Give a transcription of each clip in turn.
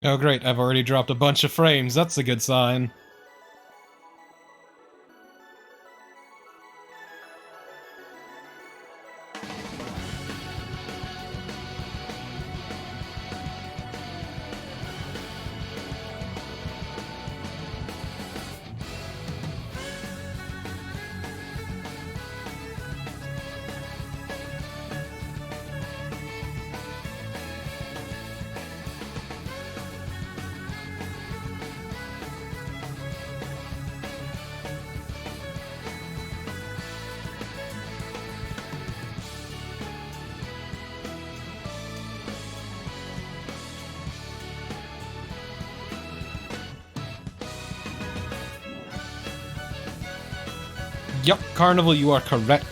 Oh great, I've already dropped a bunch of frames, that's a good sign. Yup, Carnival, you are correct.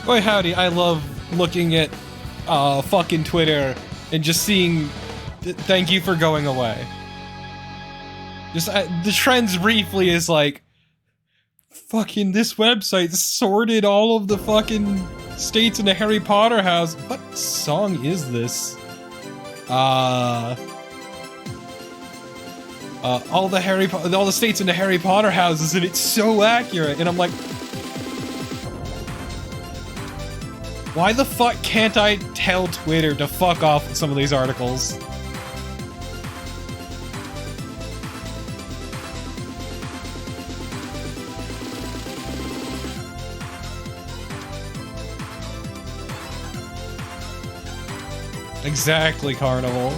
Boy howdy, I love looking at fucking Twitter and just seeing thank you for going away. Just the trends briefly is like fucking this website sorted all of the fucking states in the Harry Potter house. What song is this? All the states in the Harry Potter houses, and it's so accurate, and I'm like, why the fuck can't I tell Twitter to fuck off with some of these articles? Exactly, Carnival.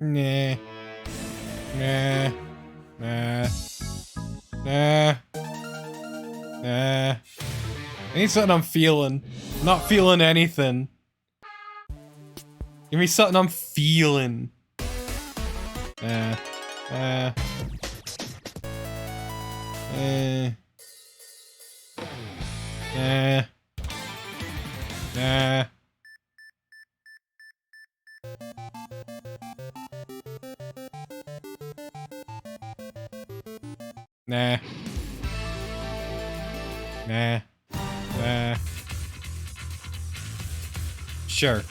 Nah. Nah. Nah. Nah. Nah. I need something I'm feeling. I'm not feeling anything. Give me something I'm feeling. Nah. Nah. Nah. Nah. Nah. Nah. Nah. Sure.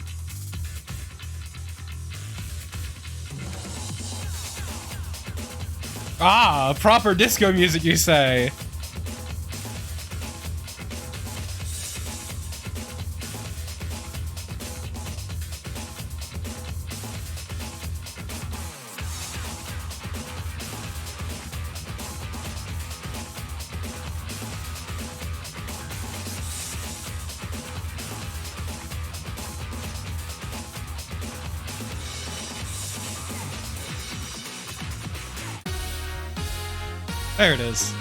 Ah, proper disco music, you say? There it is.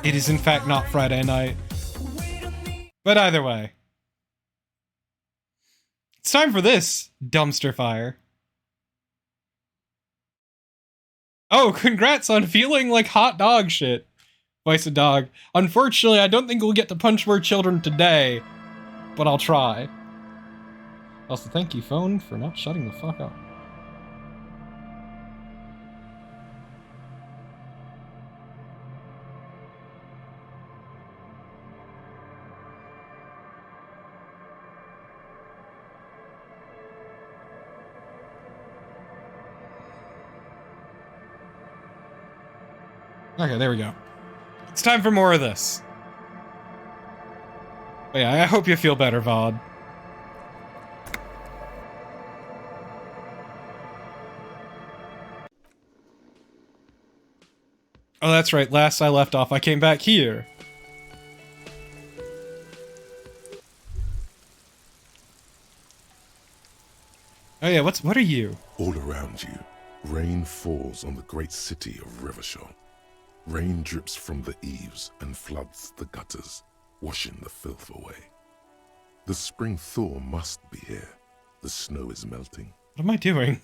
It is in fact not Friday night. But either way. It's time for this dumpster fire. Oh, congrats on feeling like hot dog shit. Voice of dog. Unfortunately, I don't think we'll get to punch more children today, but I'll try. Also, thank you, phone, for not shutting the fuck up. Okay, there we go. It's time for more of this. But yeah, I hope you feel better, Vod. Oh, that's right. Last I left off, I came back here. Oh yeah, what are you? All around you, rain falls on the great city of Revachol. Rain drips from the eaves and floods the gutters, washing the filth away. The spring thaw must be here. The snow is melting. What am I doing?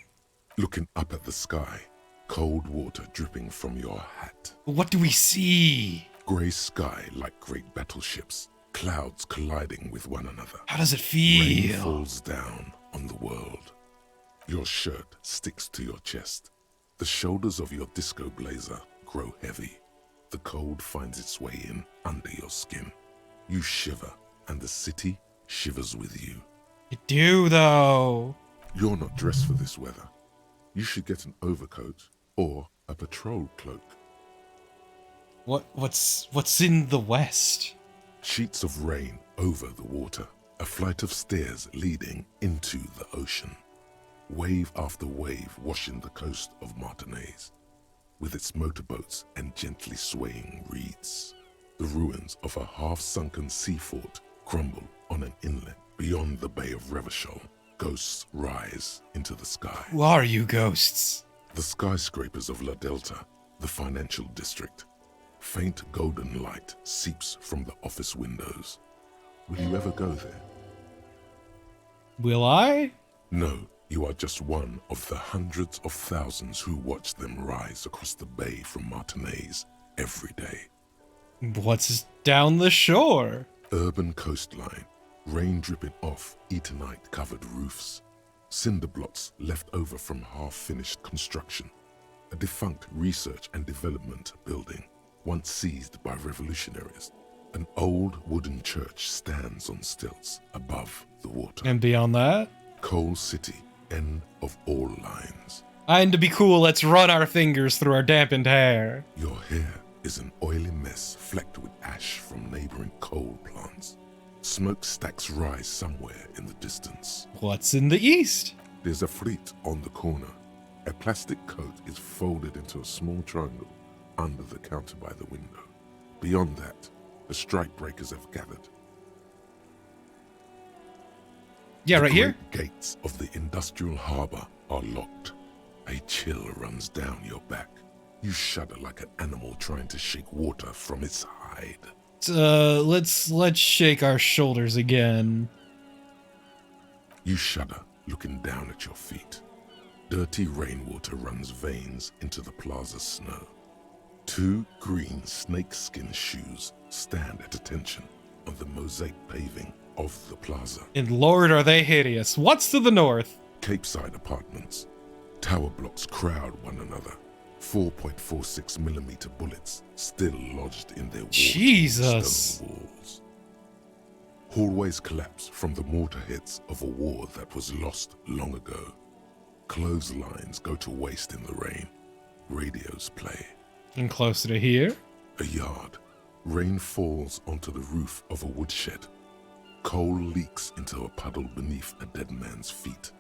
Looking up at the sky, cold water dripping from your hat. What do we see? Grey sky like great battleships, clouds colliding with one another. How does it feel? Rain falls down on the world. Your shirt sticks to your chest. The shoulders of your disco blazer grow heavy. The cold finds its way in under your skin. You shiver, and the city shivers with you. You do, though. You're not dressed for this weather. You should get an overcoat or a patrol cloak. What's in the west? Sheets of rain over the water, a flight of stairs leading into the ocean. Wave after wave washing the coast of Martinaise, with its motorboats and gently swaying reeds. The ruins of a half-sunken sea fort crumble on an inlet beyond the Bay of Revachol. Ghosts rise into the sky. Who are you, ghosts? The skyscrapers of La Delta, the financial district. Faint golden light seeps from the office windows. Will you ever go there? Will I? No, you are just one of the hundreds of thousands who watch them rise across the bay from Martinaise every day. What's down the shore? Urban coastline, rain dripping off Etonite-covered roofs, cinder blocks left over from half-finished construction, a defunct research and development building, once seized by revolutionaries. An old wooden church stands on stilts above the water. And beyond that? Coal City, end of all lines. And to be cool, let's run our fingers through our dampened hair. Your hair is an oily mess flecked with ash from neighboring coal plants. Smokestacks rise somewhere in the distance. What's in the east? There's a fleet on the corner. A plastic coat is folded into a small triangle under the counter by the window. Beyond that, the strike breakers have gathered. Yeah, right here? The great gates of the industrial harbor are locked. A chill runs down your back. You shudder like an animal trying to shake water from its hide. let's shake our shoulders again. You shudder, looking down at your feet. Dirty rainwater runs veins into the plaza's snow. 2 green snakeskin shoes stand at attention on the mosaic paving of the plaza. And Lord, are they hideous. What's to the north? Capeside apartments. Tower blocks crowd one another. 4.46mm bullets still lodged in their Jesus. stone walls. Hallways collapse from the mortar hits of a war that was lost long ago. Clotheslines go to waste in the rain. Radios play. And closer to here? A yard. Rain falls onto the roof of a woodshed. Coal leaks into a puddle beneath a dead man's feet.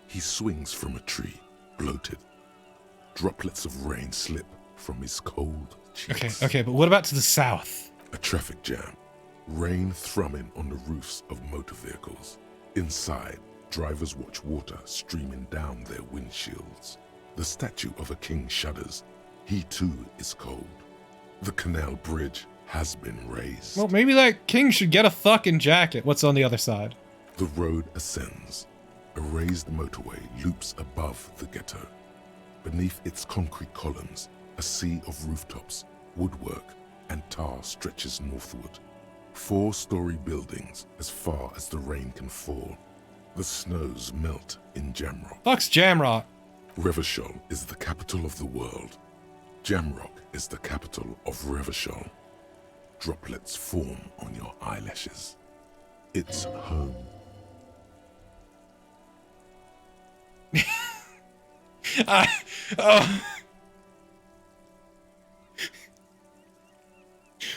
He swings from a tree, bloated. Droplets of rain slip from his cold cheeks. Okay, but what about to the south? A traffic jam. Rain thrumming on the roofs of motor vehicles. Inside, drivers watch water streaming down their windshields. The statue of a king shudders. He too is cold. The canal bridge has been raised. Well, maybe that king should get a fucking jacket. What's on the other side? The road ascends. A raised motorway loops above the ghetto. Beneath its concrete columns, a sea of rooftops, woodwork, and tar stretches northward. 4-story buildings as far as the rain can fall. The snows melt in Jamrock. Fuck's Jamrock. Revachol is the capital of the world. Jamrock is the capital of Revachol. Droplets form on your eyelashes. It's home.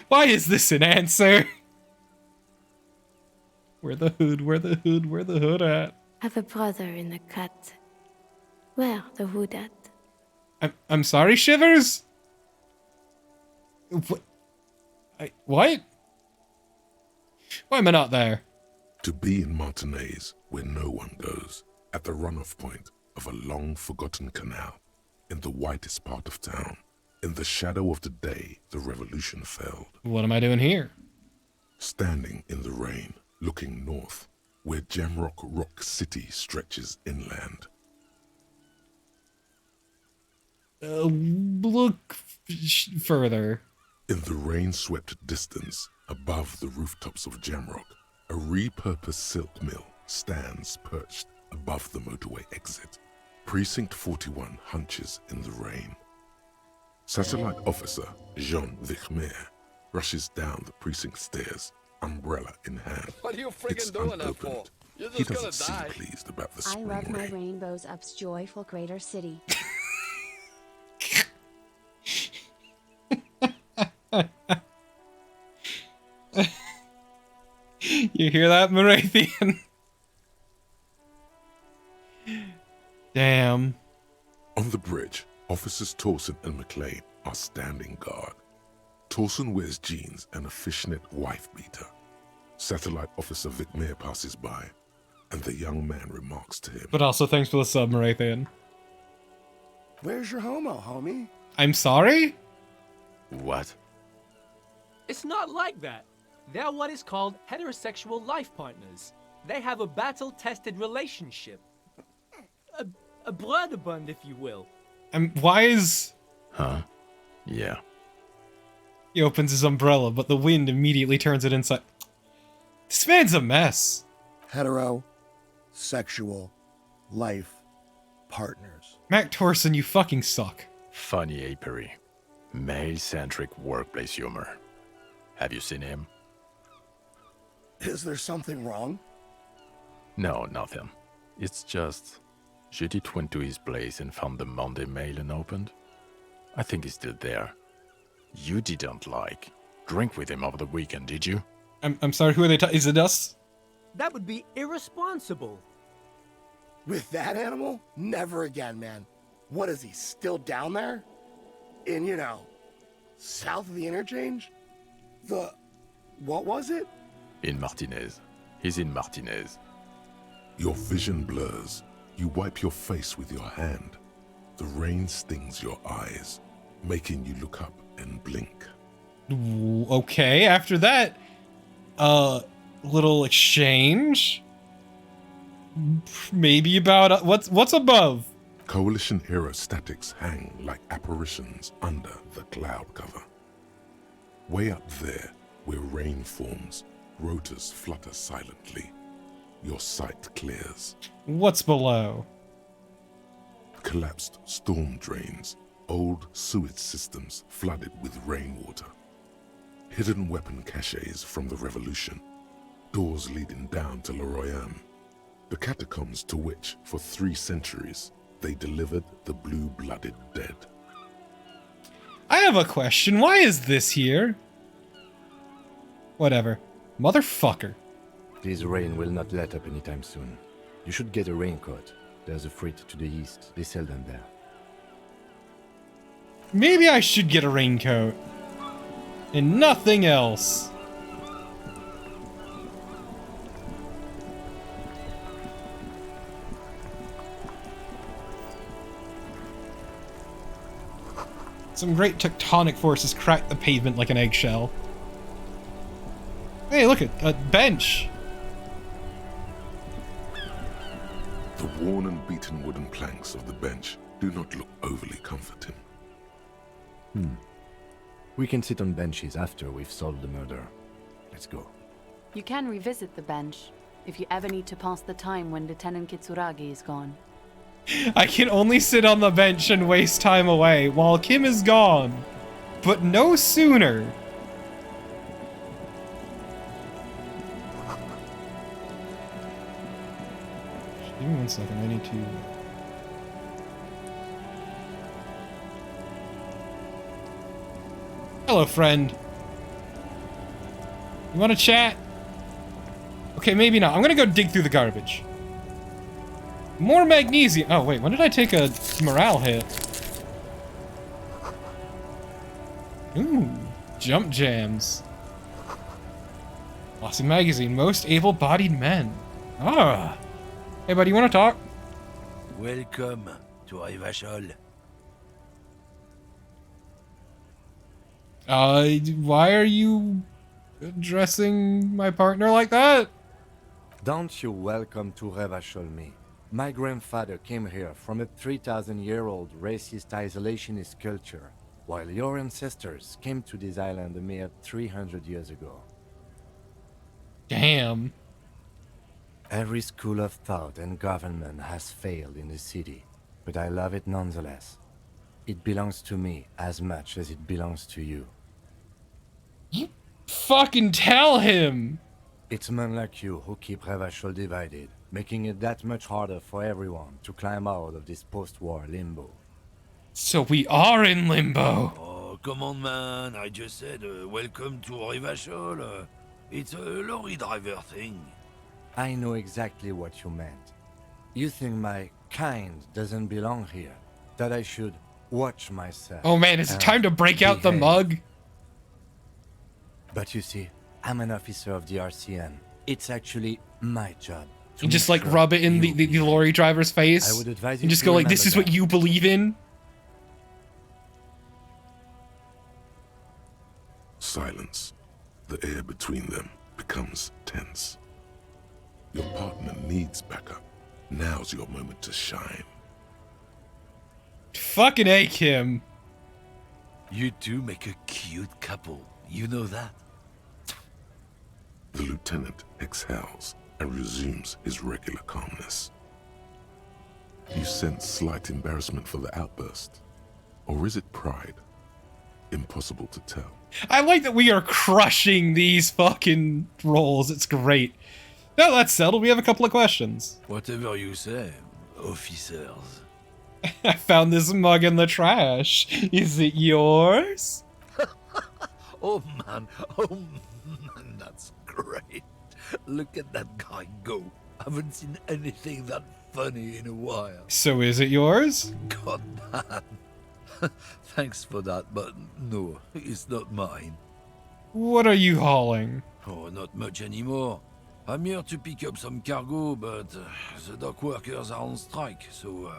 Why is this an answer? Where the hood at? Have a brother in the cut. Where the hood at? I'm sorry, Shivers? What? What? Why am I not there? To be in Martinez, where no one goes, at the runoff point of a long-forgotten canal, in the whitest part of town, in the shadow of the day the revolution failed. What am I doing here? Standing in the rain, looking north, where Jamrock Rock City stretches inland. Look further. In the rain-swept distance, above the rooftops of Jamrock, a repurposed silk mill stands perched above the motorway exit. Precinct 41 hunches in the rain. Satellite officer Jean Vichmer rushes down the precinct stairs, umbrella in hand. What are you It's freaking doing that for? unopened. You're He just doesn't gonna seem die. pleased about the I spring love my rain. rainbows up's joyful greater city. You hear that, Morathian? Damn. On the bridge, officers Torson and McLean are standing guard. Torson wears jeans and a fishnet wife beater. Satellite officer Vichmer passes by, and the young man remarks to him. But also thanks for the sub, Morathian. Where's your homo, homie? I'm sorry? What? It's not like that. They're what is called heterosexual life partners. They have a battle-tested relationship. A brother-bund, if you will. Why is... Huh? Yeah. He opens his umbrella, but the wind immediately turns it inside. This man's a mess. Hetero, sexual, life, partners. Mac Torson, you fucking suck. Funny apery. Male-centric workplace humor. Have you seen him? Is there something wrong? No, nothing. It's just... Judith went to his place and found the Monday mail unopened. I think he's still there. You didn't drink with him over the weekend, did you? I'm sorry, who are they is it us? That would be irresponsible. With that animal? Never again, man. What is he, still down there? In, south of the interchange? What was it? In Martinez. He's in Martinez. Your vision blurs. You wipe your face with your hand. The rain stings your eyes, making you look up and blink. Okay, after that, little exchange. Maybe about what's above. Coalition-era statics hang like apparitions under the cloud cover. Way up there, where rain forms, rotors flutter silently. Your sight clears. What's below? Collapsed storm drains, old sewage systems flooded with rainwater. Hidden weapon caches from the Revolution. Doors leading down to Le Royaume. The catacombs to which, for 3 centuries, they delivered the blue-blooded dead. I have a question. Why is this here? Whatever. Motherfucker. This rain will not let up anytime soon. You should get a raincoat. There's a freight to the east. They sell them there. Maybe I should get a raincoat. And nothing else. Some great tectonic forces cracked the pavement like an eggshell. Hey, look at a bench. The worn and beaten wooden planks of the bench do not look overly comforting. We can sit on benches after we've solved the murder. Let's go. You can revisit the bench if you ever need to pass the time when Lieutenant Kitsuragi is gone. I can only sit on the bench and waste time away while Kim is gone. But no sooner. Give me 1 second, I need to... Hello, friend. You wanna chat? Okay, maybe not. I'm gonna go dig through the garbage. More magnesium. Oh, wait, when did I take a morale hit? Ooh, jump jams. Glossy magazine, most able-bodied men. Ah. Hey, buddy, you want to talk? Welcome to Rivachol. Why are you addressing my partner like that? Don't you welcome to Revachol me. My grandfather came here from a 3,000-year-old racist isolationist culture, while your ancestors came to this island a mere 300 years ago. Damn. Every school of thought and government has failed in the city, but I love it nonetheless. It belongs to me as much as it belongs to you. You fucking tell him! It's men like you who keep Revachol divided, making it that much harder for everyone to climb out of this post-war limbo. So we are in limbo. Oh, come on, man. I just said welcome to Rivachol. It's a lorry driver thing. I know exactly what you meant. You think my kind doesn't belong here, that I should watch myself. Oh man, is it time to break out the mug? But you see, I'm an officer of the RCN. It's actually my job. And just like rub it in the lorry driver's face? I would advise you and just to go like, this remember is what that. you believe in? Silence. The air between them becomes tense. Your partner needs backup. Now's your moment to shine. Fucking A, Kim. You two make a cute couple. You know that? The lieutenant exhales and resumes his regular calmness. You sense slight embarrassment for the outburst. Or is it pride? Impossible to tell. I like that we are crushing these fucking rolls. It's great. Now that's settled. We have a couple of questions. Whatever you say, officers. I found this mug in the trash. Is it yours? Oh man, that's great. Look at that guy go. Haven't seen anything that funny in a while. So is it yours? God man. Thanks for that, but no, it's not mine. What are you hauling? Oh, not much anymore. I'm here to pick up some cargo, but the dock workers are on strike, so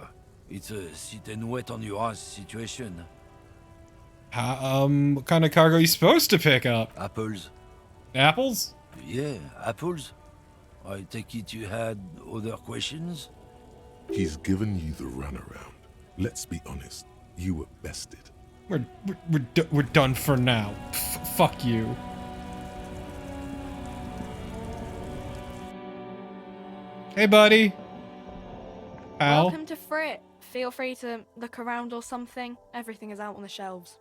it's a sit and wait on your ass situation. What kind of cargo are you supposed to pick up? Apples. Apples? Yeah, apples. I take it you had other questions? He's given you the runaround. Let's be honest, you were bested. We're done for now. Fuck you. Hey, buddy. Al. Welcome to Frit. Feel free to look around or something. Everything is out on the shelves.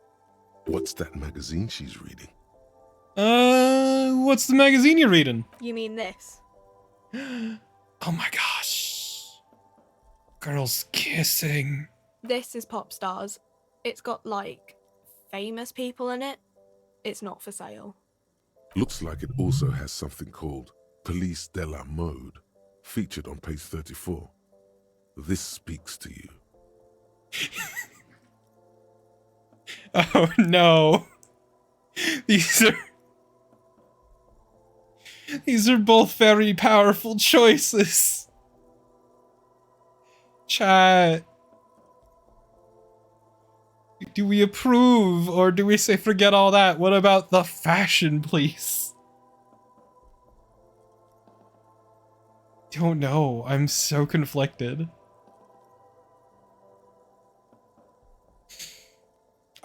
What's that magazine she's reading? What's the magazine you're reading? You mean this? Oh my gosh. Girls kissing. This is Pop Stars. It's got, like, famous people in it. It's not for sale. Looks like it also has something called Police de la Mode, featured on page 34. This speaks to you. Oh no. These are both very powerful choices. Chat. Do we approve or do we say forget all that? What about the fashion, please? Don't know. I'm so conflicted.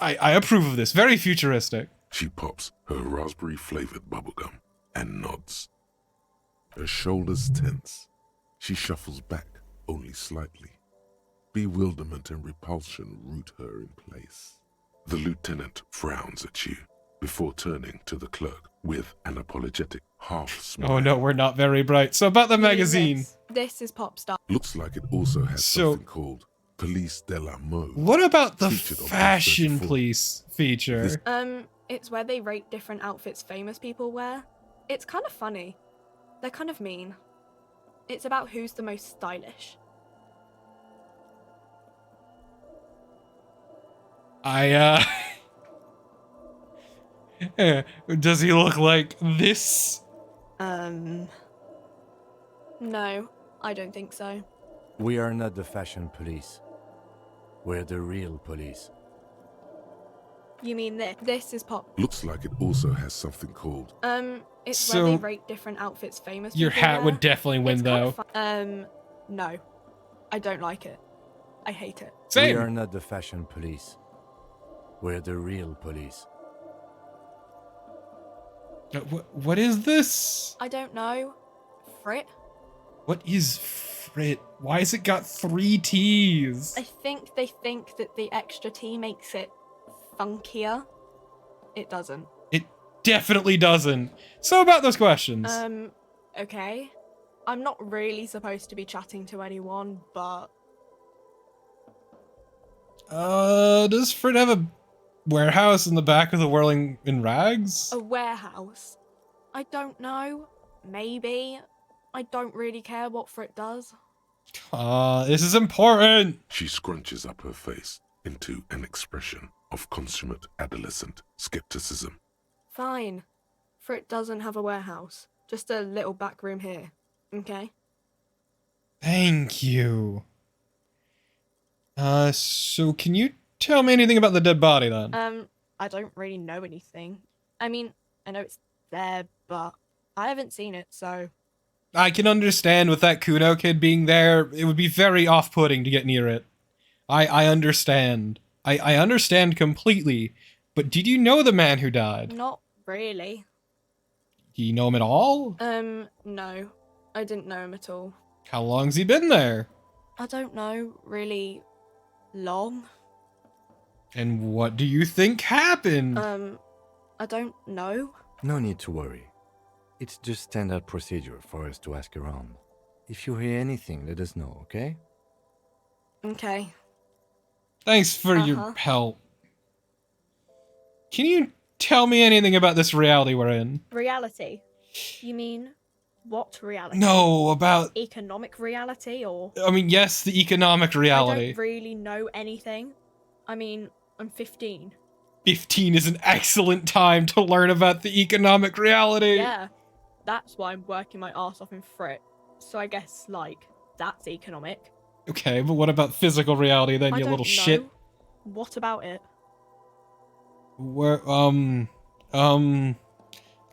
I approve of this. Very futuristic. She pops her raspberry-flavored bubblegum and nods. Her shoulders tense. She shuffles back only slightly. Bewilderment and repulsion root her in place. The lieutenant frowns at you before turning to the clerk with an apologetic half smile. Oh no, we're not very bright. So about the You mean magazine. This is Pop Star. Looks like it also has So- something called Police de la Mode. What about the Featured on page fashion 34. police feature? It's where they rate different outfits famous people wear. It's kind of funny. They're kind of mean. It's about who's the most stylish. Does he look like this? No, I don't think so. We are not the fashion police. We're the real police. You mean this? This is Pop. Looks like it also has something called It's So- where they rate different outfits famous Your people hat wear. would definitely win It's kind though. of no. I don't like it. I hate it. Same. We are not the fashion police. We're the real police. What is this? I don't know. Frit? What is frit? Why has it got 3 T's? I think they think that the extra T makes it funkier. It doesn't. It definitely doesn't. So about those questions. Okay. I'm not really supposed to be chatting to anyone, but Does Frit have a warehouse in the back of the Whirling in Rags? a warehouse. I don't know. Maybe. I don't really care what Frit does. This is important. She scrunches up her face into an expression of consummate adolescent skepticism. Fine. Frit doesn't have a warehouse. Just a little back room here. Okay? Thank you. So can you tell me anything about the dead body then? I don't really know anything. I mean, I know it's there, but I haven't seen it, so I can understand with that Kuno kid being there, it would be very off-putting to get near it. I understand. I understand completely. But did you know the man who died? not really. Do you know him at all? No. I didn't know him at all. How long's he been there? I don't know really long. And what do you think happened? I don't know. No need to worry. It's just standard procedure for us to ask around. If you hear anything, let us know, okay? Okay. Thanks for your help. Can you tell me anything about this reality we're in? Reality? You mean what reality? No, about... Economic reality or... I mean, yes, the economic I reality. don't really know anything. I mean, I'm 15. 15 is an excellent time to learn about the economic reality. Yeah. That's why I'm working my ass off in Frit. So I guess, like, that's economic. Okay, but what about physical reality then, I you don't little know. shit? What about it? Where,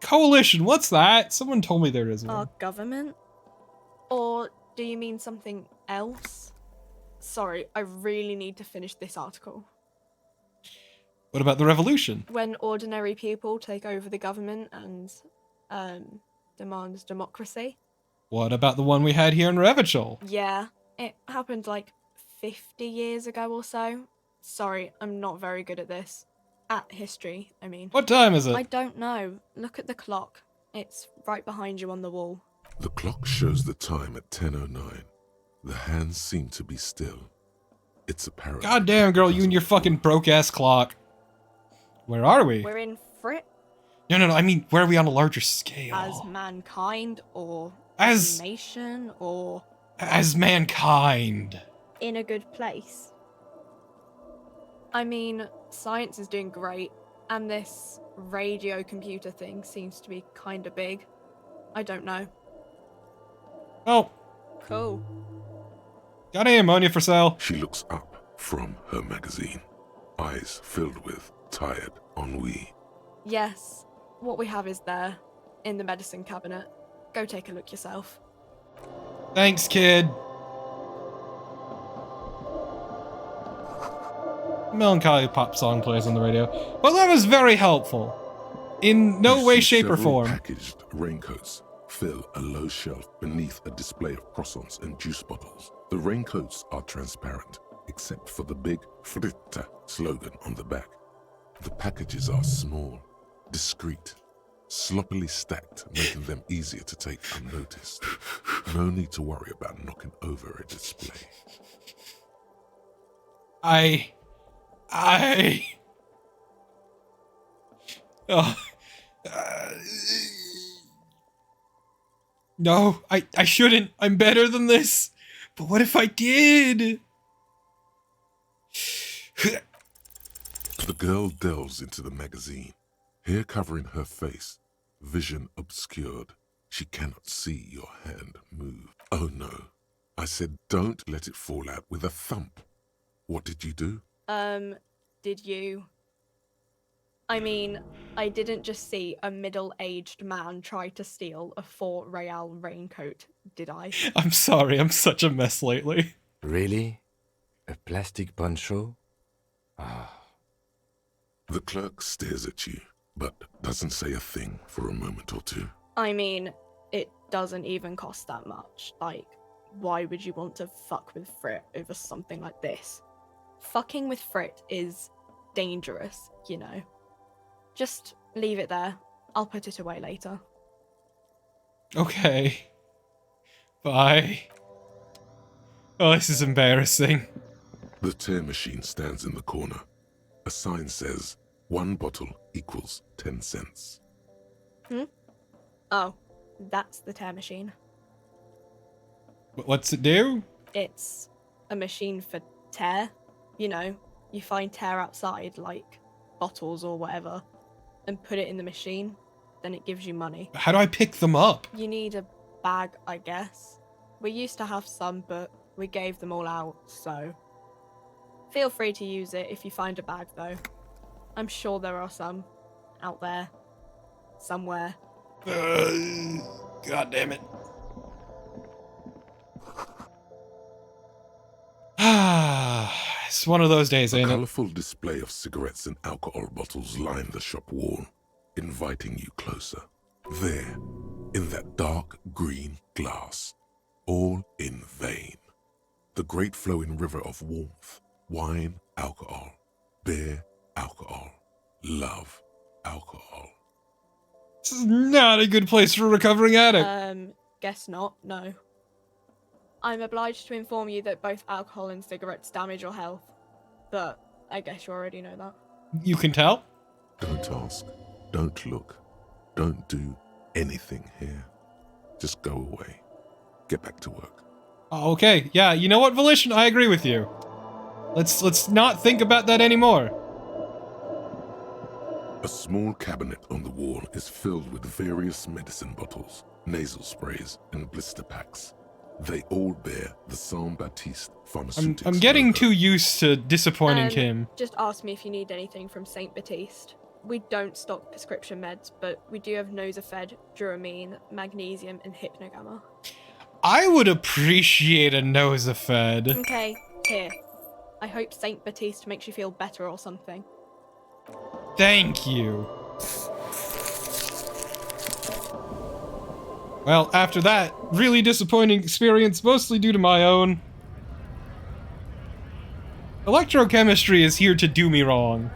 coalition, what's that? Someone told me there is one. Our government? Or do you mean something else? Sorry, I really need to finish this article. What about the revolution? When ordinary people take over the government and, demand democracy. What about the one we had here in Revachol? Yeah, it happened like 50 years ago or so. Sorry, I'm not very good at this. At history, I mean. What time is it? I don't know. Look at the clock. It's right behind you on the wall. The clock shows the time at 10:09. The hands seem to be still. It's apparent. God damn, girl, you and your fucking broke-ass clock. Where are we? We're in Frit No, I mean, where are we on a larger scale? as mankind, or As- a nation, or As mankind. in a good place. I mean, science is doing great, and this radio computer thing seems to be kinda big. I don't know. Oh, Cool. got any ammonia for sale? She looks up from her magazine, eyes filled with tired ennui. Yes, what we have is there, in the medicine cabinet. Go take a look yourself. Thanks, kid. Melancholy pop song plays on the radio. Well, that was very helpful. In no You way, see shape, or several form. Packaged raincoats fill a low shelf beneath a display of croissants and juice bottles. The raincoats are transparent, except for the big Fritta slogan on the back. The packages are small, discreet, sloppily stacked, making them easier to take unnoticed. No need to worry about knocking over a display. Oh. No, I shouldn't. I'm better than this. But what if I did? The girl delves into the magazine, hair covering her face, vision obscured. She cannot see your hand move. Oh no. I said don't let it fall out with a thump. What did you do? Did you? I mean, I didn't just see a middle-aged man try to steal a 4 real raincoat, did I? I'm sorry, I'm such a mess lately. Really? A plastic poncho? The clerk stares at you, but doesn't say a thing for a moment or two. I mean, it doesn't even cost that much. Like, why would you want to fuck with Frit over something like this? Fucking with Frit is dangerous, you know. Just leave it there. I'll put it away later. Okay. Bye. Oh, this is embarrassing. The tear machine stands in the corner. A sign says 1 bottle equals 10 cents. Oh, that's the tear machine. What's it do? It's a machine for tear. You know, you find tear outside, like bottles or whatever, and put it in the machine, then it gives you money. How do I pick them up? You need a bag, I guess. We used to have some, but we gave them all out, so... Feel free to use it if you find a bag, though. I'm sure there are some out there. Somewhere. God damn it. It's one of those days, A ain't it? colourful display of cigarettes and alcohol bottles line the shop wall, inviting you closer. There, in that dark green glass, all in vain. The great flowing river of warmth, wine, alcohol, beer, alcohol, love, alcohol. This is not a good place for a recovering addict. Guess not, no. I'm obliged to inform you that both alcohol and cigarettes damage your health. But I guess you already know that. You can tell? Don't ask, don't look, don't do anything here. Just go away. Get back to work. Oh, okay, yeah, you know what, Volition? I agree with you. Let's not think about that anymore. A small cabinet on the wall is filled with various medicine bottles, nasal sprays, and blister packs. They all bear the Saint Baptiste pharmaceutical. I'm getting logo. too used to disappointing Kim. Just ask me if you need anything from Saint Baptiste. We don't stock prescription meds, but we do have Nosafed, Duramine, Magnesium, and Hypnogamma. I would appreciate a Nosafed. Okay, here. I hope Saint Baptiste makes you feel better or something. Thank you. Well, after that really disappointing experience, mostly due to my own, electrochemistry is here to do me wrong.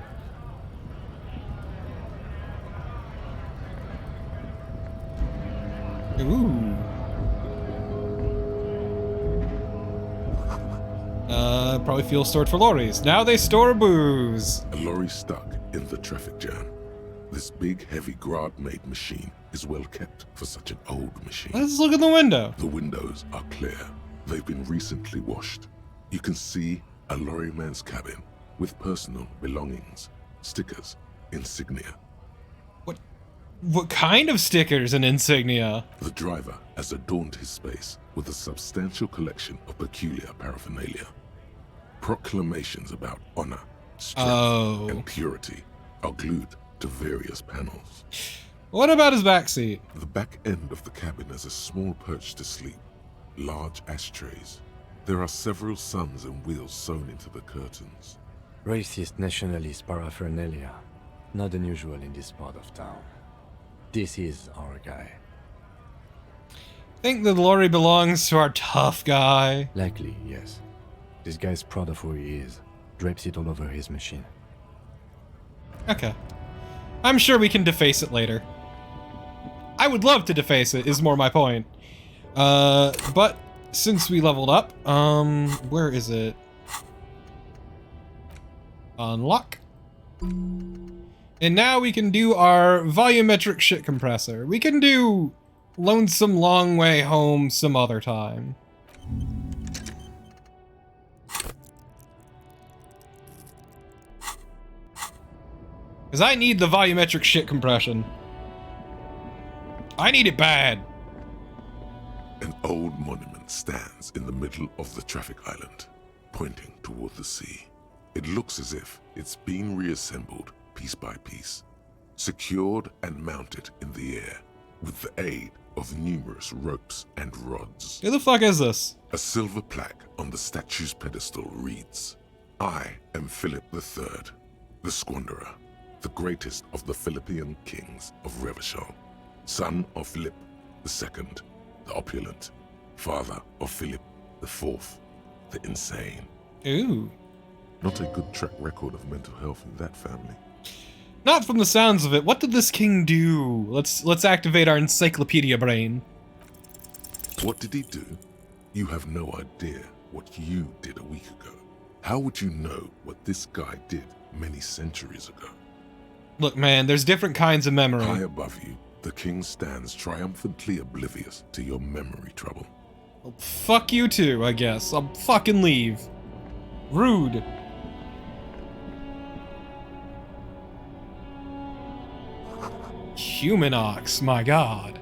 Ooh. Probably fuel stored for lorries. Now they store booze. A lorry stuck in the traffic jam. This big, heavy Grad-made machine is well kept for such an old machine. Let's look in the window. The windows are clear. They've been recently washed. You can see a lorryman's cabin with personal belongings, stickers, insignia. What kind of stickers and insignia? The driver has adorned his space with a substantial collection of peculiar paraphernalia. Proclamations about honor, strength, and purity are glued to various panels. What about his backseat? The back end of the cabin has a small perch to sleep, large ashtrays. There are several suns and wheels sewn into the curtains. Racist nationalist paraphernalia. Not unusual in this part of town. This is our guy. Think the lorry belongs to our tough guy? Likely, yes. This guy's proud of who he is. Drapes it all over his machine. Okay. I'm sure we can deface it later. I would love to deface it, is more my point. But since we leveled up, where is it? Unlock. And now we can do our volumetric shit compressor. We can do Lonesome Long Way Home some other time. Because I need the volumetric shit compression. I need it bad. An old monument stands in the middle of the traffic island, pointing toward the sea. It looks as if it's been reassembled piece by piece, secured and mounted in the air with the aid of numerous ropes and rods. Who the fuck is this? A silver plaque on the statue's pedestal reads, "I am Philip III, the Squanderer, the greatest of the Philippian kings of Revachol, son of Philip II, the opulent, father of Philip IV, the insane." Ooh. Not a good track record of mental health in that family. Not from the sounds of it. What did this king do? Let's activate our encyclopedia brain. What did he do? You have no idea what you did a week ago. How would you know what this guy did many centuries ago? Look, man, there's different kinds of memory. High above you, the king stands triumphantly oblivious to your memory trouble. Well, fuck you too, I guess. I'll fucking leave. Rude. Human ox, my god.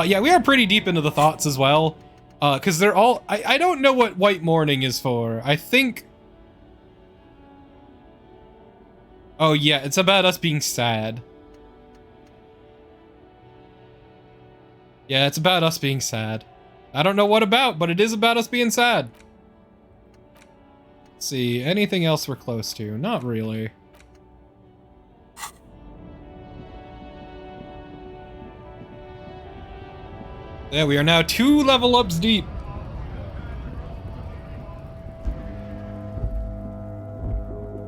Yeah, we are pretty deep into the thoughts as well. Because they're all... I don't know what White Morning is for. I think... Oh yeah, it's about us being sad. Yeah, it's about us being sad. I don't know what about, but it is about us being sad. Let's see, anything else we're close to? Not really. Yeah, we are now 2 level ups deep.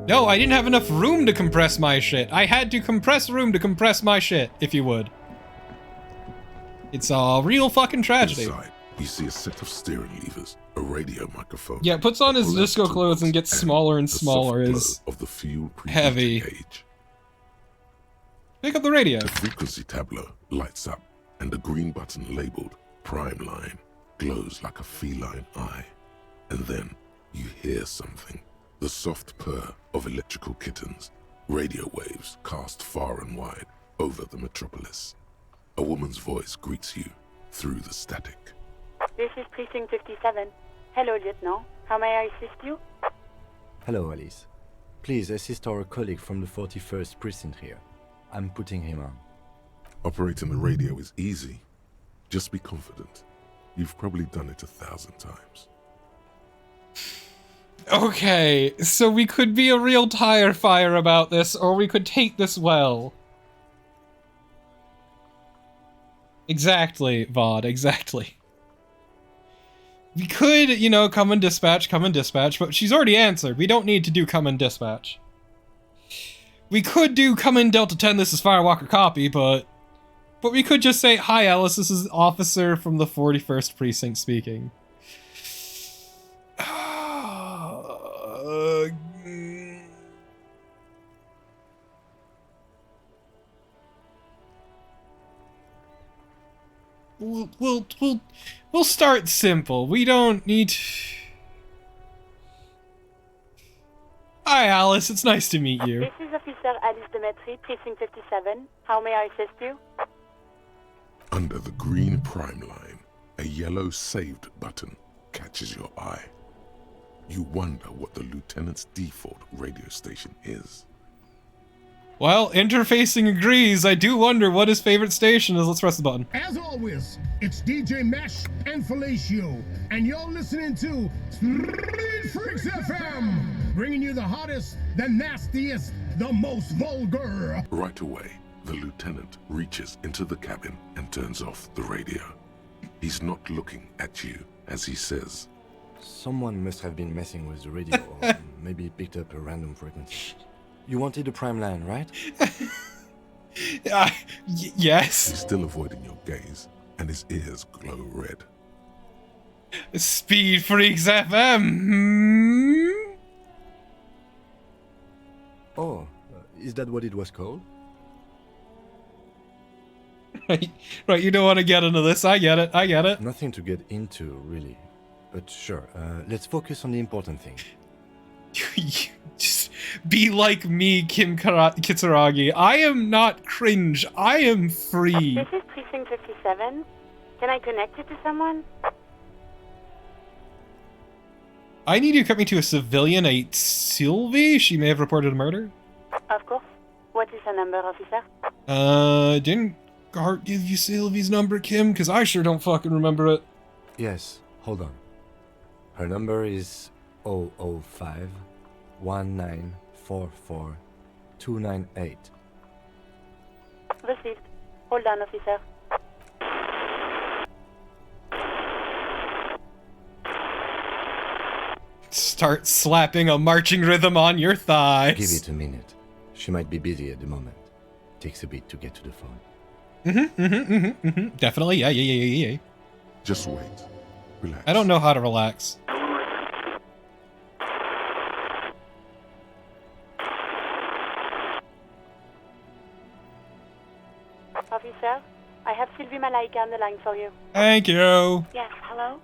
No, I didn't have enough room to compress my shit. I had to compress room to compress my shit, if you would. It's a real fucking tragedy. Inside, you see a set of steering levers, a radio microphone. Yeah, puts on his disco clothes and gets smaller and smaller. Is of the fuel heavy. Gauge. Pick up the radio. The frequency tableau lights up, and the green button labeled Prime Line glows like a feline eye. And then you hear something. The soft purr of electrical kittens, radio waves cast far and wide over the metropolis. A woman's voice greets you, through the static. This is Precinct 57. Hello, Lieutenant. How may I assist you? Hello, Alice. Please assist our colleague from the 41st Precinct here. I'm putting him on. Operating the radio is easy. Just be confident. You've probably done it 1,000 times. Okay, so we could be a real tire fire about this, or we could take this well. Exactly, Vaughn, exactly. We could, you know, come and dispatch, but she's already answered. We don't need to do come and dispatch. We could do come in Delta 10, this is Firewalker copy, but we could just say, hi Alice, this is Officer from the 41st Precinct speaking. We'll start simple. We don't need to... Hi Alice, it's nice to meet you. This is Officer Alice Demetri, Precinct 57. How may I assist you? Under the green prime line, a yellow saved button catches your eye. You wonder what the lieutenant's default radio station is. Well, interfacing agrees. I do wonder what his favorite station is. Let's press the button. As always, it's DJ Mesh and Fellatio, and you're listening to Street Freaks FM, bringing you the hottest, the nastiest, the most vulgar. Right away, the lieutenant reaches into the cabin and turns off the radio. He's not looking at you as he says, Someone must have been messing with the radio, or maybe picked up a random frequency. You wanted the prime line, right? Yes. He's still avoiding your gaze, and his ears glow red. Speed Freaks FM. Oh, is that what it was called? Right, you don't want to get into this. I get it. Nothing to get into, really. But sure, let's focus on the important thing. Just be like me, Kitsuragi. I am not cringe. I am free. This is Precinct 57. Can I connect it to someone? I need you to cut me to a civilian, a Sylvie. She may have reported a murder. Of course. What is her number, officer? Didn't Gart give you Sylvie's number, Kim? Because I sure don't fucking remember it. Yes, hold on. Her number is 005 1944 298. Received. Hold on, officer. Start slapping a marching rhythm on your thighs. Give it a minute. She might be busy at the moment. Takes a bit to get to the phone. Definitely, yeah. Just wait. Relax. I don't know how to relax. Officer, I have Sylvie Malaika on the line for you. Thank you. Yes, hello?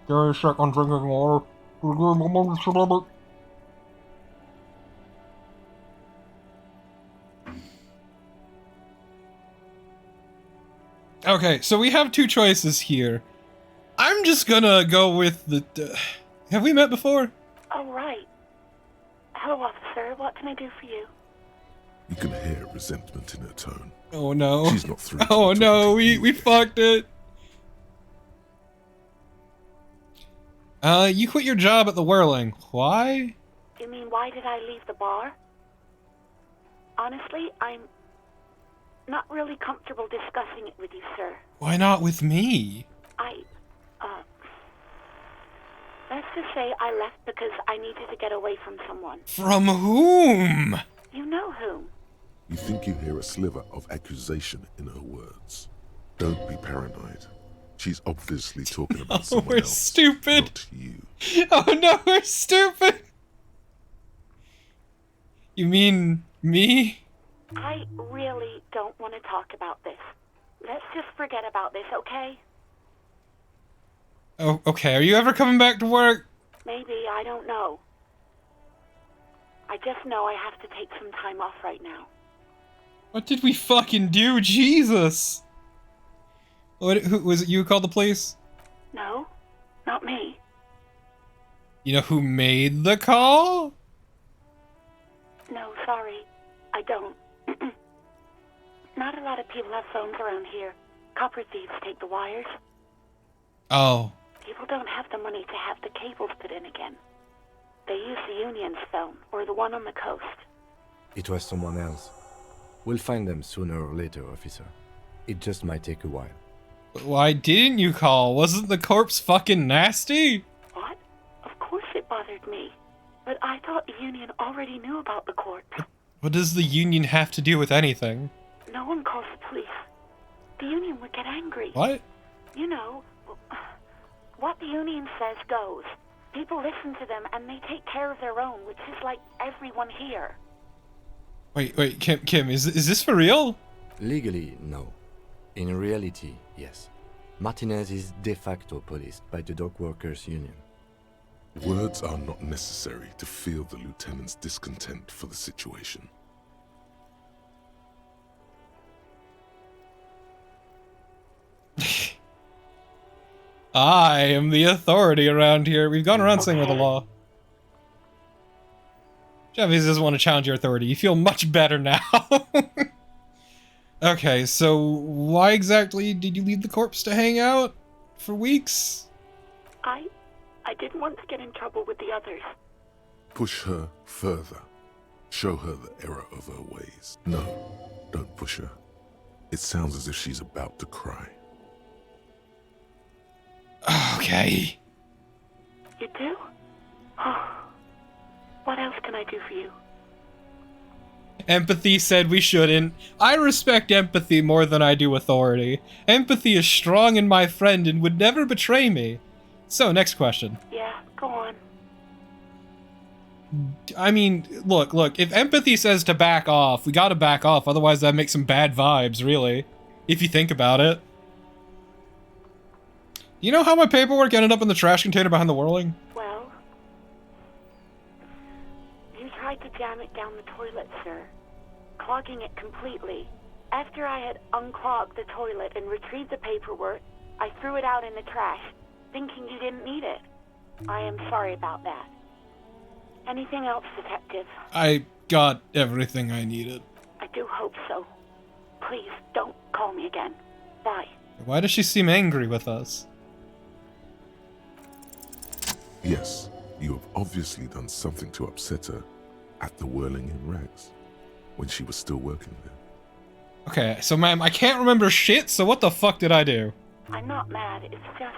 Give me a sec, I'm drinking water. Okay, so we have two choices here. I'm just gonna go with the... have we met before? Oh, right. Hello, officer. What can I do for you? You can hear resentment in her tone. Oh no. She's not through. Oh no, we fucked it. You quit your job at the Whirling. Why? You mean, why did I leave the bar? Honestly, I'm not really comfortable discussing it with you, sir. Why not with me? Let's just say I left because I needed to get away from someone. From whom? You know whom. You think you hear a sliver of accusation in her words. Don't be paranoid. She's obviously talking about someone we're else, stupid. not you. Oh no, we're stupid. You mean me? I really don't want to talk about this. Let's just forget about this, okay? Oh, okay. Are you ever coming back to work? Maybe, I don't know. I just know I have to take some time off right now. What did we fucking do? Jesus! Who was it? You who called the police? No, not me. You know who made the call? No, sorry. I don't. Not a lot of people have phones around here. Copper thieves take the wires. Oh. People don't have the money to have the cables put in again. They use the Union's phone, or the one on the coast. It was someone else. We'll find them sooner or later, officer. It just might take a while. Why didn't you call? Wasn't the corpse fucking nasty? What? Of course it bothered me. But I thought the Union already knew about the corpse. What does the Union have to do with anything? No one calls the police. The Union would get angry. What? You know, what the Union says goes. People listen to them and they take care of their own, which is like everyone here. Wait, Kim, is this for real? Legally, no. In reality, yes. Martinez is de facto policed by the Dock Workers Union. Words are not necessary to feel the lieutenant's discontent for the situation. I am the authority around here. We've gone around saying we're the law. Javier doesn't want to challenge your authority. You feel much better now. Okay, so why exactly did you leave the corpse to hang out for weeks? I didn't want to get in trouble with the others. Push her further. Show her the error of her ways. No, don't push her. It sounds as if she's about to cry. Okay. You do? Oh. What else can I do for you? Empathy said we shouldn't. I respect empathy more than I do authority. Empathy is strong in my friend and would never betray me. So, next question. Yeah, go on. I mean, look, if empathy says to back off, we gotta back off, otherwise that makes some bad vibes, really. If you think about it. You know how my paperwork ended up in the trash container behind the whirling? Well, you tried to jam it down the toilet, sir, clogging it completely. After I had unclogged the toilet and retrieved the paperwork, I threw it out in the trash, thinking you didn't need it. I am sorry about that. Anything else, Detective? I got everything I needed. I do hope so. Please, don't call me again. Bye. Why does she seem angry with us? Yes, you have obviously done something to upset her at the Whirling in Rags, when she was still working there. Okay, so ma'am, I can't remember shit, so what the fuck did I do? I'm not mad, it's just...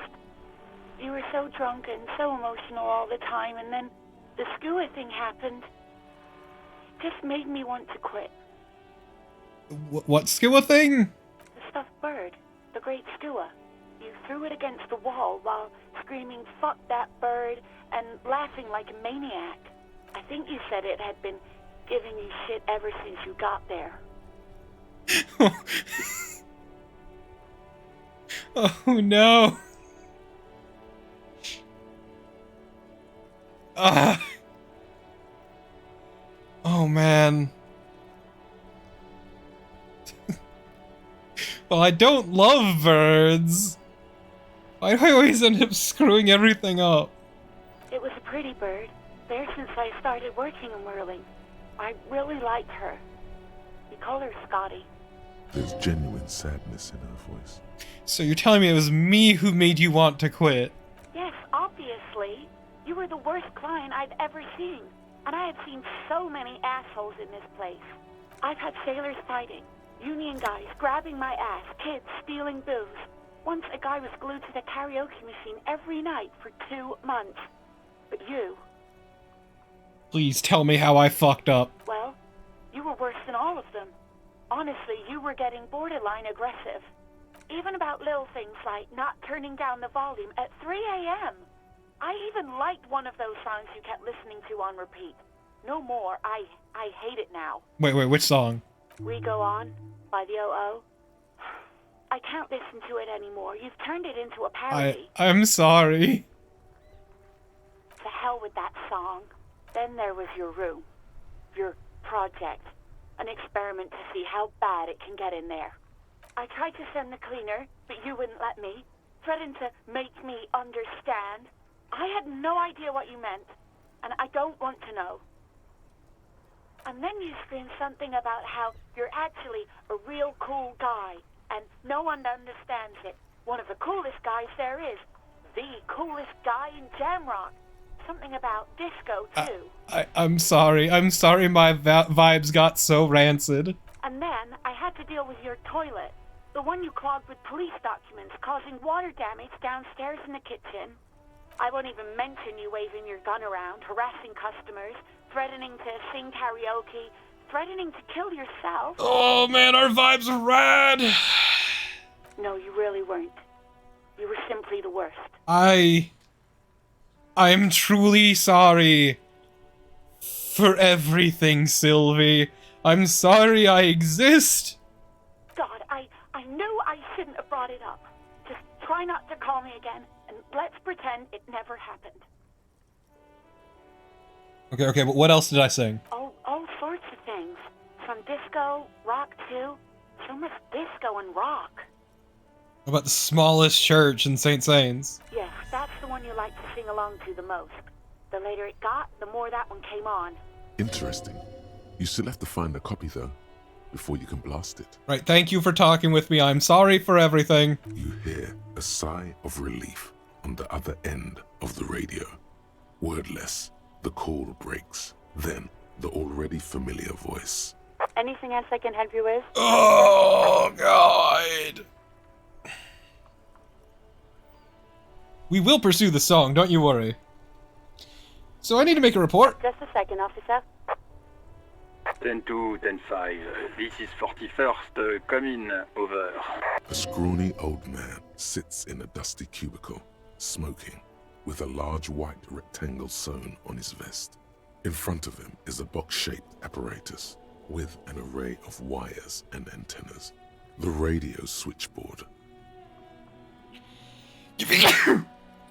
You were so drunk and so emotional all the time, and then the skua thing happened. It just made me want to quit. What skua thing? The stuffed bird. The great skua. You threw it against the wall while screaming, "Fuck that bird," and laughing like a maniac. I think you said it had been giving you shit ever since you got there. Oh no. Oh man. Well, I don't love birds. Why do I always end up screwing everything up? It was a pretty bird. There since I started working in Whirling. I really liked her. We call her Scotty. There's genuine sadness in her voice. So you're telling me it was me who made you want to quit? Yes, obviously. You were the worst client I'd ever seen. And I had seen so many assholes in this place. I've had sailors fighting, union guys grabbing my ass, kids stealing booze. Once a guy was glued to the karaoke machine every night for 2 months. But you... Please tell me how I fucked up. Well, you were worse than all of them. Honestly, you were getting borderline aggressive. Even about little things like not turning down the volume at 3 a.m. I even liked one of those songs you kept listening to on repeat. No more. I hate it now. Wait, which song? We Go On by the O.O. I can't listen to it anymore. You've turned it into a parody. I'm sorry. To hell with that song. Then there was your room. Your project. An experiment to see how bad it can get in there. I tried to send the cleaner, but you wouldn't let me. Threatened to make me understand. I had no idea what you meant, and I don't want to know. And then you screamed something about how you're actually a real cool guy, and no one understands it. One of the coolest guys there is. The coolest guy in Jamrock. Something about disco, too. I'm sorry. I'm sorry my vibes got so rancid. And then I had to deal with your toilet. The one you clogged with police documents, causing water damage downstairs in the kitchen. I won't even mention you waving your gun around, harassing customers, threatening to sing karaoke, threatening to kill yourself. Oh man, our vibes are rad. No, you really weren't. You were simply the worst. I'm truly sorry for everything, Sylvie. I'm sorry I exist. God, I knew I shouldn't have brought it up. Just try not to call me again, and let's pretend it never happened. Okay, but what else did I sing? Oh, all sorts of things. From disco, rock too. So much disco and rock. About the smallest church in St. Sains. Yes, that's the one you like to sing along to the most. The later it got, the more that one came on. Interesting. You still have to find a copy, though, before you can blast it. Right, thank you for talking with me. I'm sorry for everything. You hear a sigh of relief on the other end of the radio. Wordless, the call breaks. Then, the already familiar voice. Anything else I can help you with? Oh, God. We will pursue the song, don't you worry. So I need to make a report. Just a second, officer. 10-2, 10-5. This is 41st. Come in. Over. A scrawny old man sits in a dusty cubicle, smoking, with a large white rectangle sewn on his vest. In front of him is a box-shaped apparatus with an array of wires and antennas. The radio switchboard.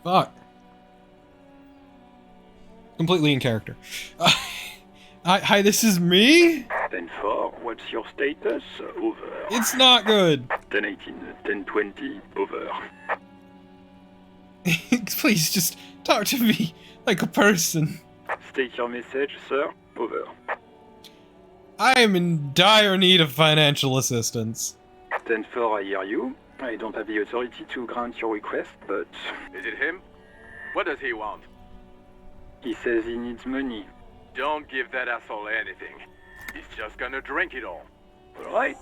Fuck. Completely in character. Hi, this is me? 10-4, what's your status? Over. It's not good. 10-18, 10-20, over. Please, just talk to me like a person. State your message, sir. Over. I am in dire need of financial assistance. 10-4, I hear you. I don't have the authority to grant your request, but... Is it him? What does he want? He says he needs money. Don't give that asshole anything. He's just gonna drink it all. Alright,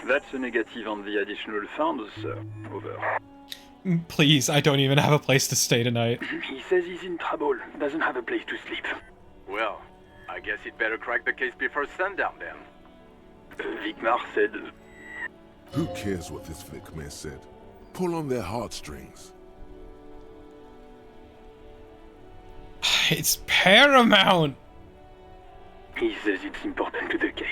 that's a negative on the additional funds, sir. Over. Please, I don't even have a place to stay tonight. He says he's in trouble, doesn't have a place to sleep. Well, I guess he'd better crack the case before sundown then. Vicmar said... Who cares what this Vicmar said? Pull on their heartstrings. It's paramount. He says it's important to the case.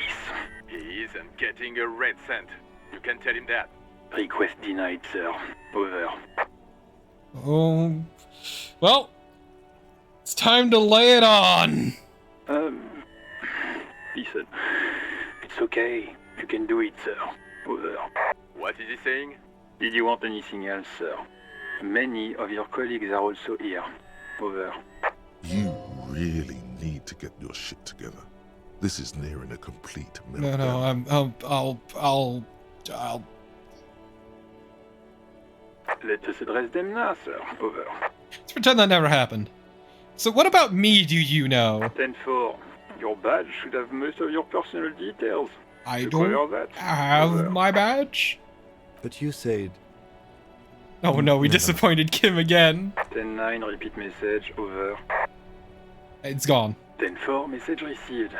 He isn't getting a red cent. You can tell him that. Request denied, sir. Over. Oh, well, it's time to lay it on. Listen, it's okay. You can do it, sir. Over. What is he saying? Did you want anything else, sir? Many of your colleagues are also here. Over. You really need to get your shit together. This is nearing a complete meltdown. No, I'll... Let us address them now, sir. Over. Let's pretend that never happened. So what about me do you know? 10-4. Your badge should have most of your personal details. I don't have my badge. But you said... Oh no, we disappointed Kim again. 10-9, repeat message. Over. It's gone. 10-4, message received.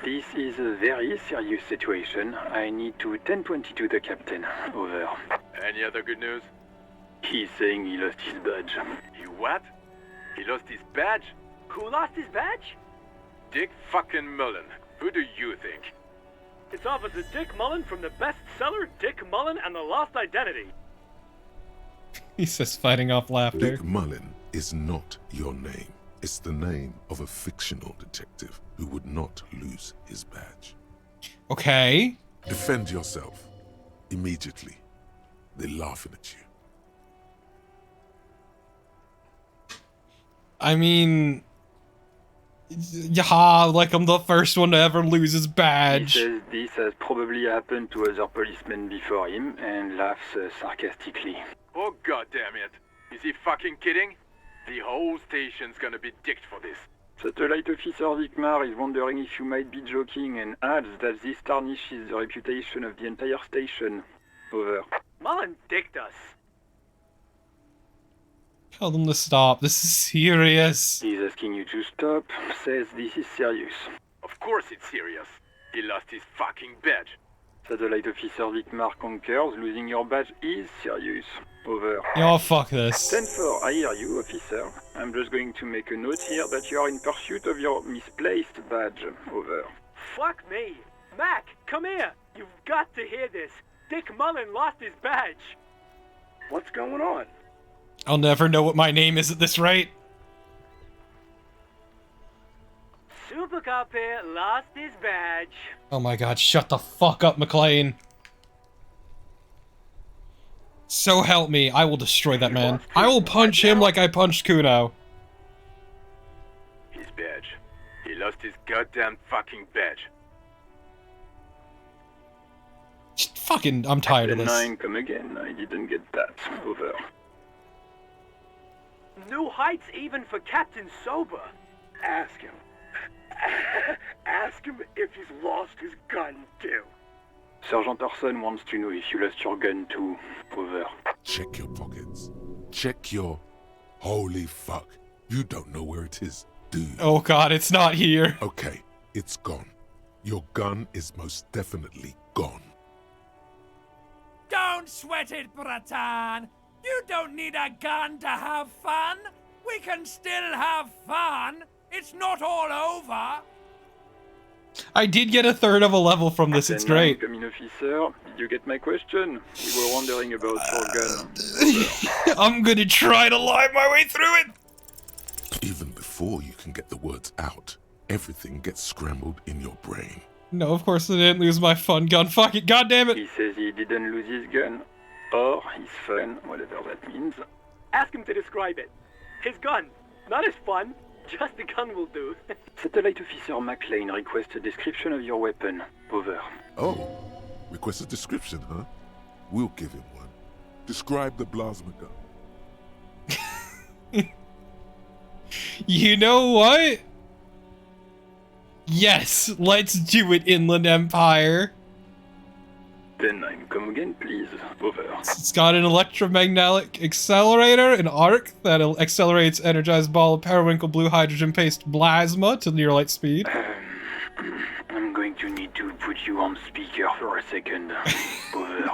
This is a very serious situation. I need to 10-22 the captain. Over. Any other good news? He's saying he lost his badge. He what? He lost his badge? Who lost his badge? Dick fucking Mullen. Who do you think? It's Officer Dick Mullen from the bestseller Dick Mullen and the Lost Identity. He's just fighting off laughter. Dick Mullen is not your name. It's the name of a fictional detective who would not lose his badge. Okay. Defend yourself. Immediately, they're laughing at you. I mean, yeah, like I'm the first one to ever lose his He badge. says this has probably happened to other policemen before him and laughs sarcastically. Oh god damn it. Is he fucking kidding? The whole station's gonna be dicked for this. Satellite Officer Vikmar is wondering if you might be joking and adds that this tarnishes the reputation of the entire station. Over. Mullen dicked us. Tell them to stop. This is serious. He's asking you to stop, says this is serious. Of course it's serious. He lost his fucking badge. Satellite Officer Vikmar concurs, losing your badge is serious. Over. Yo, fuck this. 10-4, I hear you, officer. I'm just going to make a note here that you are in pursuit of your misplaced badge. Over. Fuck me. Mac, come here. You've got to hear this. Dick Mullen lost his badge. What's going on? I'll never know what my name is at this rate. Super Cop here lost his badge. Oh my god, shut the fuck up, McLean. So help me, I will destroy that man. I will punch him like I punched Kuno. His badge. He lost his goddamn fucking badge. Just fucking, I'm tired of this. 9, come again. I didn't get that. Over. New heights even for Captain Sober. Ask him. Ask him if he's lost his gun too. Sergeant Orson wants to know if you lost your gun too. Over. Check your pockets. Check your... Holy fuck. You don't know where it is, do you? Oh god, it's not here. Okay, it's gone. Your gun is most definitely gone. Don't sweat it, Bratan. You don't need a gun to have fun. We can still have fun. It's not all over. I did get a third of a level from this, it's great. Come in, officer. Did you get my question? We were wondering about your gun. I'm gonna try to lie my way through it. Even before you can get the words out, everything gets scrambled in your brain. No, of course I didn't lose my fun gun. Fuck it, god damn it. He says he didn't lose his gun. Or his fun, whatever that means. Ask him to describe it. His gun. Not his fun. Just the gun will do. Satellite Officer McLean requests a description of your weapon. Over. Oh, request a description, huh? We'll give him one. Describe the plasma gun. You know what? Yes, let's do it, Inland Empire. 10-9, come again, please. Over. It's got an electromagnetic accelerator, an arc that accelerates energized ball of periwinkle blue hydrogen paste plasma to near light speed. I'm going to need to put you on speaker for a second. Over.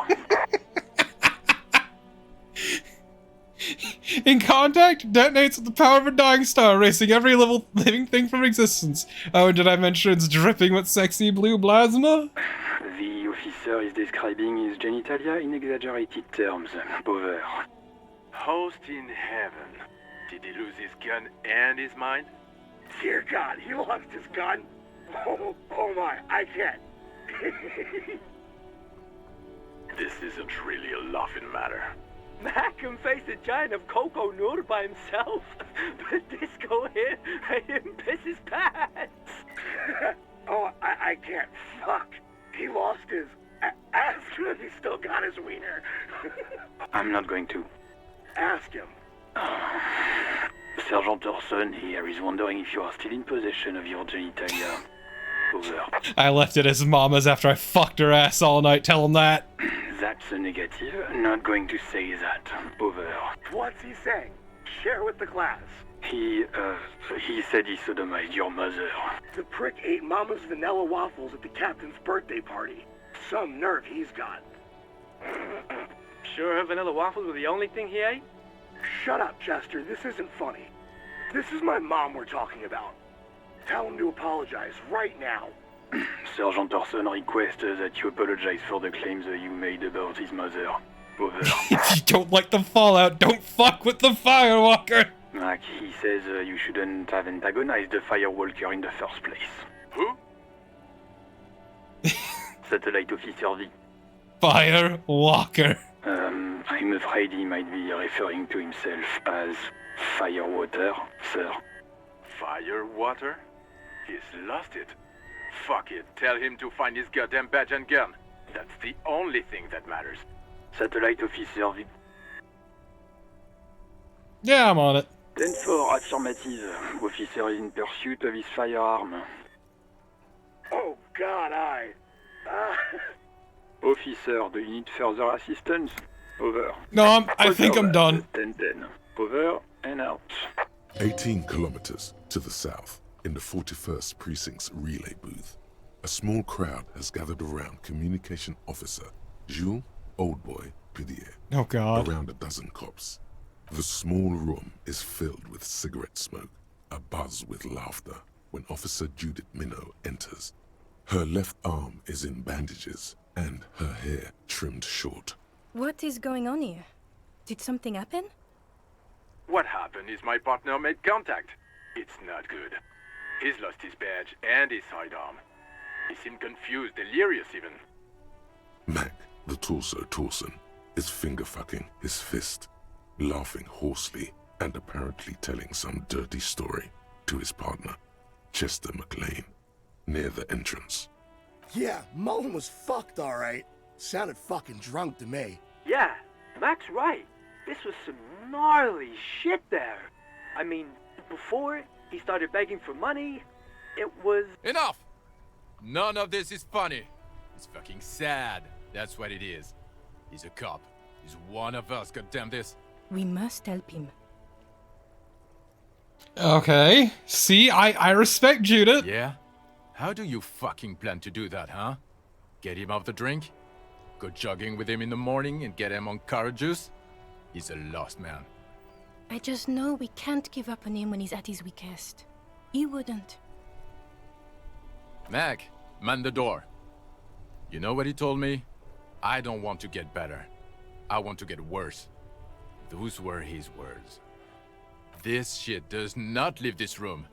In contact, detonates with the power of a dying star, erasing every living thing from existence. Oh, and did I mention it's dripping with sexy blue plasma? The officer is describing his genitalia in exaggerated terms. Over. Host in heaven. Did he lose his gun and his mind? Dear God, he lost his gun? Oh my, I can't. This isn't really a laughing matter. Mac can face a giant of Coco Nur by himself, but Disco here made him piss his pants. Oh, I can't. Fuck. He lost his... Ask him if he still got his wiener. I'm not going to. Ask him. Sergeant Orson here is wondering if you are still in possession of your genitalia. Over. I left it as mama's after I fucked her ass all night, tell him that. That's a negative. Not going to say that. Over. What's he saying? Share with the class. He said he sodomized your mother. The prick ate Mama's vanilla waffles at the captain's birthday party. Some nerve he's got. Sure her vanilla waffles were the only thing he ate? Shut up, Chester. This isn't funny. This is my mom we're talking about. Tell him to apologize right now. Sergeant Orson requests that you apologize for the claims you made about his mother. Over. If you don't like the fallout, don't fuck with the Firewalker. Mac, he says you shouldn't have antagonized the Firewalker in the first place. Who? Satellite Officer V. Fire Walker. I'm afraid he might be referring to himself as Firewater, sir. Firewater? He's lost it. Fuck it. Tell him to find his goddamn badge and gun. That's the only thing that matters. Satellite officer. Yeah, I'm on it. 10-4, affirmative. Officer is in pursuit of his firearm. Oh God, Officer, do you need further assistance? Over. No, I think I'm done. 10-10. Over and out. 18 kilometers to the south, in the 41st Precinct's relay booth, a small crowd has gathered around Communication Officer Jules Oldboy Pidier. Oh God. Around a dozen cops. The small room is filled with cigarette smoke, a buzz with laughter when Officer Judith Minot enters. Her left arm is in bandages and her hair trimmed short. What is going on here? Did something happen? What happened is my partner made contact. It's not good. He's lost his badge and his sidearm. He seemed confused, delirious even. Mac, the torso Torson, is finger-fucking his fist, laughing hoarsely and apparently telling some dirty story to his partner, Chester McLean, near the entrance. Yeah, Mullen was fucked, alright. Sounded fucking drunk to me. Yeah, Mac's right. This was some gnarly shit there. I mean, before he started begging for money, it was... Enough! None of this is funny. It's fucking sad. That's what it is. He's a cop. He's one of us, goddamn this. We must help him. Okay. See, I respect Judith. Yeah? How do you fucking plan to do that, huh? Get him off the drink? Go jogging with him in the morning and get him on carrot juice? He's a lost man. I just know we can't give up on him when he's at his weakest. He wouldn't. Mac, man the door. You know what he told me? I don't want to get better. I want to get worse. Those were his words. This shit does not leave this room.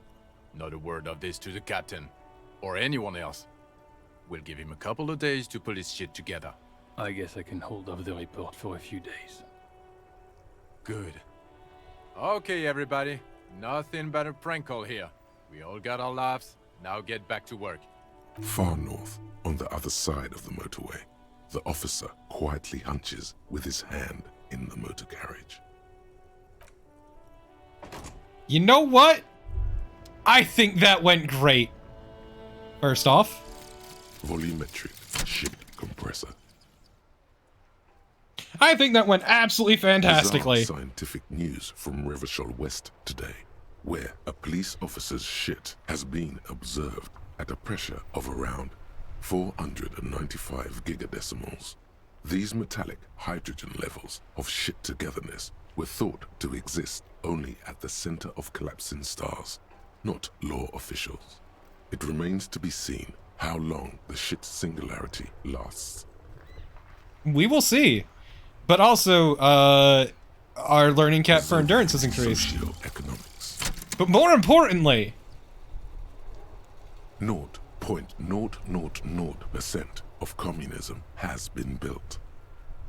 Not a word of this to the captain. Or anyone else. We'll give him a couple of days to pull his shit together. I guess I can hold off the report for a few days. Good. Okay, everybody. Nothing but a prank call here. We all got our laughs. Now get back to work. Far north, on the other side of the motorway, the officer quietly hunches with his hand in the motor carriage. You know what? I think that went great. First off, volumetric ship compressor. I think that went absolutely fantastically. Bizarre scientific news from Revachol West today, where a police officer's shit has been observed at a pressure of around 495 gigadecimals. These metallic hydrogen levels of shit togetherness were thought to exist only at the center of collapsing stars, not law officials. It remains to be seen how long the shit singularity lasts. We will see. But also, our learning cap for endurance has increased. Socioeconomics. But more importantly, 0.000% of communism has been built.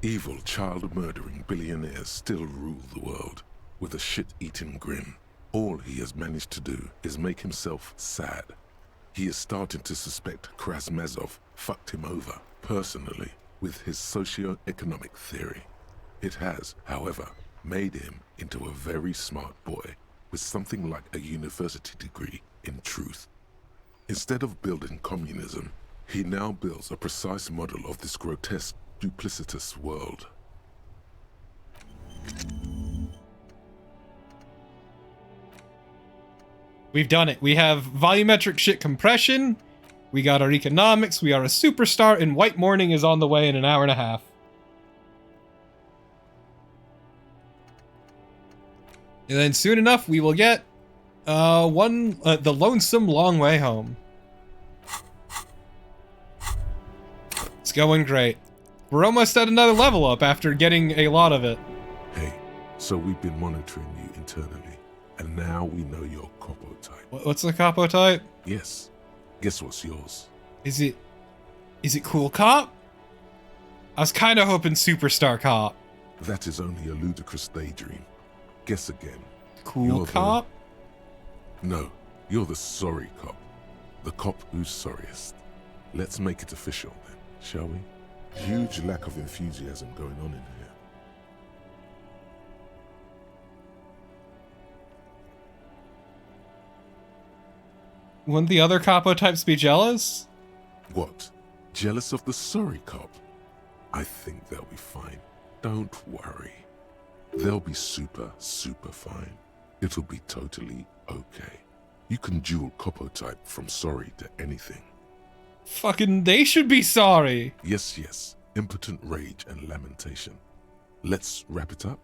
Evil child-murdering billionaires still rule the world with a shit-eating grin. All he has managed to do is make himself sad. He is starting to suspect Krasmazov fucked him over, personally, with his socio-economic theory. It has, however, made him into a very smart boy with something like a university degree in truth. Instead of building communism, he now builds a precise model of this grotesque, duplicitous world. we've done it. We have volumetric shit compression. We got our economics. We are a superstar, and White Morning is on the way in an hour and a half. And then soon enough, we will get the Lonesome Long Way Home. It's going great. We're almost at another level up after getting a lot of it. Hey, so we've been monitoring you internally, and now we know your Copo type. What's the Capo type? Yes. Guess what's yours? Is it Cool Cop? I was kind of hoping Superstar Cop. That is only a ludicrous daydream. Guess again. Cool You're Cop? No, you're the sorry cop. The cop who's sorriest. Let's make it official then, shall we? Huge lack of enthusiasm going on in here. Wouldn't the other capo types be jealous? What? Jealous of the sorry cop? I think they'll be fine. Don't worry. They'll be super, super fine. It'll be totally okay. You can dual capo type from sorry to anything. Fucking, they should be sorry. Yes, yes. Impotent rage and lamentation. Let's wrap it up.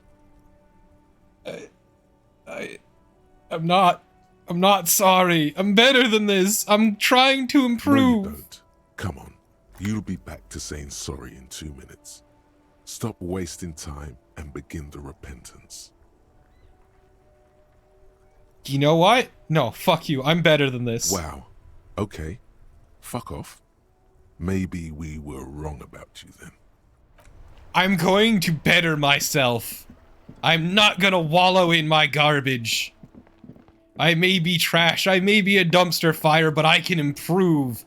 I'm not sorry. I'm better than this. I'm trying to improve. No, you don't. Come on. You'll be back to saying sorry in 2 minutes. Stop wasting time and begin the repentance. You know what? No, fuck you. I'm better than this. Wow. Okay. Fuck off. Maybe we were wrong about you then. I'm going to better myself. I'm not gonna wallow in my garbage. I may be trash, I may be a dumpster fire, but I can improve.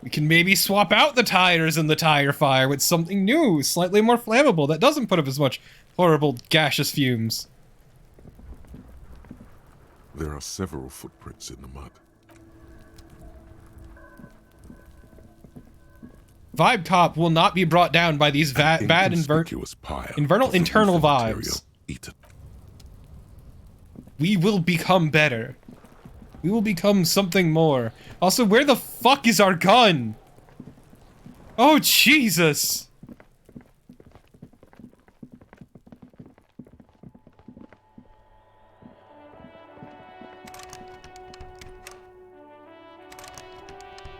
We can maybe swap out the tires in the tire fire with something new, slightly more flammable, that doesn't put up as much horrible gaseous fumes. There are several footprints in the mud. Vibe Cop will not be brought down by these bad internal vibes. We will become better. We will become something more. Also, where the fuck is our gun? Oh, Jesus!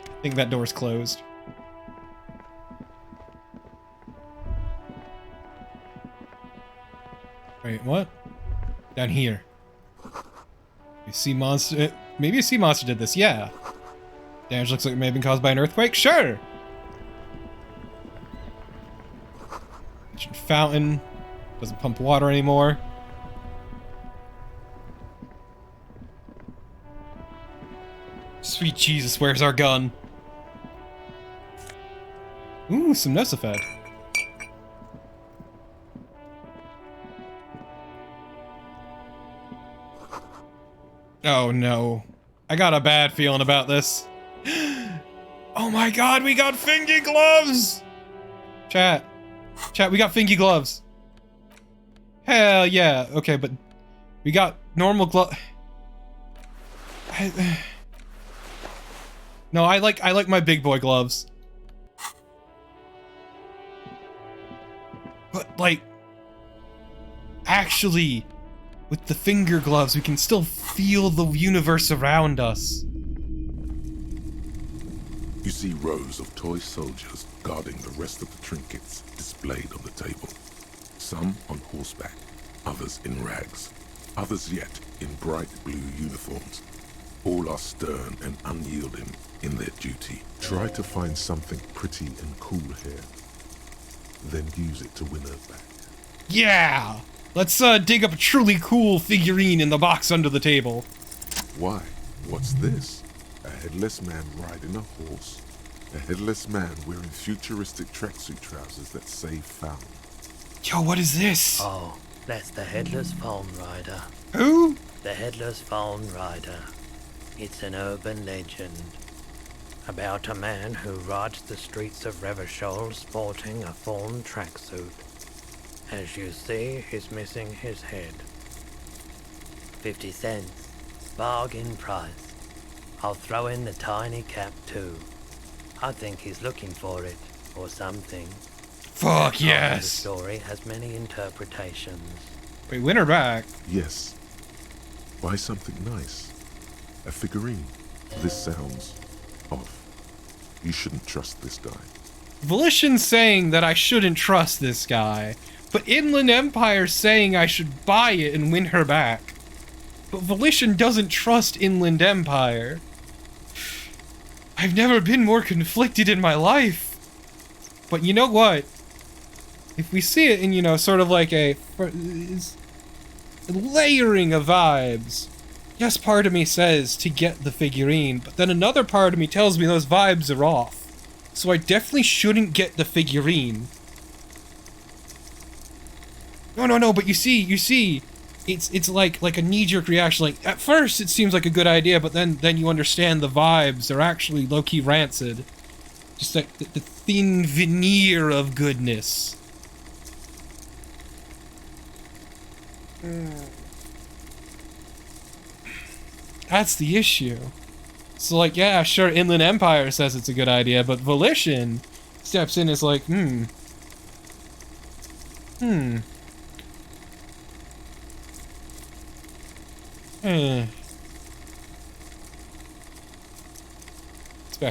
I think that door's closed. Wait, what? Down here. You see monster. Maybe a sea monster did this, yeah. Damage looks like it may have been caused by an earthquake? Sure! Ancient fountain. Doesn't pump water anymore. Sweet Jesus, where's our gun? Ooh, some Nosafed. Oh no. I got a bad feeling about this. Oh my god, we got fingy gloves! Chat, we got fingy gloves. Hell yeah. Okay, but we got normal glove. No, I like my big boy gloves. But like, actually, with the finger gloves, we can still feel the universe around us. You see rows of toy soldiers guarding the rest of the trinkets displayed on the table. Some on horseback, others in rags, others yet in bright blue uniforms. All are stern and unyielding in their duty. Try to find something pretty and cool here, then use it to win her back. Yeah! Let's dig up a truly cool figurine in the box under the table. Why? What's this? A headless man riding a horse? A headless man wearing futuristic tracksuit trousers that say found. Yo, what is this? Oh, that's the Headless Phone Rider. Who? The Headless Phone Rider. It's an urban legend about a man who rides the streets of Revachol sporting a fawn tracksuit. As you see, he's missing his head. 50 cents. Bargain price. I'll throw in the tiny cap too. I think he's looking for it, or something. Fuck yes! The story has many interpretations. Wait, win her back? Yes. Buy something nice. A figurine. This sounds off. You shouldn't trust this guy. Volition's saying that I shouldn't trust this guy, but Inland Empire's saying I should buy it and win her back. But Volition doesn't trust Inland Empire. I've never been more conflicted in my life. But you know what? If we see it in, you know, sort of like a layering of vibes, yes, part of me says to get the figurine, but then another part of me tells me those vibes are off. So I definitely shouldn't get the figurine. No, but you see, it's like a knee-jerk reaction. Like, at first it seems like a good idea, but then you understand the vibes are actually low-key rancid. Just like the thin veneer of goodness. That's the issue. So like, yeah, sure, Inland Empire says it's a good idea, but Volition steps in and is like,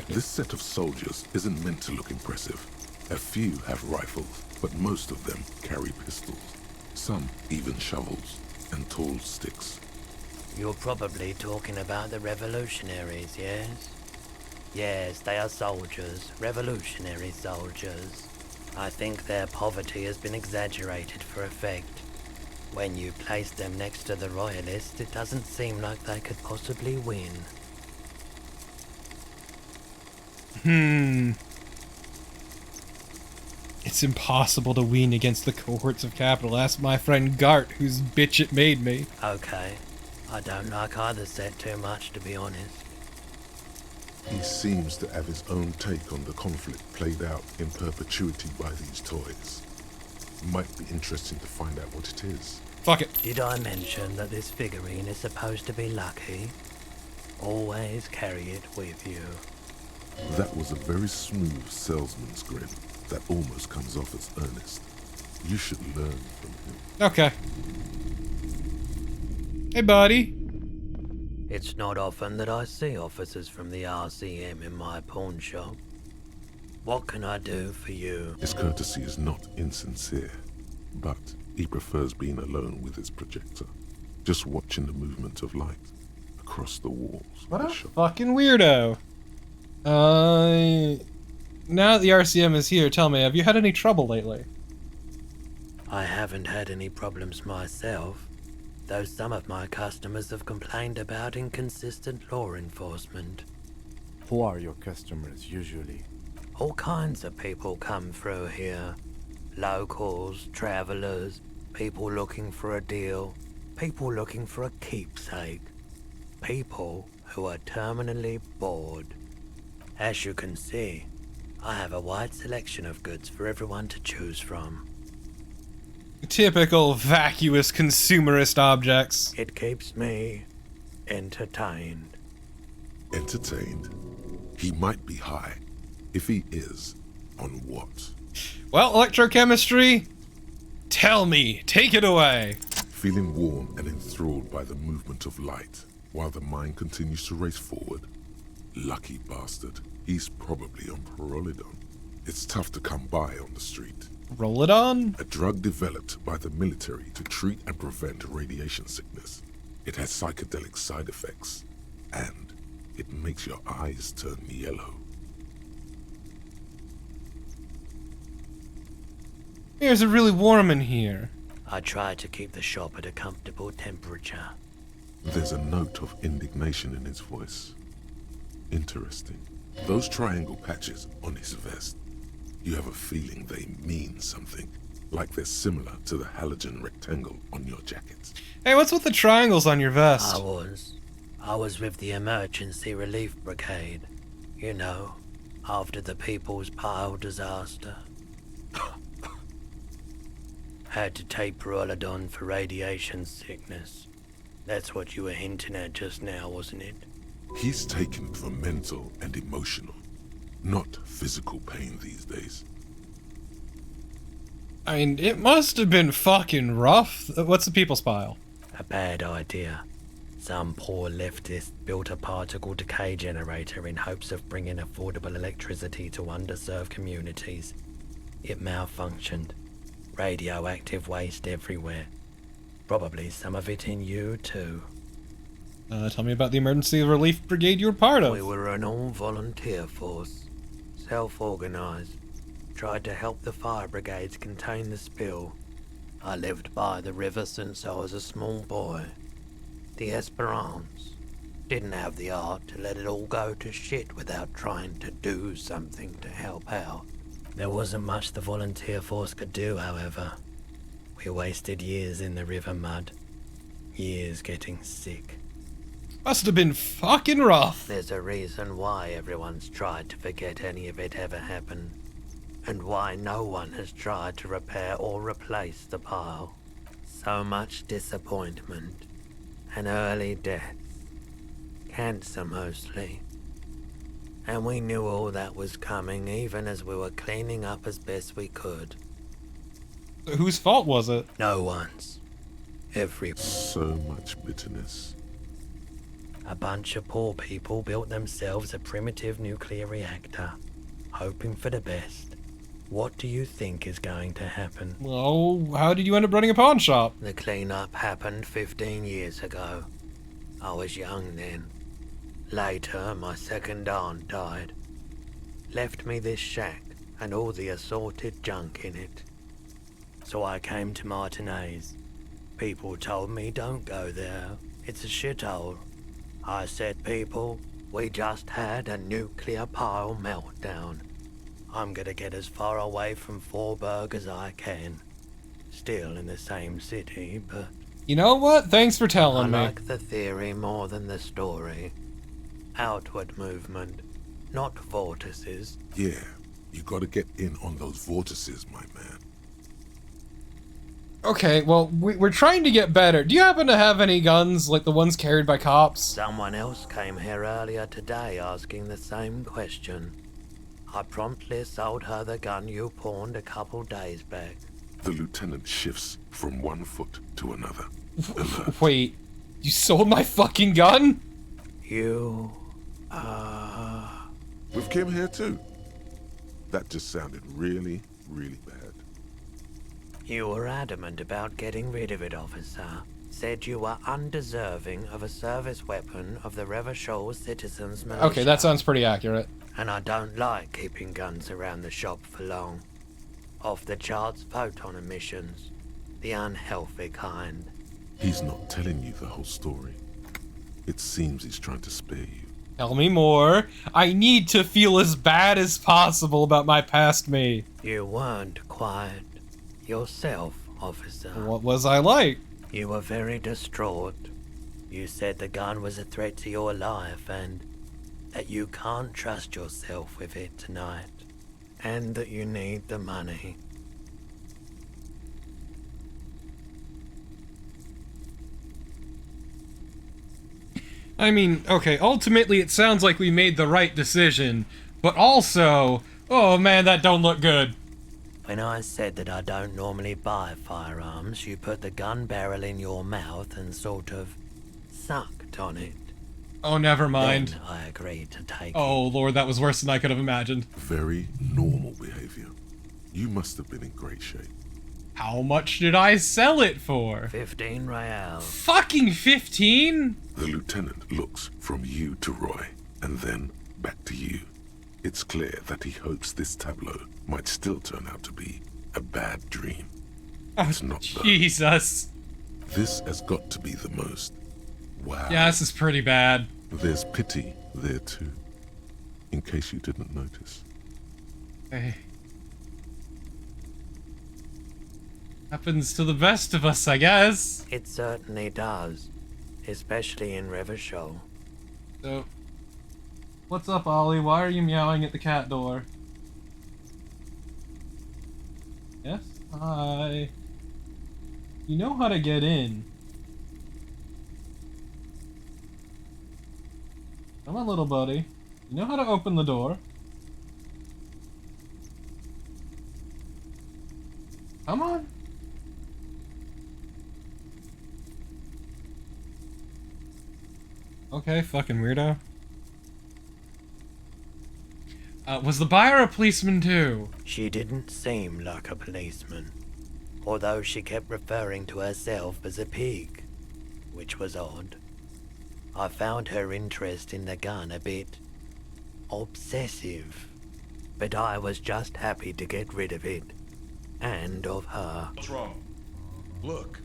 This set of soldiers isn't meant to look impressive. A few have rifles, but most of them carry pistols. Some even shovels and tall sticks. You're probably talking about the revolutionaries, yes? Yes, they are soldiers, revolutionary soldiers. I think their poverty has been exaggerated for effect. When you place them next to the royalists, it doesn't seem like they could possibly win. It's impossible to win against the cohorts of capital. Ask my friend Gart, whose bitch it made me. Okay. I don't like either set too much, to be honest. He seems to have his own take on the conflict played out in perpetuity by these toys. Might be interesting to find out what it is. Fuck it. Did I mention that this figurine is supposed to be lucky? Always carry it with you. That was a very smooth salesman's grin that almost comes off as earnest. You should learn from him. Okay. Hey, buddy. It's not often that I see officers from the RCM in my pawn shop. What can I do for you? His courtesy is not insincere, but he prefers being alone with his projector, just watching the movement of light across the walls. What a fucking weirdo. Now that the RCM is here, tell me, have you had any trouble lately? I haven't had any problems myself, though some of my customers have complained about inconsistent law enforcement. Who are your customers usually? All kinds of people come through here. Locals, travelers, people looking for a deal, people looking for a keepsake, people who are terminally bored. As you can see, I have a wide selection of goods for everyone to choose from. Typical vacuous consumerist objects. It keeps me entertained. Entertained? He might be high. If he is, on what? Well, electrochemistry, tell me, take it away. Feeling warm and enthralled by the movement of light, while the mind continues to race forward. Lucky bastard. He's probably on Prolidon. It's tough to come by on the street. Prolidon? A drug developed by the military to treat and prevent radiation sickness. It has psychedelic side effects, and it makes your eyes turn yellow. It's really warm in here. I try to keep the shop at a comfortable temperature. There's a note of indignation in his voice. Interesting. Those triangle patches on his vest, you have a feeling they mean something, like they're similar to the halogen rectangle on your jacket. Hey, what's with the triangles on your vest? I was with the Emergency Relief Brigade. You know, after the People's Pile disaster. Had to take Prolidon for radiation sickness. That's what you were hinting at just now, wasn't it? He's taken for mental and emotional, not physical pain these days. I mean, it must have been fucking rough. What's the People's Pile? A bad idea. Some poor leftist built a particle decay generator in hopes of bringing affordable electricity to underserved communities. It malfunctioned. Radioactive waste everywhere. Probably some of it in you, too. Tell me about the Emergency Relief Brigade you were part of. We were an all-volunteer force. Self-organized. tried to help the fire brigades contain the spill. I lived by the river since I was a small boy. The Esperance didn't have the art to let it all go to shit without trying to do something to help out. There wasn't much the volunteer force could do, however. We wasted years in the river mud. Years getting sick. Must have been fucking rough. There's a reason why everyone's tried to forget any of it ever happened. And why no one has tried to repair or replace the pile. So much disappointment. An early death. Cancer mostly. And we knew all that was coming even as we were cleaning up as best we could. Whose fault was it? No one's. So much bitterness. A bunch of poor people built themselves a primitive nuclear reactor, hoping for the best. What do you think is going to happen? Well, how did you end up running a pawn shop? The cleanup happened 15 years ago. I was young then. Later, my second aunt died. Left me this shack and all the assorted junk in it. So I came to Martinez. People told me don't go there. It's a shithole. I said, people, we just had a nuclear pile meltdown. I'm gonna get as far away from Forburg as I can. Still in the same city, but... You know what? Thanks for telling me. I like the theory more than the story. Outward movement, not vortices. Yeah, you gotta get in on those vortices, my man. Okay, well, we're trying to get better. Do you happen to have any guns, like the ones carried by cops? Someone else came here earlier today asking the same question. I promptly sold her the gun you pawned a couple days back. The lieutenant shifts from one foot to another. Wait, you sold my fucking gun? You... With Kim here too. That just sounded really, really bad. You were adamant about getting rid of it, officer. Said you were undeserving of a service weapon of the Revachol Citizens Militia. Okay, that sounds pretty accurate. And I don't like keeping guns around the shop for long. Off-the-charts photon emissions. The unhealthy kind. He's not telling you the whole story. It seems he's trying to spare you. Tell me more. I need to feel as bad as possible about my past me. You weren't quiet. Yourself, officer. What was I like? You were very distraught. You said the gun was a threat to your life and that you can't trust yourself with it tonight. And that you need the money. I mean, okay, ultimately it sounds like we made the right decision, but also, oh man, that don't look good. When I said that I don't normally buy firearms, you put the gun barrel in your mouth and sort of sucked on it. Oh, never mind. Then I agreed to take it. Oh lord, that was worse than I could have imagined. Very normal behavior. You must have been in great shape. How much did I sell it for? 15 reals. Fucking 15? The lieutenant looks from you to Roy, and then back to you. It's clear that he hopes this tableau might still turn out to be a bad dream. It's not though. Jesus. This has got to be the most. Wow. Yeah, this is pretty bad. There's pity there too, in case you didn't notice. Hey. Happens to the best of us, I guess. It certainly does. Especially in Revachol. So, what's up, Ollie? Why are you meowing at the cat door? Yes? Hi. You know how to get in. Come on, little buddy. You know how to open the door. Come on. Okay, fucking weirdo. Was the buyer a policeman too? She didn't seem like a policeman, although she kept referring to herself as a pig, which was odd. I found her interest in the gun a bit obsessive. but I was just happy to get rid of it. And of her. What's wrong? Look.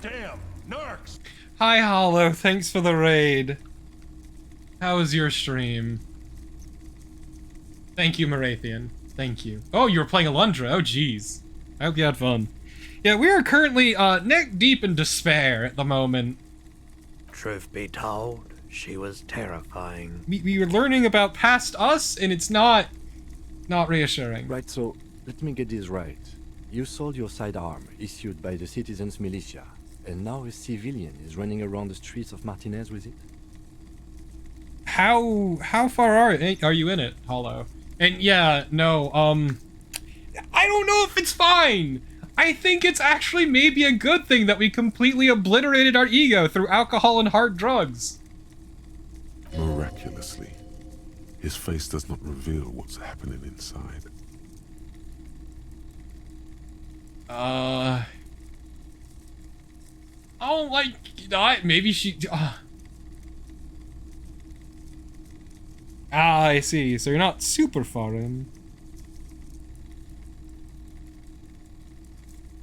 Damn, narcs! Hi, Hollow. Thanks for the raid. How was your stream? Thank you, Marathian. Thank you. Oh, you were playing Alundra. Oh, jeez. I hope you had fun. Yeah, we are currently neck deep in despair at the moment. Truth be told, she was terrifying. We were learning about past us, and it's not reassuring. Right, so let me get this right. You sold your sidearm, issued by the citizens' militia, and now a civilian is running around the streets of Martinez with it? How far are you in it, Hollow? And yeah, no, I don't know if it's fine. I think it's actually maybe a good thing that we completely obliterated our ego through alcohol and hard drugs. Miraculously, his face does not reveal what's happening inside. I don't like, maybe she, I see, so you're not super far in.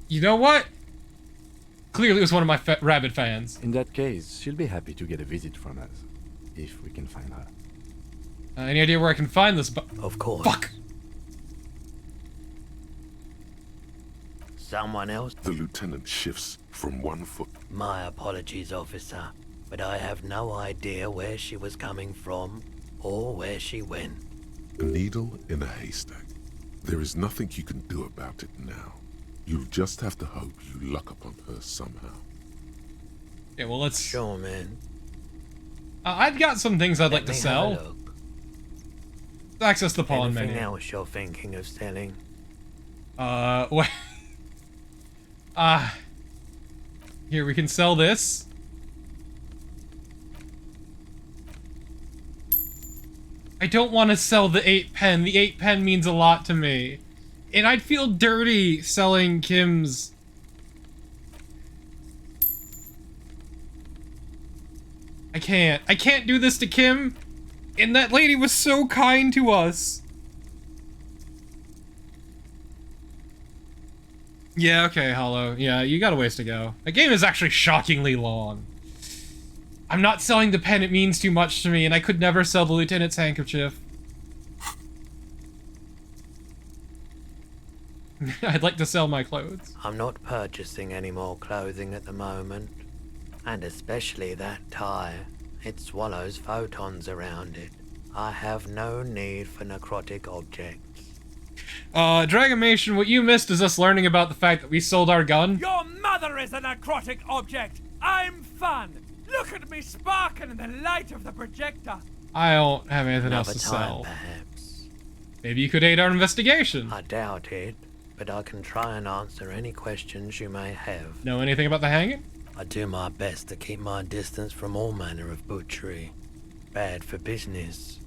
You know what? Clearly it was one of my rabid fans. In that case, she'll be happy to get a visit from us, if we can find her. Any idea where I can find this Of course. Fuck! Someone else? The lieutenant shifts from one foot. My apologies, officer, but I have no idea where she was coming from or where she went. A needle in a haystack. There is nothing you can do about it now. You'll just have to hope you luck upon her somehow. Yeah, well, let's... Sure, man. I've got some things I'd like to Let me sell. have a look. Access the pawn Anything menu. else you're thinking of selling? What? Here, we can sell this. I don't want to sell the 8 pen. The 8 pen means a lot to me. And I'd feel dirty selling Kim's... I can't do this to Kim. And that lady was so kind to us. Yeah, okay, Hollow. Yeah, you got a ways to go. The game is actually shockingly long. I'm not selling the pen, it means too much to me, and I could never sell the Lieutenant's handkerchief. I'd like to sell my clothes. I'm not purchasing any more clothing at the moment. And especially that tie. It swallows photons around it. I have no need for necrotic objects. Dragamation, what you missed is us learning about the fact that we sold our gun. Your mother is a necrotic object. I'm fun. Look at me sparking in the light of the projector. I don't have anything else to sell. Maybe you could aid our investigation. I doubt it, but I can try and answer any questions you may have. Know anything about the hanging? I do my best to keep my distance from all manner of butchery. Bad for business.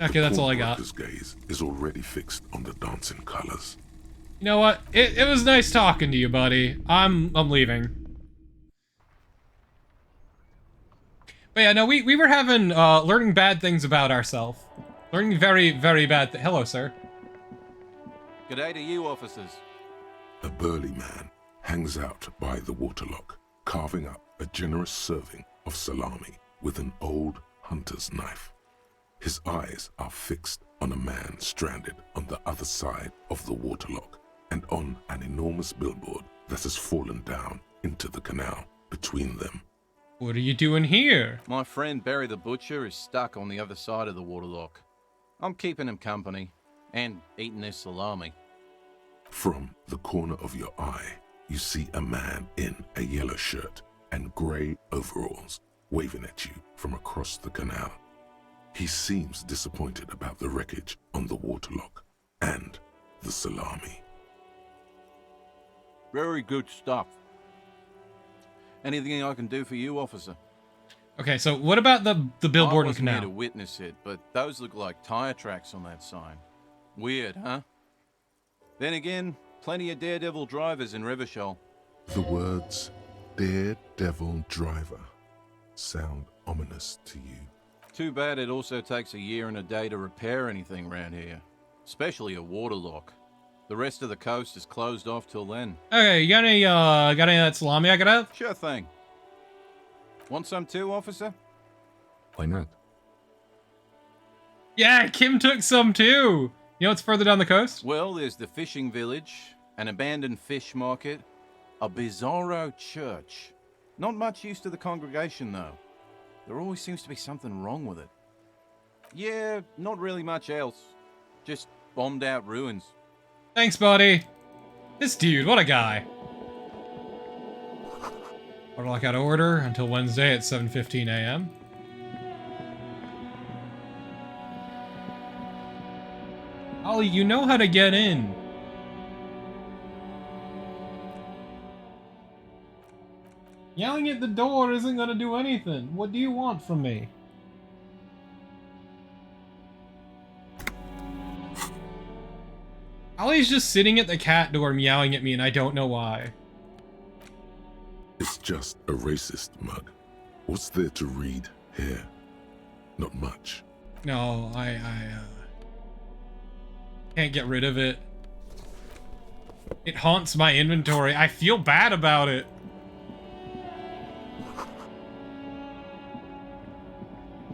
Okay, that's all I got. His gaze is already fixed on the dancing colors. You know what? It was nice talking to you, buddy. I'm leaving. But yeah, no, we were having, learning bad things about ourselves. Learning very, very bad Hello, sir. G'day to you, officers. A burly man hangs out by the waterlock, carving up a generous serving of salami with an old hunter's knife. His eyes are fixed on a man stranded on the other side of the waterlock and on an enormous billboard that has fallen down into the canal between them. What are you doing here? My friend Barry the Butcher is stuck on the other side of the waterlock. I'm keeping him company and eating his salami. From the corner of your eye, you see a man in a yellow shirt and grey overalls waving at you from across the canal. He seems disappointed about the wreckage on the waterlock and the salami. Very good stuff. Anything I can do for you, officer? Okay, so what about the billboard I and wasn't here canal? to witness it, but those look like tire tracks on that sign. Weird, huh? Then again, plenty of daredevil drivers in Revachol. The words, daredevil driver, sound ominous to you. Too bad it also takes a year and a day to repair anything around here. Especially a water lock. The rest of the coast is closed off till then. Okay, you got any of that salami I could have? Sure thing. Want some too, officer? Why not? Yeah, Kim took some too. You know what's further down the coast? Well, there's the fishing village, an abandoned fish market, a bizarro church. Not much use to the congregation, though. There always seems to be something wrong with it. Yeah, not really much else. Just bombed out ruins. Thanks, buddy. This dude, what a guy. What I got order until Wednesday at 7:15 a.m. Ollie, you know how to get in. Yelling at the door isn't gonna do anything. What do you want from me? Ollie's just sitting at the cat door meowing at me and I don't know why. It's just a racist mug. What's there to read here? Not much. No, I can't get rid of it. It haunts my inventory. I feel bad about it.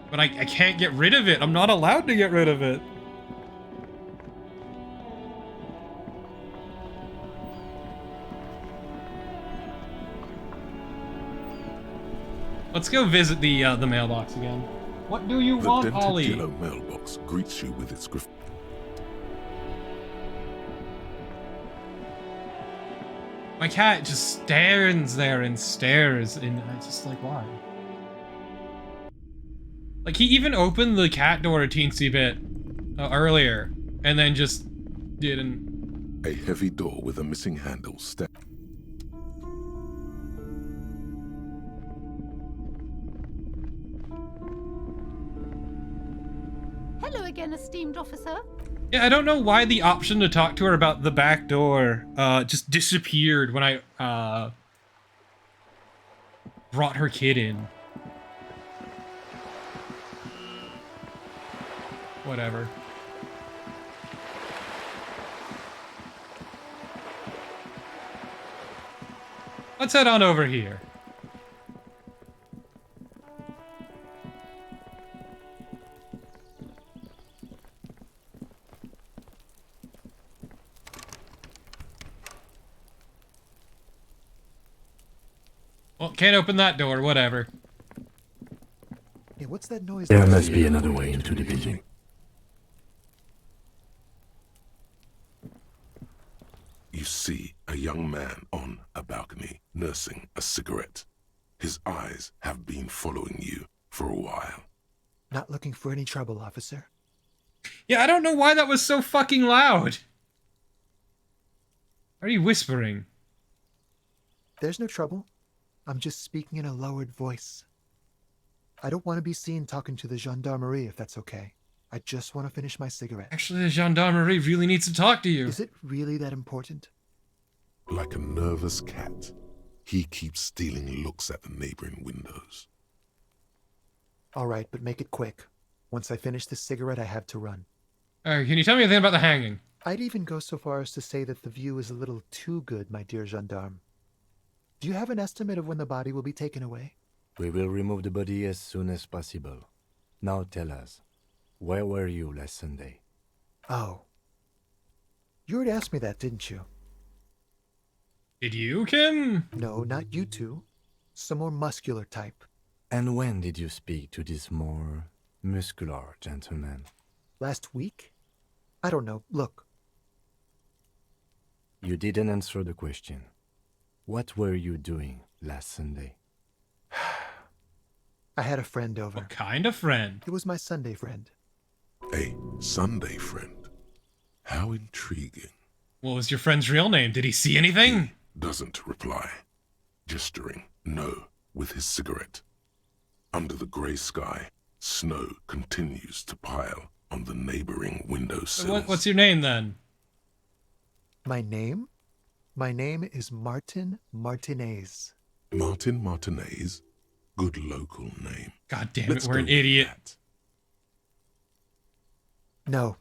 But I can't get rid of it. I'm not allowed to get rid of it. Let's go visit the mailbox again. What do you want, The Ollie? dented yellow mailbox greets you with its graffiti. My cat just stands there and stares, and I just like, why? Like, he even opened the cat door a teensy bit earlier, and then just didn't. A heavy door with a missing handle Hello again, esteemed officer. Yeah, I don't know why the option to talk to her about the back door just disappeared when I brought her kid in. Whatever. Let's head on over here. Well, can't open that door, whatever. Hey, what's that noise? There must be another way into the building. You see a young man on a balcony nursing a cigarette. His eyes have been following you for a while. Not looking for any trouble, officer. Yeah, I don't know why that was so fucking loud. Are you whispering? There's no trouble. I'm just speaking in a lowered voice. I don't want to be seen talking to the gendarmerie, if that's okay. I just want to finish my cigarette. Actually, the gendarmerie really needs to talk to you. Is it really that important? Like a nervous cat, he keeps stealing looks at the neighboring windows. All right, but make it quick. Once I finish this cigarette, I have to run. Can you tell me anything about the hanging? I'd even go so far as to say that the view is a little too good, my dear gendarme. Do you have an estimate of when the body will be taken away? We will remove the body as soon as possible. Now tell us, where were you last Sunday? Oh. You already asked me that, didn't you? Did you, Kim? No, not you two. Some more muscular type. And when did you speak to this more muscular gentleman? Last week? I don't know. Look. You didn't answer the question. What were you doing last Sunday? I had a friend over. What kind of friend? It was my Sunday friend. A Sunday friend? How intriguing. What was your friend's real name? Did he see anything? He doesn't reply, gesturing no with his cigarette. Under the grey sky, snow continues to pile on the neighboring windowsills. What's your name then? My name? My name is Martin Martinez. Martin Martinez? Good local name. God damn Let's it, we're go an with idiot. that. No.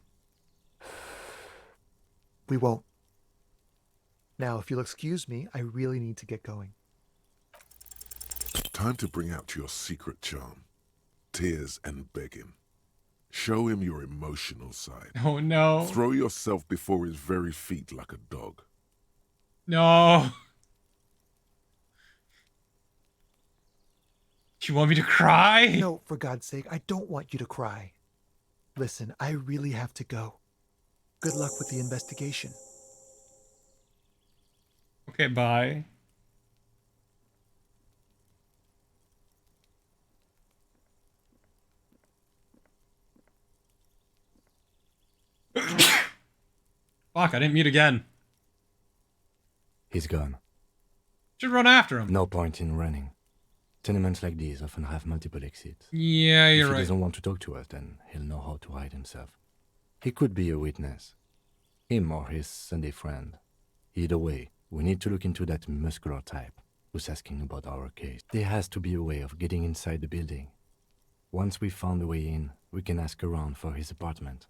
We won't. Now, if you'll excuse me, I really need to get going. Time to bring out your secret charm. Tears and begging. Show him your emotional side. Oh no. Throw yourself before his very feet like a dog. No. Do you want me to cry? No, for God's sake, I don't want you to cry. Listen, I really have to go. Good luck with the investigation. Okay, bye. Fuck, I didn't mute again. He's gone. Should run after him. No point in running. Tenements like these often have multiple exits. Yeah, you're If he right. doesn't want to talk to us, then he'll know how to hide himself. He could be a witness. Him or his Sunday friend. Either way, we need to look into that muscular type who's asking about our case. There has to be a way of getting inside the building. Once we've found a way in, we can ask around for his apartment.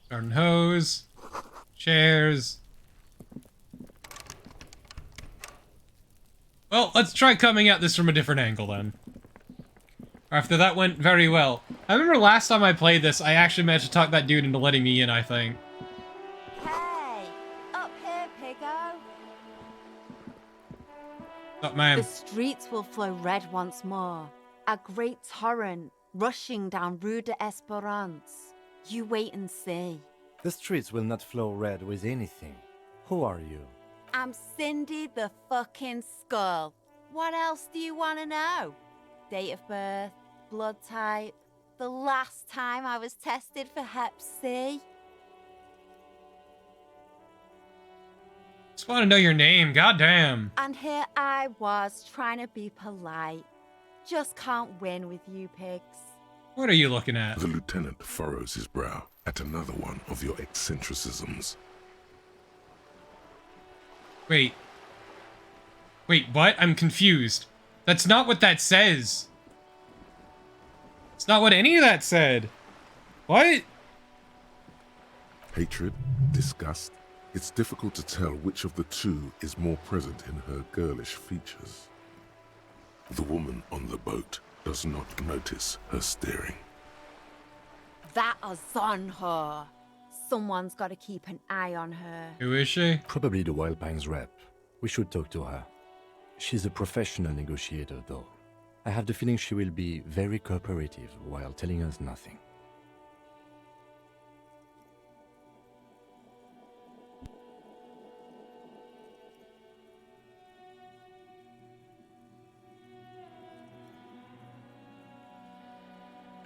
Garden hose. Chairs. Well, let's try coming at this from a different angle then. After that went very well. I remember last time I played this, I actually managed to talk that dude into letting me in, I think. Hey, up here, Piggo. Up, ma'am. The streets will flow red once more. A great torrent rushing down Rue de Esperance. You wait and see. The streets will not flow red with anything. Who are you? I'm Cindy the fucking Skull. What else do you want to know? Date of birth, blood type, the last time I was tested for Hep C. Just want to know your name, goddamn. And here I was trying to be polite. Just can't win with you pigs. What are you looking at? The lieutenant furrows his brow at another one of your eccentricisms. Wait. Wait, what? I'm confused. That's not what that says. It's not what any of that said. What? Hatred, disgust. It's difficult to tell which of the two is more present in her girlish features. The woman on the boat does not notice her staring. That is on her. Someone's got to keep an eye on her. Who is she? Probably the Wild Pines rep. We should talk to her. She's a professional negotiator, though. I have the feeling she will be very cooperative while telling us nothing.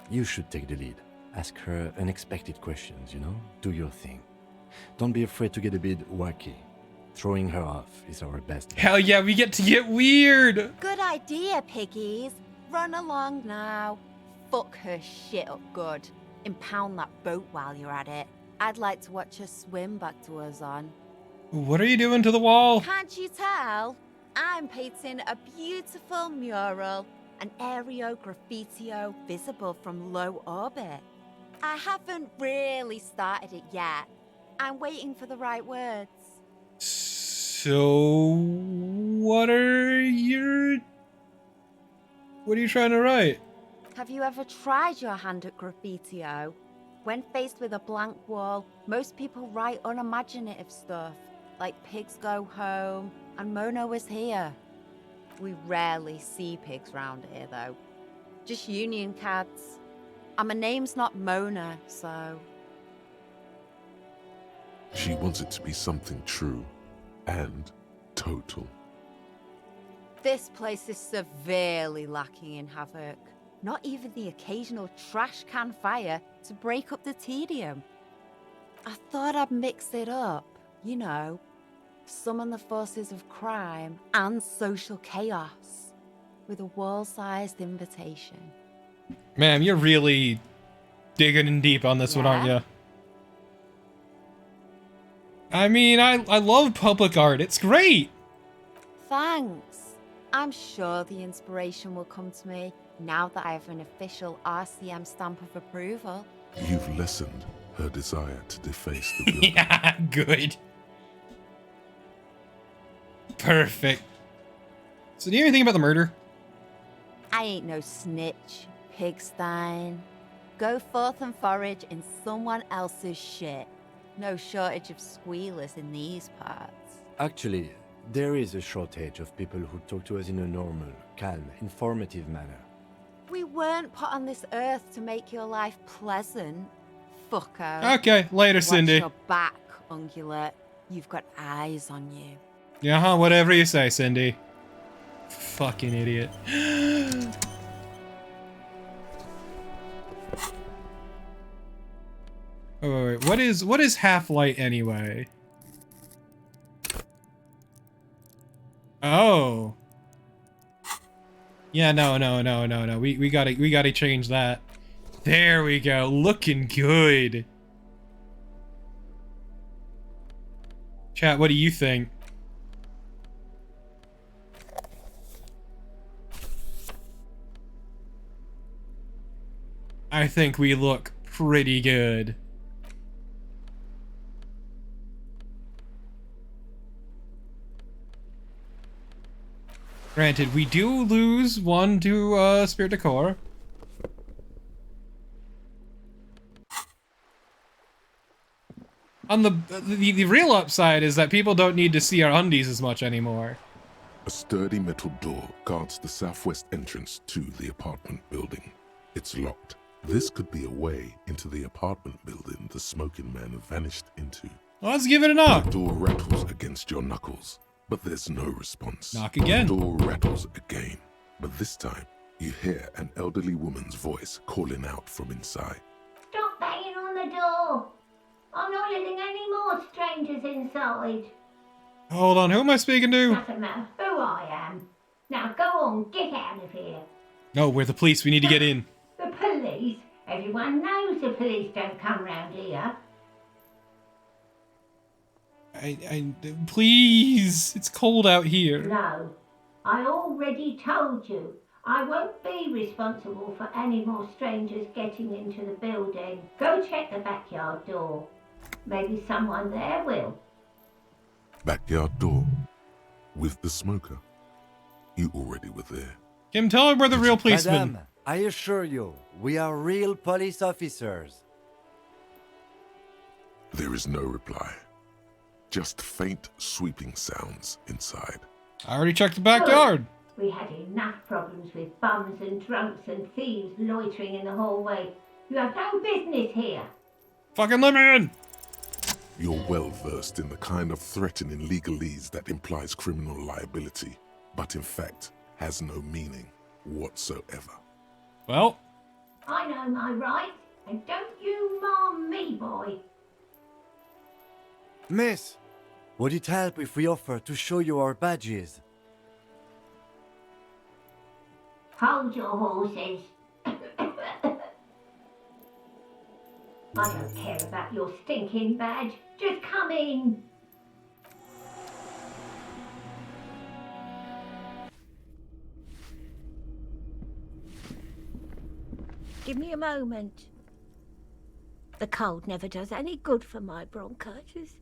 You should take the lead. Ask her unexpected questions, you know? Do your thing. Don't be afraid to get a bit wacky. Throwing her off is our best bet. Hell yeah, we get to get weird! Good idea, piggies. Run along now. Fuck her shit up good. Impound that boat while you're at it. I'd like to watch her swim back to us on. What are you doing to the wall? Can't you tell? I'm painting a beautiful mural, an aereo graffitio visible from low orbit. I haven't really started it yet. I'm waiting for the right words. So, what are you trying to write? Have you ever tried your hand at graffitio? When faced with a blank wall, most people write unimaginative stuff, like pigs go home and Mona was here. We rarely see pigs round here, though. Just union cats. And my name's not Mona, so... She wants it to be something true and total. This place is severely lacking in havoc. Not even the occasional trash can fire to break up the tedium. I thought I'd mix it up, you know, summon the forces of crime and social chaos with a wall-sized invitation. Man, you're really digging in deep on this one, aren't you? I mean, I love public art. It's great. Thanks. I'm sure the inspiration will come to me now that I have an official RCM stamp of approval. You've lessened her desire to deface the building. Yeah, good. Perfect. So do you know anything about the murder? I ain't no snitch, pigstein. Go forth and forage in someone else's shit. No shortage of squealers in these parts. Actually, there is a shortage of people who talk to us in a normal, calm, informative manner. We weren't put on this earth to make your life pleasant, fucko. Okay, later, Cindy. Watch your back, ungulate. You've got eyes on you. Yeah, whatever you say, Cindy. Fucking idiot. Oh, wait. What is half-light anyway? Oh. Yeah, no. We gotta change that. There we go. Looking good. Chat, what do you think? I think we look pretty good. Granted, we do lose one to Spirit Decor. On the real upside is that people don't need to see our undies as much anymore. A sturdy metal door guards the southwest entrance to the apartment building. It's locked. This could be a way into the apartment building the smoking man vanished into. Well, let's give it a knock. The door rattles against your knuckles, but there's no response. Knock again. The door rattles again, but this time you hear an elderly woman's voice calling out from inside. Stop banging on the door. I'm not letting any more strangers inside. Hold on, who am I speaking to? Doesn't matter who I am. Now go on, get out of here. No, we're the police. We need to get in. The police? Everyone knows the police don't come round here. Please, it's cold out here. No, I already told you. I won't be responsible for any more strangers getting into the building. Go check the backyard door. Maybe someone there will. Backyard door with the smoker. You already were there. Kim, tell her we're the real policemen. Madame, I assure you, we are real police officers. There is no reply. Just faint sweeping sounds inside. I already checked the backyard. We had enough problems with bums and drunks and thieves loitering in the hallway. You have no business here. Fucking let me in. You're well versed in the kind of threatening legalese that implies criminal liability, but in fact has no meaning whatsoever. Well, I know my rights, and don't you marm me, boy. Miss, would it help if we offer to show you our badges? Hold your horses. I don't care about your stinking badge. Just come in. Give me a moment. The cold never does any good for my bronchitis.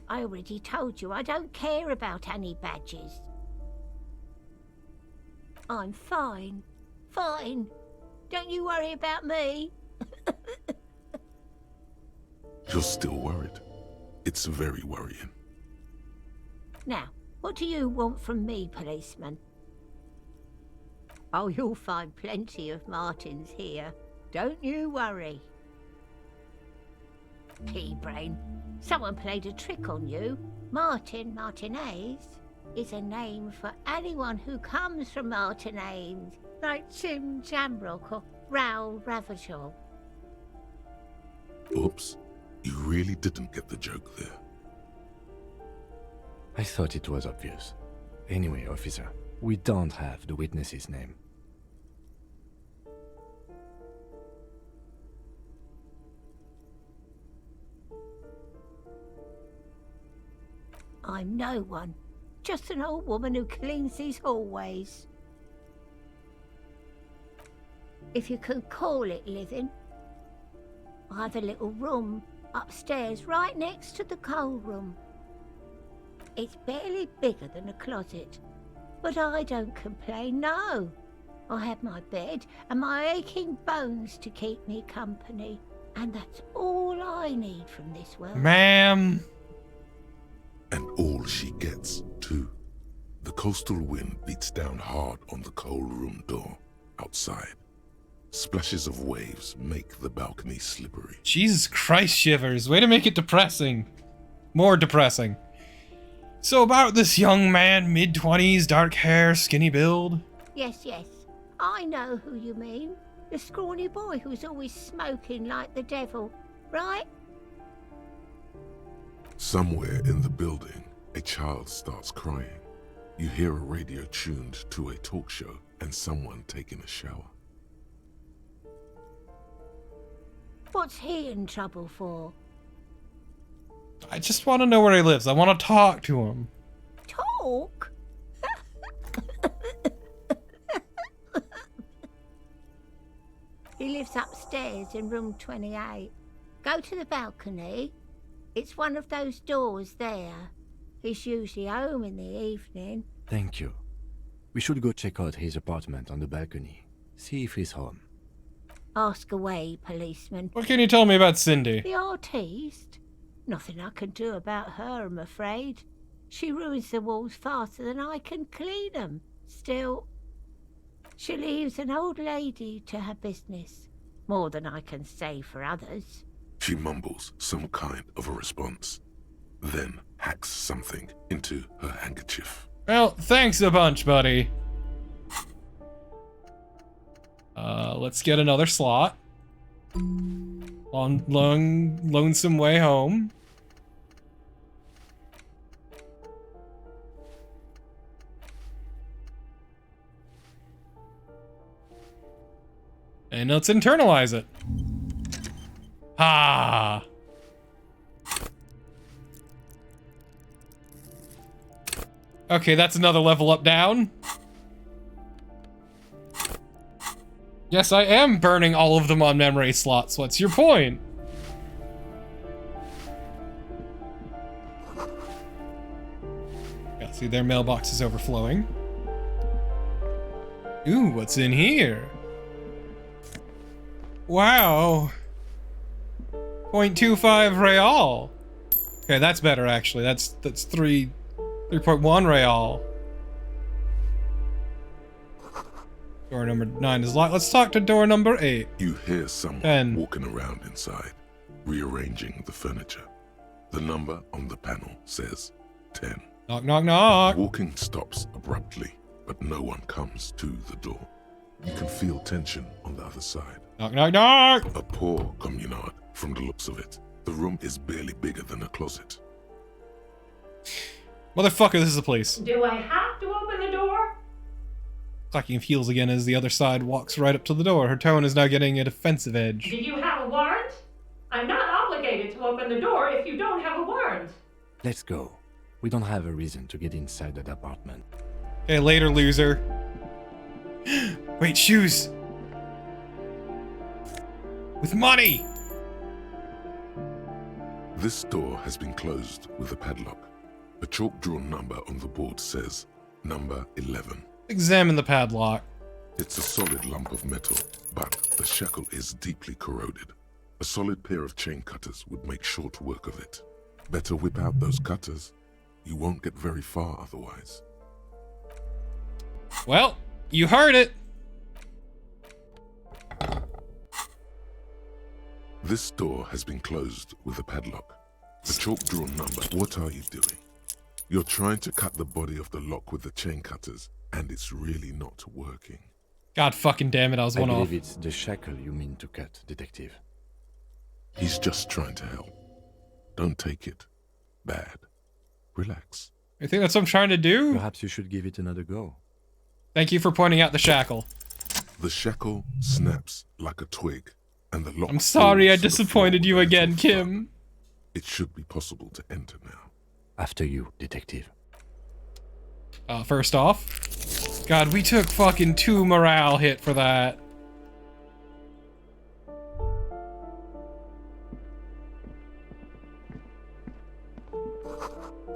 I already told you I don't care about any badges. I'm fine. Fine. Don't you worry about me. You're still worried. It's very worrying. Now, what do you want from me, policeman? Oh, you'll find plenty of Martins here. Don't you worry. Pea-brain, someone played a trick on you. Martinez is a name for anyone who comes from Martinez, like Tim Jamrock or Raoul Ravachol. Oops, you really didn't get the joke there. I thought it was obvious. Anyway, officer, we don't have the witness's name. I'm no one. Just an old woman who cleans these hallways. if you can call it living. I have a little room upstairs right next to the coal room. It's barely bigger than a closet, but I don't complain, no. I have my bed and my aching bones to keep me company, and that's all I need from this world. Ma'am. And all she gets, too. The coastal wind beats down hard on the coal room door outside. Splashes of waves make the balcony slippery. Jesus Christ, Shivers. Way to make it depressing. More depressing. So about this young man, mid-20s, dark hair, skinny build. Yes, yes, I know who you mean. The scrawny boy who's always smoking like the devil, right? Somewhere in the building, a child starts crying. You hear a radio tuned to a talk show and someone taking a shower. What's he in trouble for? I just want to know where he lives. I want to talk to him. Talk? He lives upstairs in room 28. Go to the balcony. It's one of those doors there. He's usually home in the evening. Thank you. We should go check out his apartment on the balcony. See if he's home. Ask away, policeman. What can you tell me about Cindy? The artiste? Nothing I can do about her, I'm afraid. She ruins the walls faster than I can clean them. Still, she leaves an old lady to her business. More than I can say for others. She mumbles some kind of a response, then hacks something into her handkerchief. Well, thanks a bunch, buddy. Let's get another slot. On lonesome way home. And let's internalize it. Ah. Okay, that's another level up down. Yes, I am burning all of them on memory slots. What's your point? Yeah, see, their mailbox is overflowing. Ooh, what's in here? Wow. 0.25 real. Okay, that's better actually. That's 3.1 real. Door number 9 is locked. Let's talk to door number 8. You hear someone walking around inside, rearranging the furniture. The number on the panel says 10. Knock, knock, knock. Walking stops abruptly, but no one comes to the door. You can feel tension on the other side. Knock, knock, knock. A poor communard from the looks of it. The room is barely bigger than a closet. Motherfucker, this is the police. Do I have to open the door? Clacking of heels again as the other side walks right up to the door. Her tone is now getting a defensive edge. Do you have a warrant? I'm not obligated to open the door if you don't have a warrant. Let's go. We don't have a reason to get inside that apartment. Okay, later, loser. Wait, shoes! With money! This door has been closed with a padlock. A chalk-drawn number on the board says number 11. Examine the padlock. It's a solid lump of metal, but the shackle is deeply corroded. A solid pair of chain cutters would make short work of it. Better whip out those cutters. You won't get very far otherwise. Well, you heard it. This door has been closed with a padlock. The chalk-drawn number. What are you doing? You're trying to cut the body of the lock with the chain cutters, and it's really not working. God fucking damn it, I was one off. I believe it's the shackle you mean to cut, Detective. He's just trying to help. Don't take it bad. Relax. I think that's what I'm trying to do? Perhaps you should give it another go. Thank you for pointing out the shackle. The shackle snaps like a twig, and the lock... I'm sorry I disappointed you again, Kim. It should be possible to enter now. After you, Detective. First off, God, we took fucking 2 morale hit for that.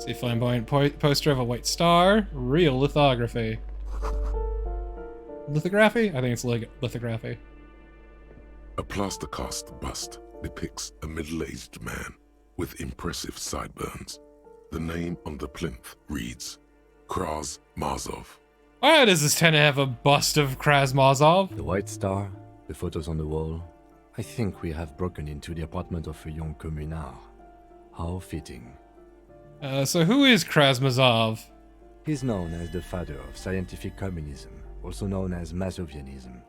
It's a flamboyant poster of a white star. Real lithography. Lithography? I think it's lithography. A plaster cast bust depicts a middle-aged man with impressive sideburns. The name on the plinth reads Kraz Marzov. Why does this tenant have a bust of Krasmazov? The white star, the photos on the wall. I think we have broken into the apartment of a young communard. How fitting. So who is Krasmazov? He's known as the father of scientific communism, also known as Mazovianism.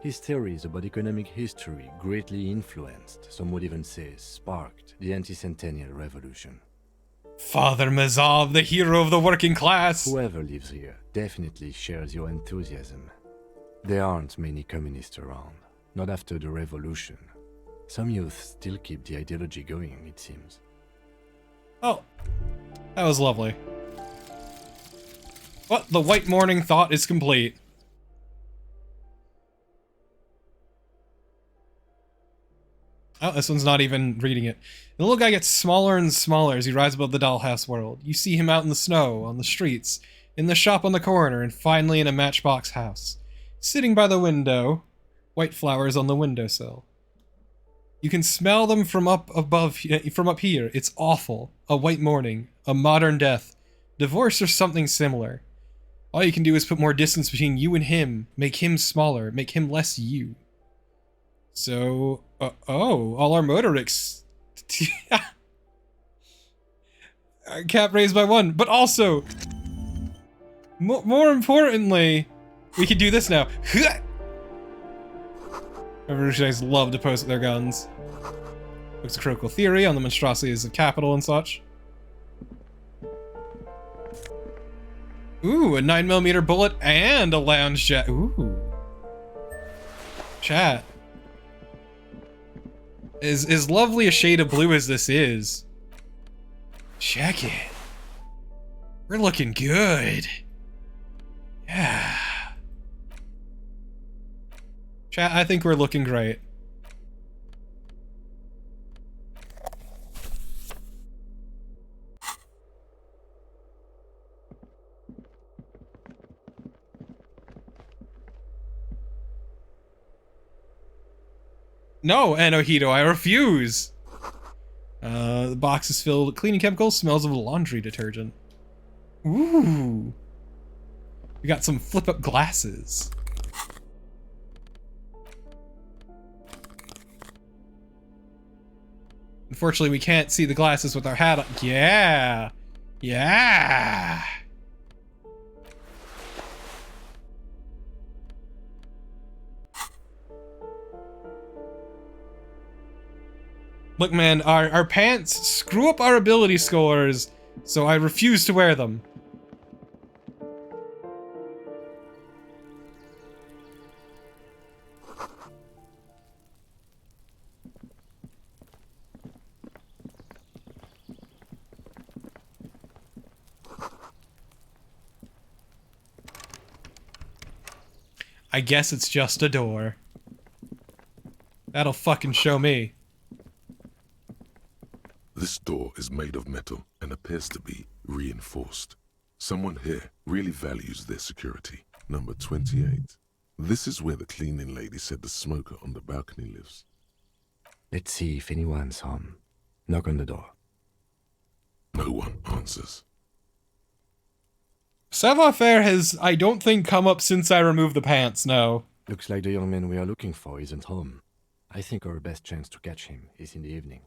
His theories about economic history greatly influenced, some would even say sparked, the anti-centennial revolution. Father Mazov, the hero of the working class! Whoever lives here definitely shares your enthusiasm. There aren't many communists around, not after the revolution. Some youth still keep the ideology going, it seems. Oh, that was lovely. Well, the white morning thought is complete. Oh, this one's not even reading it. The little guy gets smaller and smaller as he rises above the dollhouse world. You see him out in the snow, on the streets, in the shop on the corner, and finally in a matchbox house. Sitting by the window, white flowers on the windowsill. You can smell them from up here. It's awful. A white morning, a modern death, divorce or something similar. All you can do is put more distance between you and him, make him smaller, make him less you. So, all our motorics. Cap raised by 1, but also, more importantly, we can do this now. Revolutionists love to pose with their guns. Looks a critical theory on the monstrosities of capital and such. Ooh, a 9mm bullet and a lounge jet. Ooh. Chat. As lovely a shade of blue as this is, check it. We're looking good. Yeah. Chat, I think we're looking great. No, Anohito, I refuse! The box is filled with cleaning chemicals, smells of laundry detergent. Ooh! We got some flip-up glasses. Unfortunately, we can't see the glasses with our hat on. Yeah! Yeah! Look, man, our pants screw up our ability scores, so I refuse to wear them. I guess it's just a door. That'll fucking show me. This door is made of metal and appears to be reinforced. Someone here really values their security. Number 28. This is where the cleaning lady said the smoker on the balcony lives. Let's see if anyone's home. Knock on the door. No one answers. Savoir-faire has, I don't think, come up since I removed the pants, no. Looks like the young man we are looking for isn't home. I think our best chance to catch him is in the evening.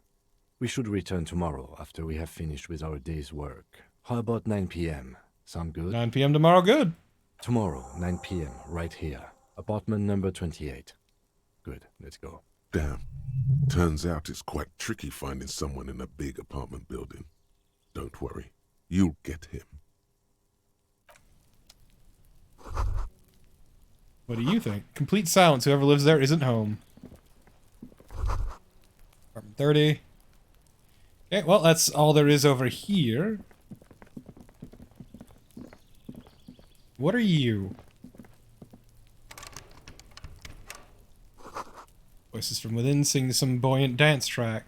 We should return tomorrow after we have finished with our day's work. How about 9 p.m.? Sound good? 9 p.m. tomorrow, good. Tomorrow, 9 p.m., right here. Apartment number 28. Good, let's go. Damn. Turns out it's quite tricky finding someone in a big apartment building. Don't worry. You'll get him. What do you think? Complete silence. Whoever lives there isn't home. Apartment 30. Okay, well, that's all there is over here. What are you? Voices from within sing some buoyant dance track.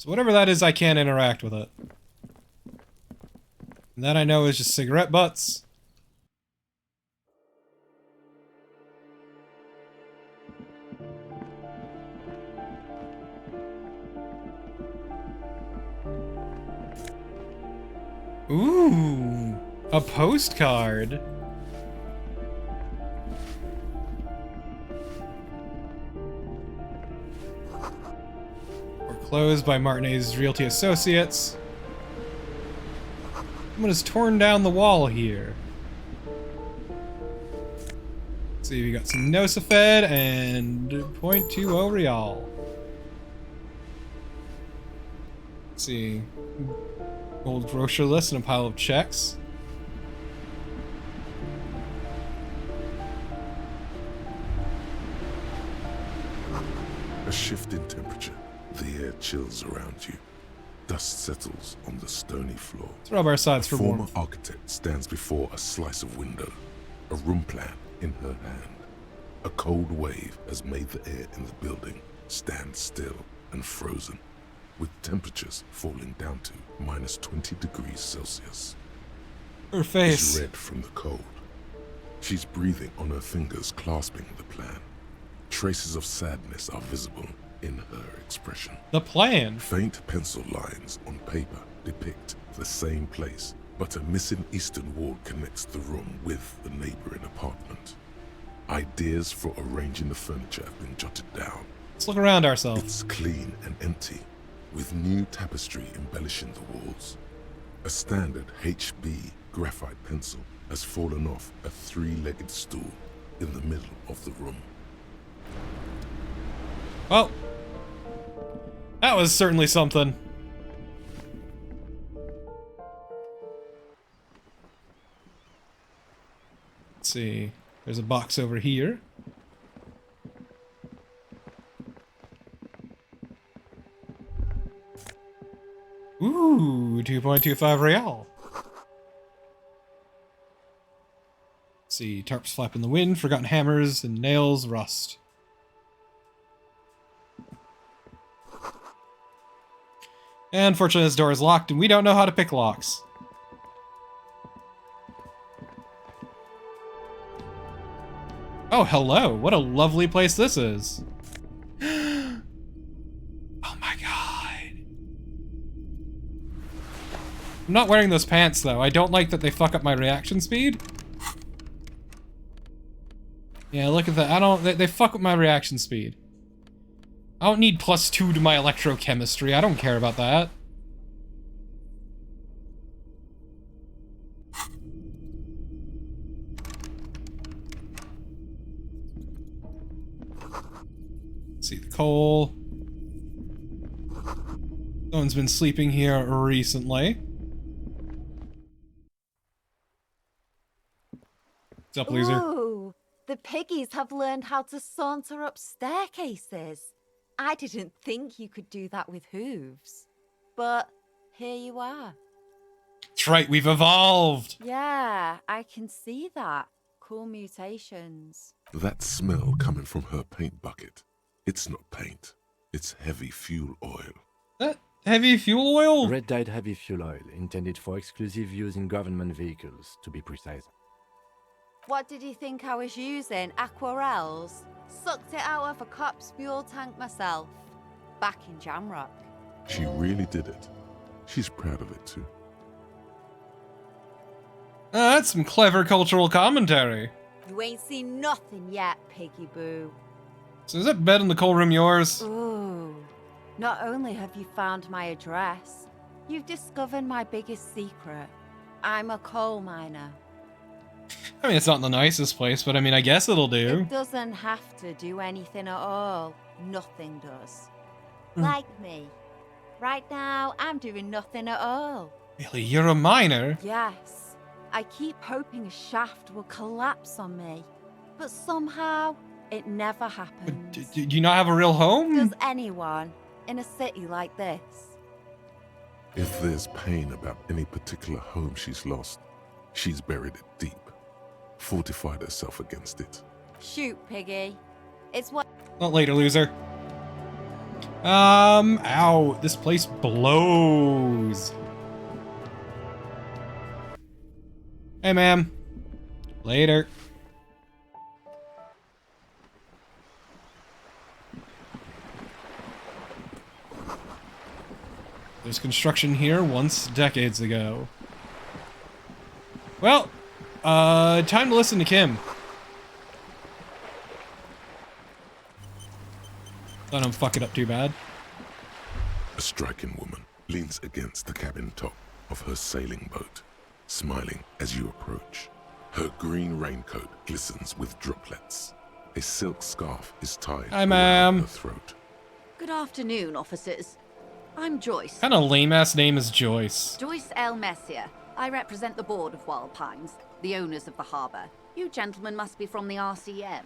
So whatever that is, I can't interact with it. And that I know is just cigarette butts. Ooh, a postcard. Foreclosed by Martinez Realty Associates. Someone has torn down the wall here. Let's see, we got some Nosafed and 0.20 real. Let's see. Old grocery list and a pile of checks. A shift in temperature. The air chills around you. Dust settles on the stony floor. Let's rub our sides for former warmth. architect stands before a slice of window, a room plan in her hand. A cold wave has made the air in the building stand still and frozen, with temperatures falling down to minus 20 degrees Celsius. Her face is red from the cold. She's breathing on her fingers, clasping the plan. Traces of sadness are visible in her expression. The plan? Faint pencil lines on paper depict the same place, but a missing eastern wall connects the room with the neighboring apartment. Ideas for arranging the furniture have been jotted down. Let's look around ourselves. It's clean and empty, with new tapestry embellishing the walls. A standard HB graphite pencil has fallen off a three-legged stool in the middle of the room. Well, that was certainly something. Let's see. There's a box over here. Ooh, 2.25 real. Let's see, tarps flap in the wind, forgotten hammers and nails rust. And unfortunately this door is locked and we don't know how to pick locks. Oh, hello. What a lovely place this is. Oh my god. I'm not wearing those pants though. I don't like that they fuck up my reaction speed. Yeah, look at that. They fuck up my reaction speed. I don't need +2 to my electrochemistry. I don't care about that. Let's see the coal. Someone's been sleeping here recently. What's up, loser? Ooh, the piggies have learned how to saunter up staircases. I didn't think you could do that with hooves. But here you are. That's right, we've evolved! Yeah, I can see that. Cool mutations. That smell coming from her paint bucket. It's not paint. It's heavy fuel oil. That heavy fuel oil? Red-dyed heavy fuel oil, intended for exclusive use in government vehicles, to be precise. What did you think I was using? Aquarels? Sucked it out of a cop's fuel tank myself. Back in Jamrock. She really did it. She's proud of it too. That's some clever cultural commentary. You ain't seen nothing yet, Piggy Boo. So is that bed in the coal room yours? Ooh. Not only have you found my address, you've discovered my biggest secret. I'm a coal miner. I mean, it's not the nicest place, but I mean, I guess it'll do. It doesn't have to do anything at all. Nothing does. Like me. Right now, I'm doing nothing at all. Really? You're a miner? Yes. I keep hoping a shaft will collapse on me. But somehow, it never happens. Do you not have a real home? Does anyone in a city like this? If there's pain about any particular home she's lost, she's buried it deep. Fortified herself against it. Shoot, Piggy. It's what... Not later, loser. Ow, this place blows. Hey, ma'am. Later. There's construction here once decades ago. Well, time to listen to Kim. I don't fuck it up too bad. A striking woman leans against the cabin top of her sailing boat, smiling as you approach. Her green raincoat glistens with droplets. A silk scarf is tied around her throat. Good afternoon, officers. I'm Joyce. What kind of lame-ass name is Joyce? Joyce L. Messier. I represent the board of Wild Pines, the owners of the harbour. You gentlemen must be from the RCM.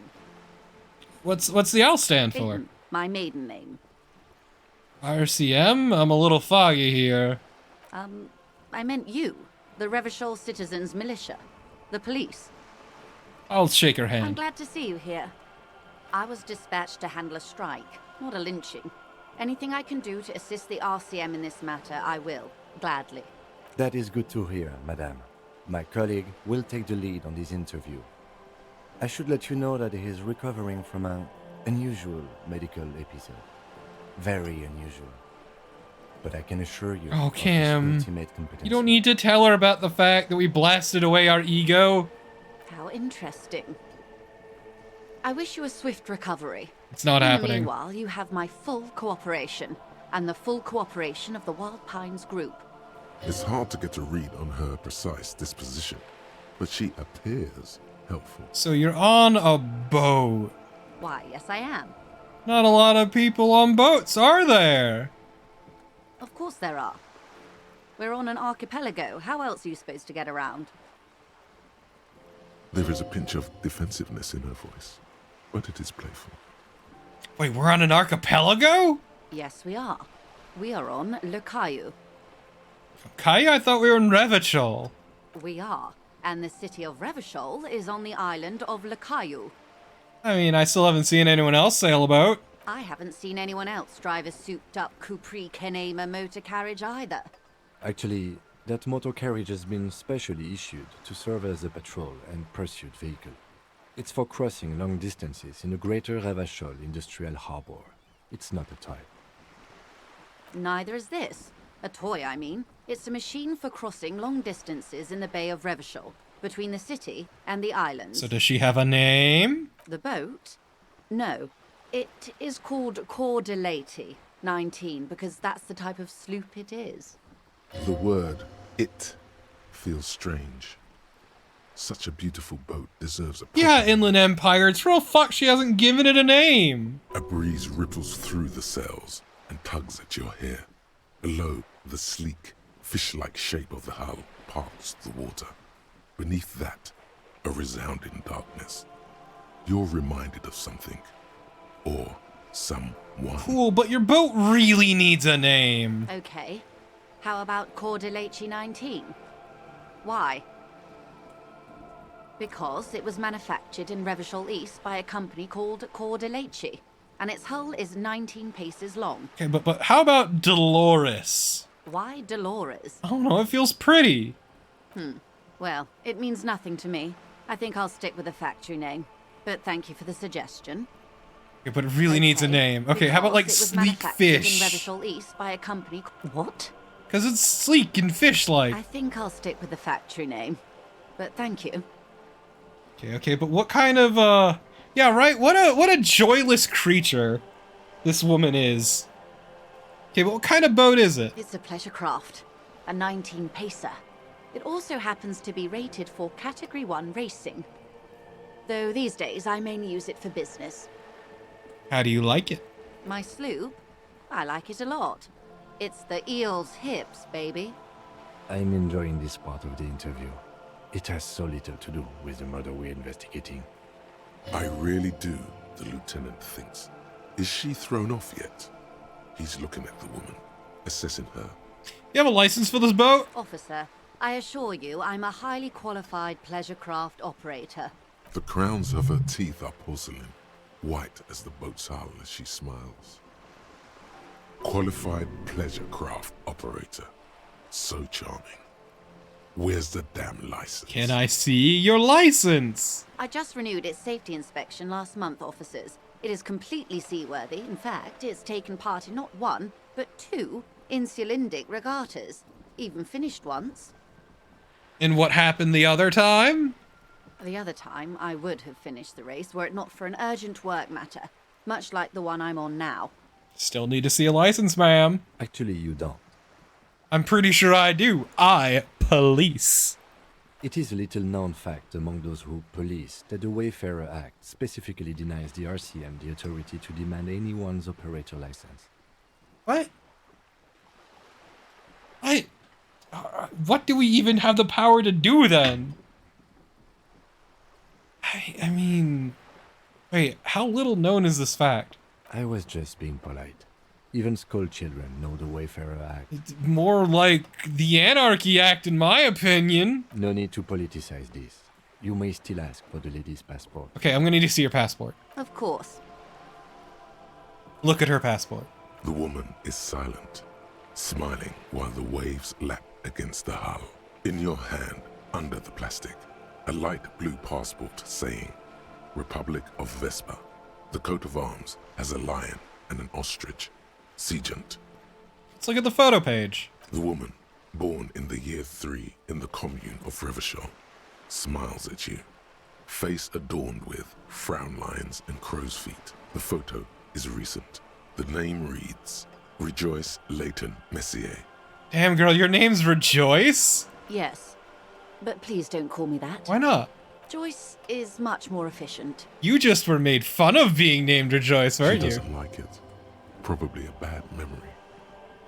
What's the L stand for? Finn, my maiden name. RCM? I'm a little foggy here. I meant you, the Revachol Citizens Militia, the police. I'll shake her hand. I'm glad to see you here. I was dispatched to handle a strike, not a lynching. Anything I can do to assist the RCM in this matter, I will, gladly. That is good to hear, madame. My colleague will take the lead on this interview. I should let you know that he is recovering from an unusual medical episode. Very unusual. But I can assure you Oh, of his Kim. ultimate competence. You don't need to tell her about the fact that we blasted away our ego. How interesting. I wish you a swift recovery. It's not happening. Meanwhile, you have my full cooperation, and the full cooperation of the Wild Pines group. It's hard to get a read on her precise disposition, but she appears helpful. So you're on a boat. Why, yes I am. Not a lot of people on boats, are there? Of course there are. We're on an archipelago. How else are you supposed to get around? There is a pinch of defensiveness in her voice, but it is playful. Wait, we're on an archipelago? Yes, we are. We are on Le Caillou. Kaya, I thought we were in Revachol. We are. And the city of Revachol is on the island of Le Caillou. I mean, I still haven't seen anyone else sail a boat. I haven't seen anyone else drive a souped-up Capri Kenema motor carriage either. Actually, that motor carriage has been specially issued to serve as a patrol and pursuit vehicle. It's for crossing long distances in the greater Revachol industrial harbor. It's not a toy. Neither is this. A toy, I mean. It's a machine for crossing long distances in the Bay of Revachol, between the city and the islands. So does she have a name? The boat? No. It is called Cor de Leyte 19, because that's the type of sloop it is. The word "it" feels strange. Such a beautiful boat deserves a Yeah, Inland Empire. It's real fuck she hasn't given it a name. A breeze ripples through the sails and tugs at your hair. Below, the sleek, fish-like shape of the hull parts the water. Beneath that, a resounding darkness. You're reminded of something. Or someone. Cool, but your boat really needs a name. Okay. How about Cor de Leyte 19? Why? Because it was manufactured in Revachol East by a company called Cor de Leyte, and its hull is 19 paces long. Okay, but how about Dolores? Why Dolores? I don't know, it feels pretty. Well, it means nothing to me. I think I'll stick with the factory name. But thank you for the suggestion. Okay, but it really needs a name. Okay, how about like Because it was Sleek manufactured in Fish? Revachol East by a company. What? Because it's sleek and fish-like. I think I'll stick with the factory name. But thank you. Okay, but what kind of, yeah, right, what a joyless creature this woman is. Okay, but what kind of boat is it? It's a pleasure craft. A 19-pacer. It also happens to be rated for Category 1 racing. Though these days I mainly use it for business. How do you like it? My sloop? I like it a lot. It's the eel's hips, baby. I'm enjoying this part of the interview. It has so little to do with the murder we're investigating. I really do, the lieutenant thinks. Is she thrown off yet? He's looking at the woman, assessing her. You have a license for this boat? Officer, I assure you I'm a highly qualified pleasure craft operator. The crowns of her teeth are porcelain, white as the boat's hull as she smiles. Qualified pleasure craft operator. So charming. Where's the damn license? Can I see your license? I just renewed its safety inspection last month, officers. It is completely seaworthy. In fact, it's taken part in not one, but 2 Insulindic regattas. Even finished once. And what happened the other time? The other time, I would have finished the race were it not for an urgent work matter, much like the one I'm on now. Still need to see a license, ma'am. Actually, you don't. I'm pretty sure I do. I police. It is a little known fact among those who police that the Wayfarer Act specifically denies the RCM the authority to demand anyone's operator license. What? What do we even have the power to do then? I mean, wait, how little known is this fact? I was just being polite. Even school children know the Wayfarer Act. It's more like the Anarchy Act, in my opinion. No need to politicize this. You may still ask for the lady's passport. Okay, I'm gonna need to see your passport. Of course. Look at her passport. The woman is silent, smiling while the waves lap against the hull. In your hand, under the plastic, a light blue passport saying, Republic of Vespa. The coat of arms has a lion and an ostrich. Seagent. Let's look at the photo page. The woman, born in the year 3 in the commune of Revachol, smiles at you. Face adorned with frown lines and crow's feet. The photo is recent. The name reads, Rejoice Leighton Messier. Damn, girl, your name's Rejoice? Yes. But please don't call me that. Why not? Joyce is much more efficient. You just were made fun of being named Rejoice, weren't you? She doesn't like it. Probably a bad memory.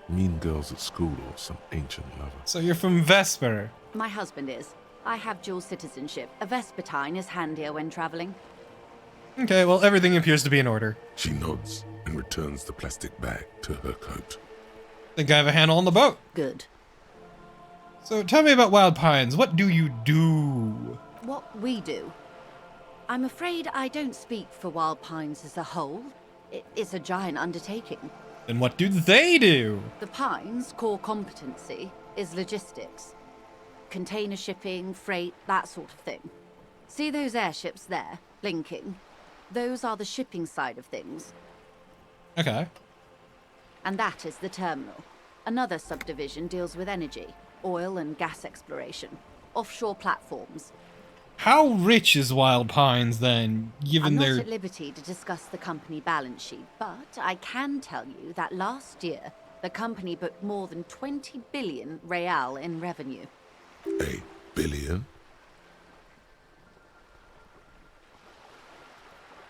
Mean girls at school or some ancient lover. So you're from Vesper? My husband is. I have dual citizenship. A Vespertine is handier when traveling. Okay, well, everything appears to be in order. She nods and returns the plastic bag to her coat. Think I have a handle on the boat. Good. So tell me about Wild Pines. What do you do? What we do? I'm afraid I don't speak for Wild Pines as a whole. It's a giant undertaking. Then what do they do? The Pines' core competency is logistics. Container shipping, freight, that sort of thing. See those airships there, blinking? Those are the shipping side of things. Okay. And that is the terminal. Another subdivision deals with energy, oil and gas exploration, offshore platforms. How rich is Wild Pines then, given I'm their... not at liberty to discuss the company balance sheet, but I can tell you that last year, the company booked more than 20 billion real in revenue. A billion?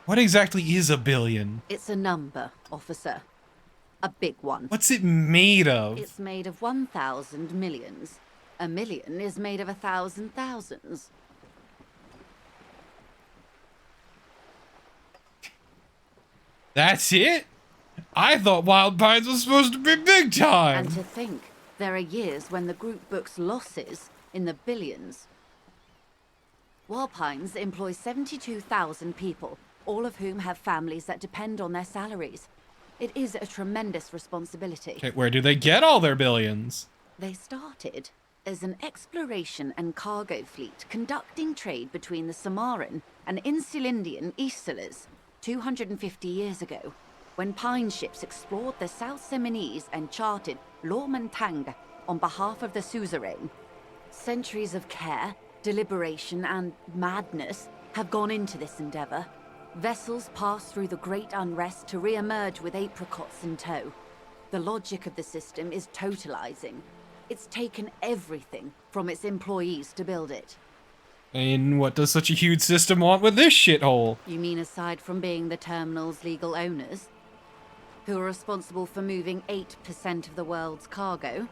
What exactly is a billion? It's a number, officer. A big one. What's it made of? It's made of 1,000 millions. A million is made of 1,000 thousands. That's it? I thought Wild Pines was supposed to be big time. And to think, there are years when the group books losses in the billions. Wild Pines employs 72,000 people, all of whom have families that depend on their salaries. It is a tremendous responsibility. Okay, where do they get all their billions? They started as an exploration and cargo fleet conducting trade between the Samaran and Insulindian Isolas 250 years ago, when Pine ships explored the South Seminese and charted Lormantang on behalf of the suzerain. Centuries of care, deliberation, and madness have gone into this endeavor. Vessels pass through the great unrest to re-emerge with apricots in tow. The logic of the system is totalizing. It's taken everything from its employees to build it. And what does such a huge system want with this shithole? You mean aside from being the terminal's legal owners, who are responsible for moving 8% of the world's cargo?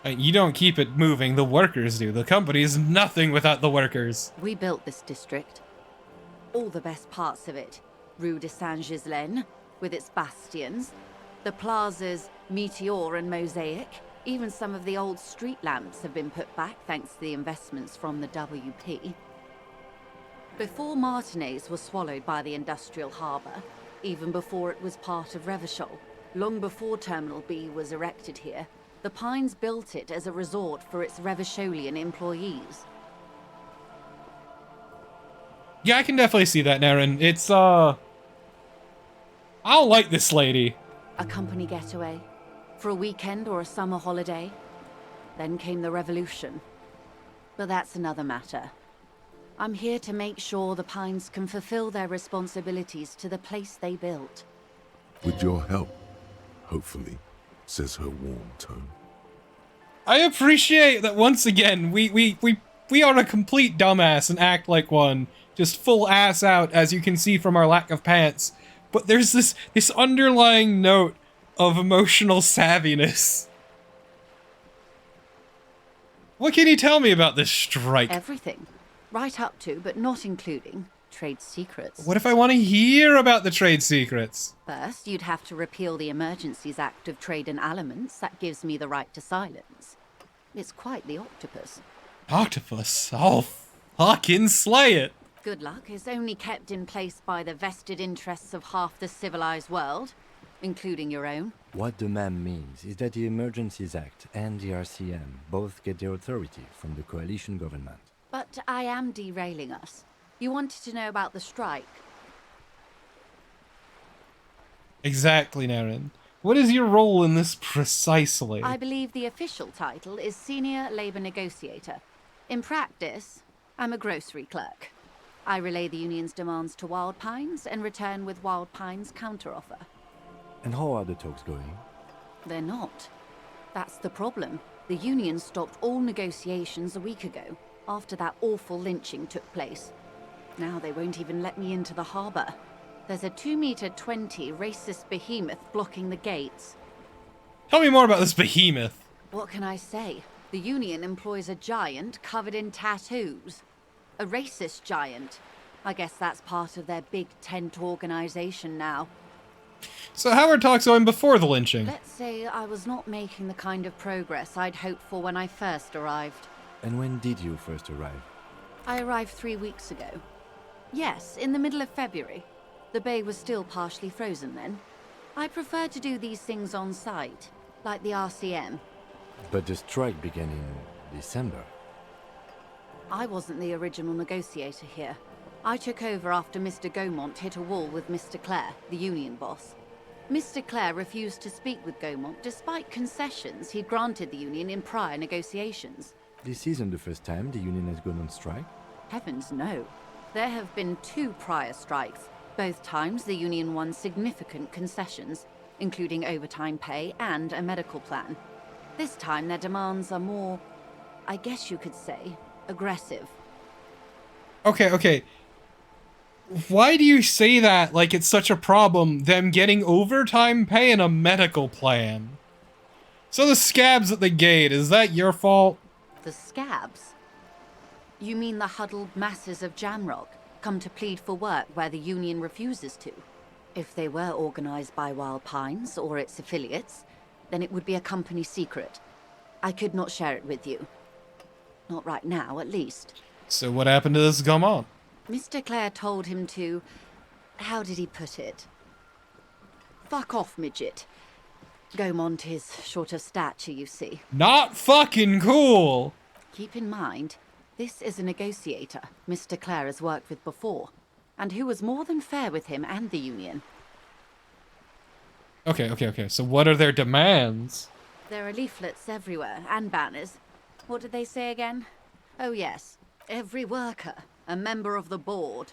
You don't keep it moving, the workers do. The company is nothing without the workers. We built this district. All the best parts of it. Rue de Saint-Ghislain, with its bastions. The plazas Meteor and Mosaic. Even some of the old street lamps have been put back thanks to the investments from the WP. Before Martinez was swallowed by the industrial harbour, even before it was part of Revachol. Long before Terminal B was erected here, the Pines built it as a resort for its Revacholian employees. Yeah, I can definitely see that, Naren. It's, I don't like this lady. A company getaway, for a weekend or a summer holiday. Then came the revolution. But that's another matter. I'm here to make sure the Pines can fulfill their responsibilities to the place they built. With your help, hopefully, says her warm tone. I appreciate that once again, we are a complete dumbass and act like one. Just full ass out, as you can see from our lack of pants. But there's this underlying note of emotional savviness. What can you tell me about this strike? Everything. Right up to, but not including, trade secrets. What if I want to hear about the trade secrets? First, you'd have to repeal the Emergencies Act of Trade in Aliments. That gives me the right to silence. It's quite the octopus. Octopus? Oh, fucking slay it! Good luck. It's only kept in place by the vested interests of half the civilized world, including your own. What the ma'am means is that the Emergencies Act and the RCM both get their authority from the coalition government. But I am derailing us. You wanted to know about the strike. Exactly, Naren. What is your role in this precisely? I believe the official title is Senior Labor Negotiator. In practice, I'm a grocery clerk. I relay the union's demands to Wild Pines and return with Wild Pines' counteroffer. And how are the talks going? They're not. That's the problem. The union stopped all negotiations a week ago, after that awful lynching took place. Now they won't even let me into the harbour. There's a 2-meter-20 racist behemoth blocking the gates. Tell me more about this behemoth. What can I say? The union employs a giant covered in tattoos. A racist giant. I guess that's part of their big tent organization now. So how were talks going before the lynching? Let's say I was not making the kind of progress I'd hoped for when I first arrived. And when did you first arrive? I arrived 3 weeks ago. Yes, in the middle of February. The bay was still partially frozen then. I prefer to do these things on site, like the RCM. But the strike began in December. I wasn't the original negotiator here. I took over after Mr. Gaumont hit a wall with Mr. Clare, the union boss. Mr. Clare refused to speak with Gaumont despite concessions he'd granted the union in prior negotiations. This isn't the first time the union has gone on strike? Heavens no. There have been 2 prior strikes. Both times the union won significant concessions, including overtime pay and a medical plan. This time their demands are more, I guess you could say, aggressive. Okay. Why do you say that like it's such a problem, them getting overtime pay and a medical plan? So the scabs at the gate, is that your fault? The scabs? You mean the huddled masses of Jamrock, come to plead for work where the union refuses to? If they were organized by Wild Pines or its affiliates, then it would be a company secret. I could not share it with you. Not right now, at least. So what happened to this Gaumont? Mr. Clare told him to... how did he put it? Fuck off, midget. Gaumont is short of stature, you see. Not fucking cool! Keep in mind, this is a negotiator Mr. Clare has worked with before, and who was more than fair with him and the union. Okay. So what are their demands? There are leaflets everywhere, and banners. What did they say again? Oh yes, every worker, a member of the board.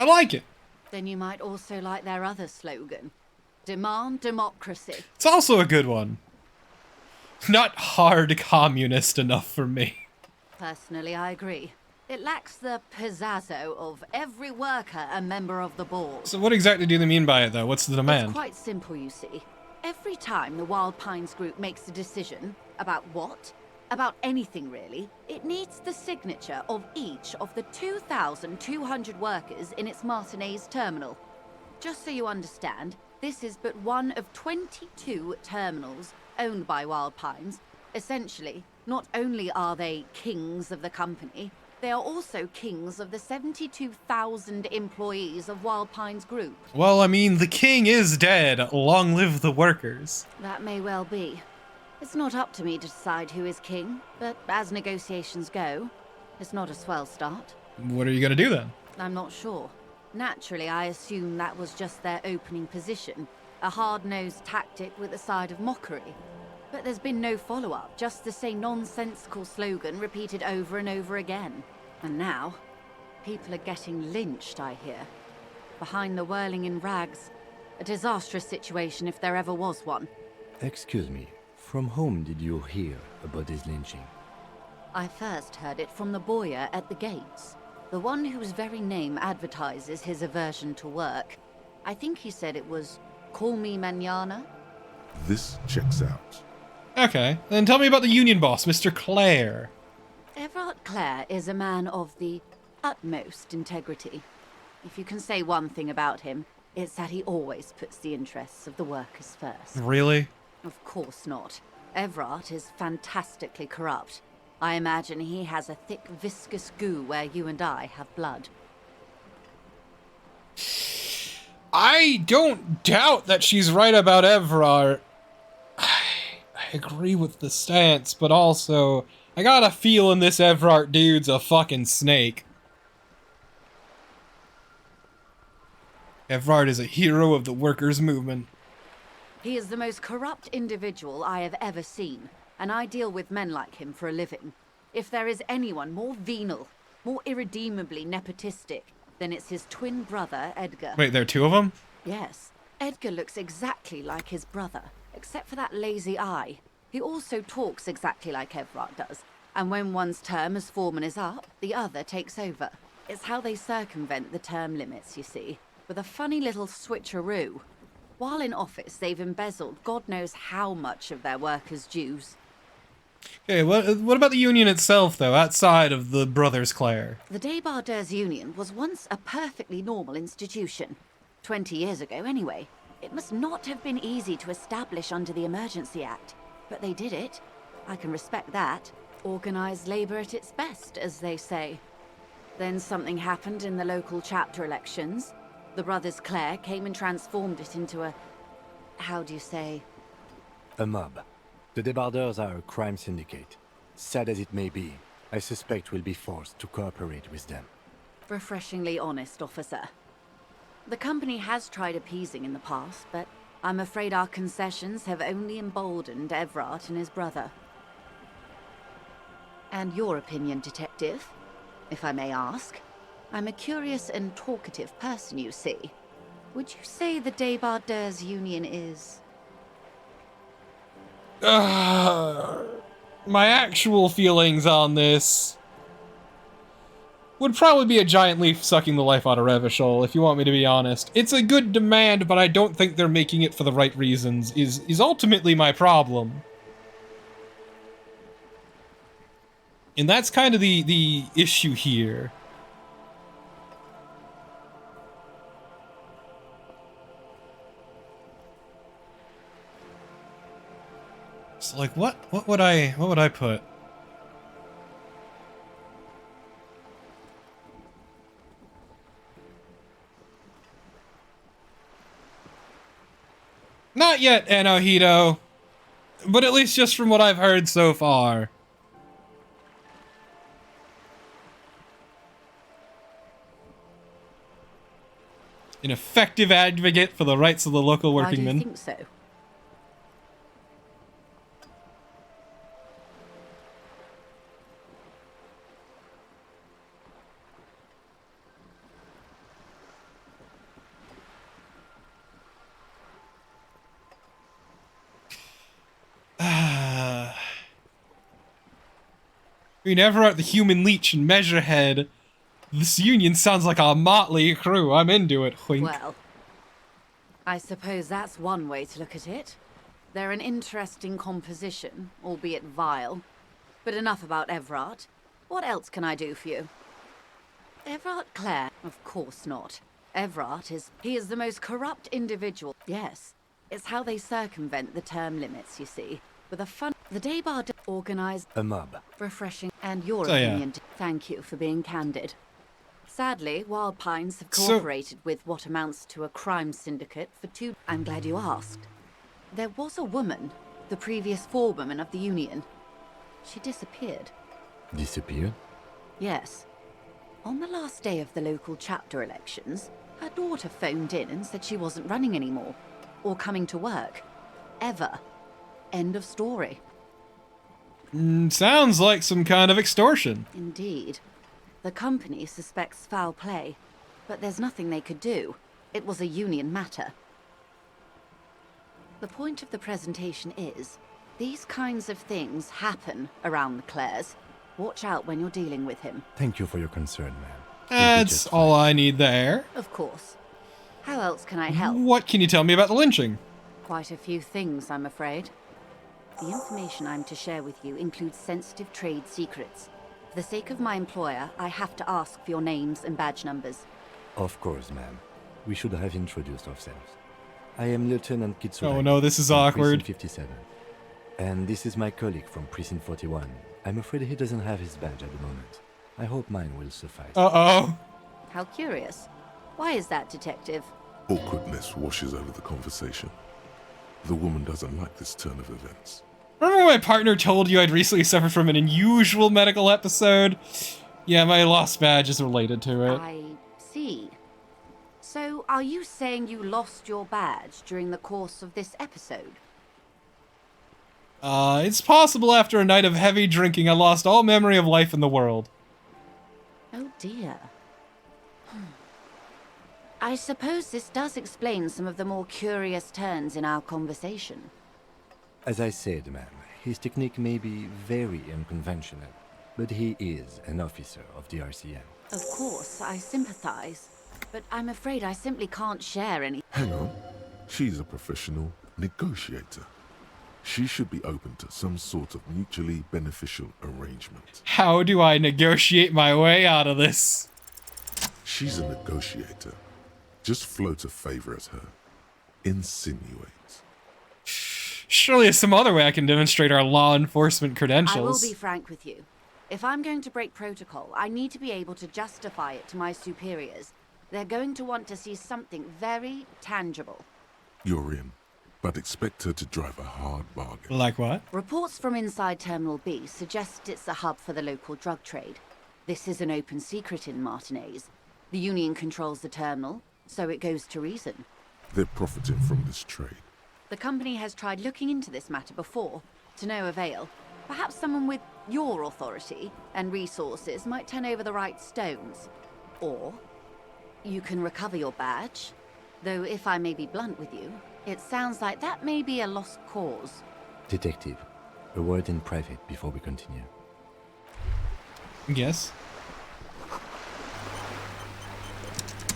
I like it. Then you might also like their other slogan. Demand democracy. It's also a good one. Not hard communist enough for me. Personally, I agree. It lacks the pizzazzo of every worker a member of the board. So what exactly do they mean by it, though? What's the demand? It's quite simple, you see. Every time the Wild Pines group makes a decision about what, about anything really, it needs the signature of each of the 2,200 workers in its Martinez terminal. Just so you understand, this is but one of 22 terminals owned by Wild Pines. Essentially, not only are they kings of the company, They are also kings of the 72,000 employees of Wild Pines Group. Well, I mean, the king is dead. Long live the workers. That may well be. It's not up to me to decide who is king, but as negotiations go, it's not a swell start. What are you gonna do then? I'm not sure. Naturally, I assume that was just their opening position, a hard-nosed tactic with a side of mockery. But there's been no follow-up, just the same nonsensical slogan repeated over and over again. And now, people are getting lynched, I hear. Behind the whirling in rags, a disastrous situation if there ever was one. Excuse me, from whom did you hear about this lynching? I first heard it from the bowyer at the gates, the one whose very name advertises his aversion to work. I think he said it was, "Call me mañana." This checks out. Okay, then tell me about the union boss, Mr. Clare. Everard Clare is a man of the utmost integrity. If you can say one thing about him, it's that he always puts the interests of the workers first. Really? Of course not. Everard is fantastically corrupt. I imagine he has a thick, viscous goo where you and I have blood. I don't doubt that she's right about Everard. I agree with the stance, but also, I got a feeling this Everard dude's a fucking snake. Everard is a hero of the workers' movement. He is the most corrupt individual I have ever seen, and I deal with men like him for a living. If there is anyone more venal, more irredeemably nepotistic, then it's his twin brother, Edgar. Wait, there are two of them? Yes. Edgar looks exactly like his brother, except for that lazy eye. He also talks exactly like Everard does, and when one's term as foreman is up, the other takes over. It's how they circumvent the term limits, you see, with a funny little switcheroo. While in office, they've embezzled God knows how much of their workers' dues. Okay, what about the union itself, though, outside of the Brothers Clare? The Débardeurs Union was once a perfectly normal institution. 20 years ago, anyway. It must not have been easy to establish under the Emergency Act, but they did it. I can respect that. Organised labour at its best, as they say. Then something happened in the local chapter elections. The Brothers Clare came and transformed it into a... how do you say? A mob. The Débardeurs are a crime syndicate. Sad as it may be, I suspect we'll be forced to cooperate with them. Refreshingly honest, officer. The company has tried appeasing in the past, but I'm afraid our concessions have only emboldened Everard and his brother. And your opinion, Detective, if I may ask? I'm a curious and talkative person, you see. Would you say the Débardeurs Union is... My actual feelings on this would probably be a giant leaf sucking the life out of Revachol, if you want me to be honest. It's a good demand, but I don't think they're making it for the right reasons, is ultimately my problem. And that's kind of the issue here. So like what would I put? Not yet, Enohito. But at least just from what I've heard so far. An effective advocate for the rights of the local working men. I do think so. Never at the human leech and measurehead. This union sounds like a motley crew. I'm into it. Wink. Well, I suppose that's one way to look at it. They're an interesting composition, albeit vile. But enough about Everard. What else can I do for you? Everard Clare? Of course not. Everard he is the most corrupt individual. Yes, it's how they circumvent the term limits, you see. with a fun. The day bar organized A mob. refreshing, and your So, yeah. opinion. Thank you for being candid. Sadly, Wild Pines have So- cooperated with what amounts to a crime syndicate for 2. I'm glad you asked. There was a woman, the previous forewoman of the Union. She disappeared. Disappeared? Yes. On the last day of the local chapter elections, her daughter phoned in and said she wasn't running anymore, or coming to work. Ever. End of story. Sounds like some kind of extortion. Indeed. The company suspects foul play, but there's nothing they could do. It was a union matter. The point of the presentation is, these kinds of things happen around the Clares. Watch out when you're dealing with him. Thank you for your concern, ma'am. That's all I need there. Of course. How else can I help? What can you tell me about the lynching? Quite a few things, I'm afraid. The information I'm to share with you includes sensitive trade secrets. For the sake of my employer, I have to ask for your names and badge numbers. Of course, ma'am. We should have introduced ourselves. I am Lieutenant Kitsuragi. Oh no, this is from awkward. Precinct 57. And this is my colleague from Precinct 41. I'm afraid he doesn't have his badge at the moment. I hope mine will suffice. Uh-oh. How curious. Why is that, Detective? Awkwardness washes over the conversation. The woman doesn't like this turn of events. Remember when my partner told you I'd recently suffered from an unusual medical episode? Yeah, my lost badge is related to it. I see. So, are you saying you lost your badge during the course of this episode? It's possible after a night of heavy drinking I lost all memory of life in the world. Oh dear. I suppose this does explain some of the more curious turns in our conversation. As I said, ma'am, his technique may be very unconventional, but he is an officer of the RCM. Of course, I sympathize, but I'm afraid I simply can't share any. Hang on. She's a professional negotiator. She should be open to some sort of mutually beneficial arrangement. How do I negotiate my way out of this? She's a negotiator. Just float a favor at her. Insinuate. Surely there's some other way I can demonstrate our law enforcement credentials. I will be frank with you. If I'm going to break protocol, I need to be able to justify it to my superiors. They're going to want to see something very tangible. You're in, but expect her to drive a hard bargain. Like what? Reports from inside Terminal B suggest it's a hub for the local drug trade. This is an open secret in Martinez. The Union controls the terminal, so it goes to reason. They're profiting from this trade. The company has tried looking into this matter before, to no avail. Perhaps someone with your authority and resources might turn over the right stones. Or you can recover your badge. Though if I may be blunt with you, it sounds like that may be a lost cause. Detective, a word in private before we continue. Yes.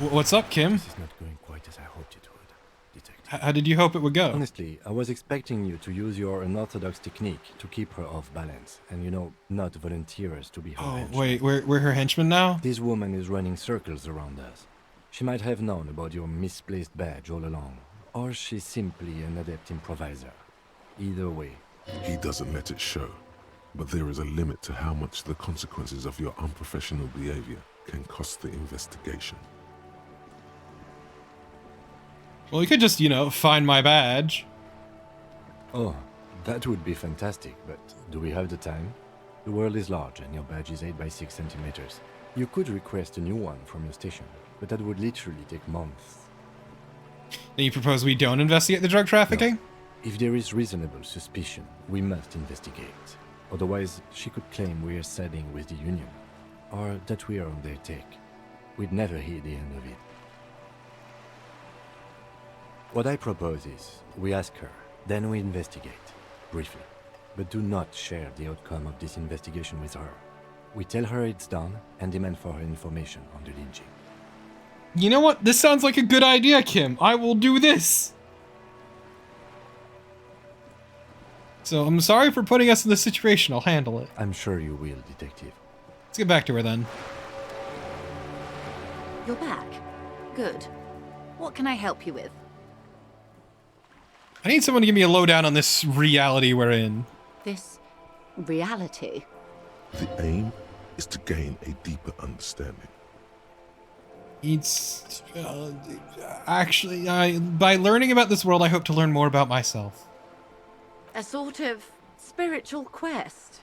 What's up, Kim? This is not going quite as I hoped it would, Detective. How did you hope it would go? Honestly, I was expecting you to use your unorthodox technique to keep her off balance, and not volunteer us to be her henchmen. Wait, we're her henchmen now? This woman is running circles around us. She might have known about your misplaced badge all along, or she's simply an adept improviser. Either way. He doesn't let it show, but there is a limit to how much the consequences of your unprofessional behavior can cost the investigation. Well, you could just, find my badge. Oh, that would be fantastic, but do we have the time? The world is large and your badge is 8 by 6 centimeters. You could request a new one from your station, but that would literally take months. Then you propose we don't investigate the drug trafficking? No. If there is reasonable suspicion, we must investigate. Otherwise, she could claim we are siding with the Union, or that we are on their take. We'd never hear the end of it. What I propose is, we ask her, then we investigate, briefly. But do not share the outcome of this investigation with her. We tell her it's done, and demand for her information on the lynching. You know what? This sounds like a good idea, Kim. I will do this. So I'm sorry for putting us in this situation. I'll handle it. I'm sure you will, Detective. Let's get back to her then. You're back. Good. What can I help you with? I need someone to give me a lowdown on this reality we're in. This reality? The aim is to gain a deeper understanding. It's actually, by learning about this world, I hope to learn more about myself. A sort of spiritual quest.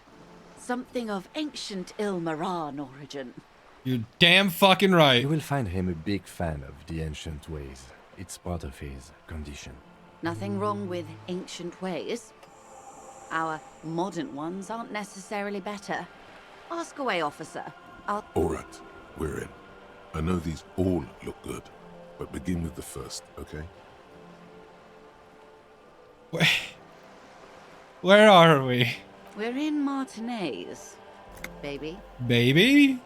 Something of ancient Ilmaran origin. You're damn fucking right. You will find him a big fan of the ancient ways. It's part of his condition. Nothing wrong with ancient ways. Our modern ones aren't necessarily better. Ask away, officer. I'll... All right, we're in. I know these all look good, but begin with the first, okay? Where are we? We're in Martinez, baby. Baby?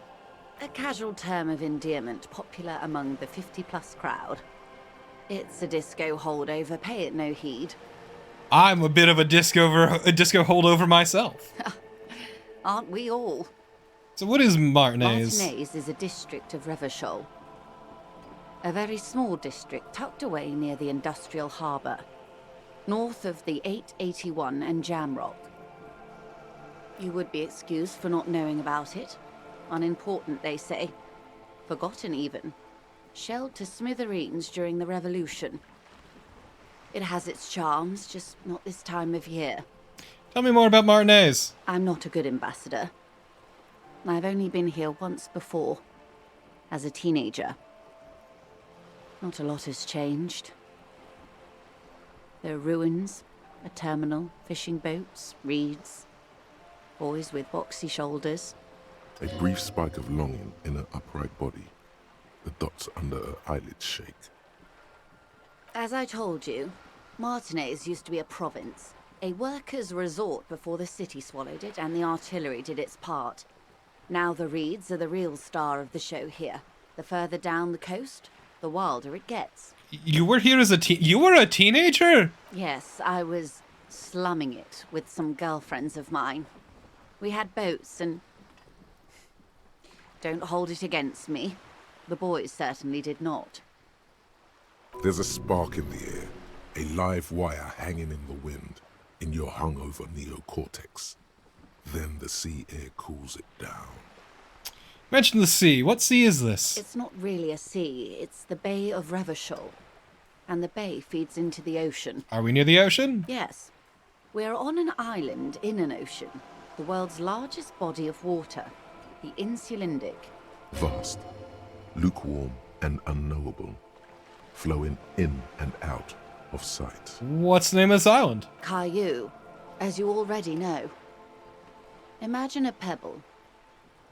A casual term of endearment popular among the 50-plus crowd. It's a disco holdover, pay it no heed. I'm a bit of a disco holdover myself. Aren't we all? So what is Martinez? Martinez is a district of Revachol. A very small district tucked away near the industrial harbour, north of the 881 and Jamrock. You would be excused for not knowing about it. Unimportant, they say. Forgotten, even. Shelled to smithereens during the Revolution. It has its charms, just not this time of year. Tell me more about Martinez. I'm not a good ambassador. I've only been here once before, as a teenager. Not a lot has changed. There are ruins, a terminal, fishing boats, reeds, boys with boxy shoulders. A brief spike of longing in her upright body. The dots under her eyelids shake. As I told you, Martinez used to be a province, a workers' resort before the city swallowed it and the artillery did its part. Now the reeds are the real star of the show here. The further down the coast, the wilder it gets. You were here as you were a teenager? Yes, I was slumming it with some girlfriends of mine. We had boats and... Don't hold it against me. The boys certainly did not. There's a spark in the air, a live wire hanging in the wind, in your hungover neocortex. Then the sea air cools it down. Mention the sea. What sea is this? It's not really a sea. It's the Bay of Revachol. And the bay feeds into the ocean. Are we near the ocean? Yes. We're on an island in an ocean. The world's largest body of water. The Insulindic. Vast, lukewarm and unknowable. Flowing in and out of sight. What's the name of this island? Caillou, as you already know. Imagine a pebble.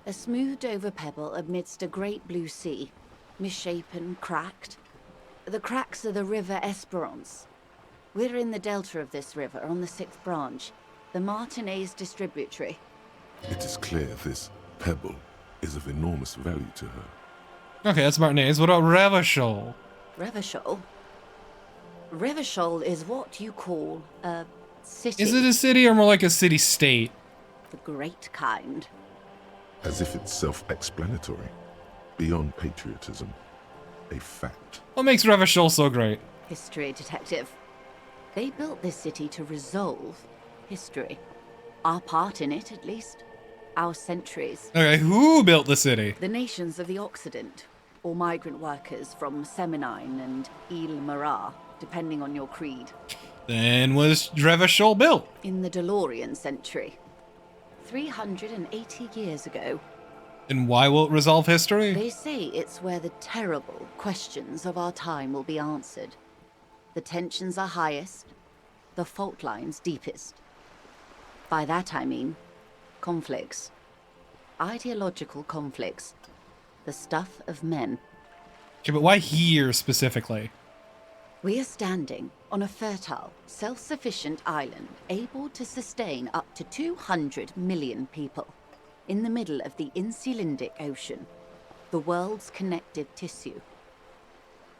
A smoothed-over pebble amidst a great blue sea. Misshapen, cracked. The cracks are the River Esperance. We're in the delta of this river, on the 6th branch. The Martinez distributary. It is clear this pebble is of enormous value to her. Okay, that's Martinez. What about Revachol? Revachol? Revachol is what you call a city. Is it a city or more like a city-state? The great kind. As if it's self-explanatory. Beyond patriotism. A fact. What makes Revachol so great? History, detective. They built this city to resolve history. Our part in it, at least. Our centuries. Okay, who built the city? The nations of the Occident. Or migrant workers from Seminine and Ile-Marat, depending on your creed. Then was Revachol built? In the DeLorean century. 380 years ago. And why will it resolve history? They say it's where the terrible questions of our time will be answered. The tensions are highest, the fault lines deepest. By that I mean conflicts. Ideological conflicts. The stuff of men. Okay, but why here specifically? We are standing on a fertile, self-sufficient island able to sustain up to 200 million people. In the middle of the Insulindic Ocean, the world's connective tissue.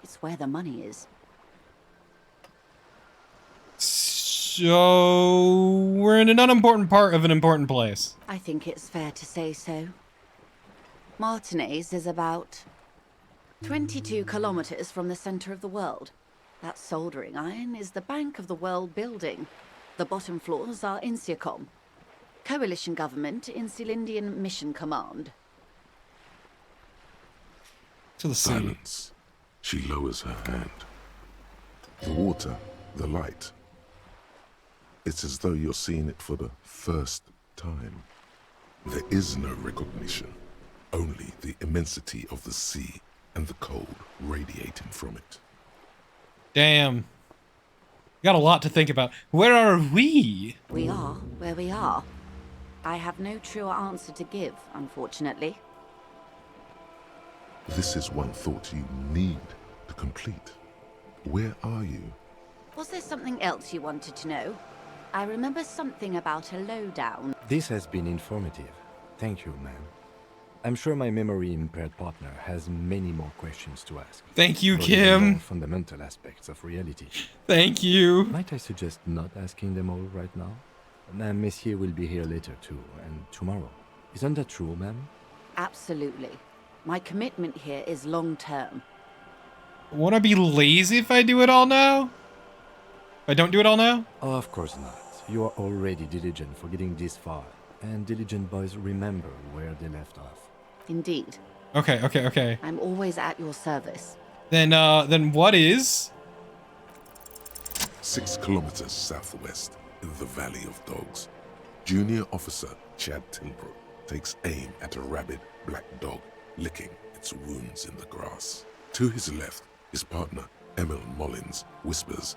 It's where the money is. So we're in an unimportant part of an important place. I think it's fair to say so. Martinez is about 22 kilometers from the center of the world. That soldering iron is the Bank of the World building. The bottom floors are Insiacom. Coalition government, Insulindian Mission Command. To the sea. Silence. She lowers her hand. The water, the light. It's as though you're seeing it for the first time. There is no recognition, only the immensity of the sea and the cold radiating from it. Damn. Got a lot to think about. Where are we? We are where we are. I have no truer answer to give, unfortunately. This is one thought you need to complete. Where are you? Was there something else you wanted to know? I remember something about a lowdown. This has been informative. Thank you, ma'am. I'm sure my memory-impaired partner has many more questions to ask. Thank you, But Kim. even more fundamental aspects of reality. Thank you. Might I suggest not asking them all right now? Ma'am, Messier will be here later too, and tomorrow. Isn't that true, ma'am? Absolutely. My commitment here is long-term. Won't I be lazy if I do it all now? If I don't do it all now? Oh, of course not. You are already diligent for getting this far, and diligent boys remember where they left off. Indeed. Okay. I'm always at your service. Then what is? 6 kilometers southwest, in the Valley of Dogs, Junior Officer Chad Tilbrook takes aim at a rabid black dog licking its wounds in the grass. To his left, his partner, Emil Mullins, whispers,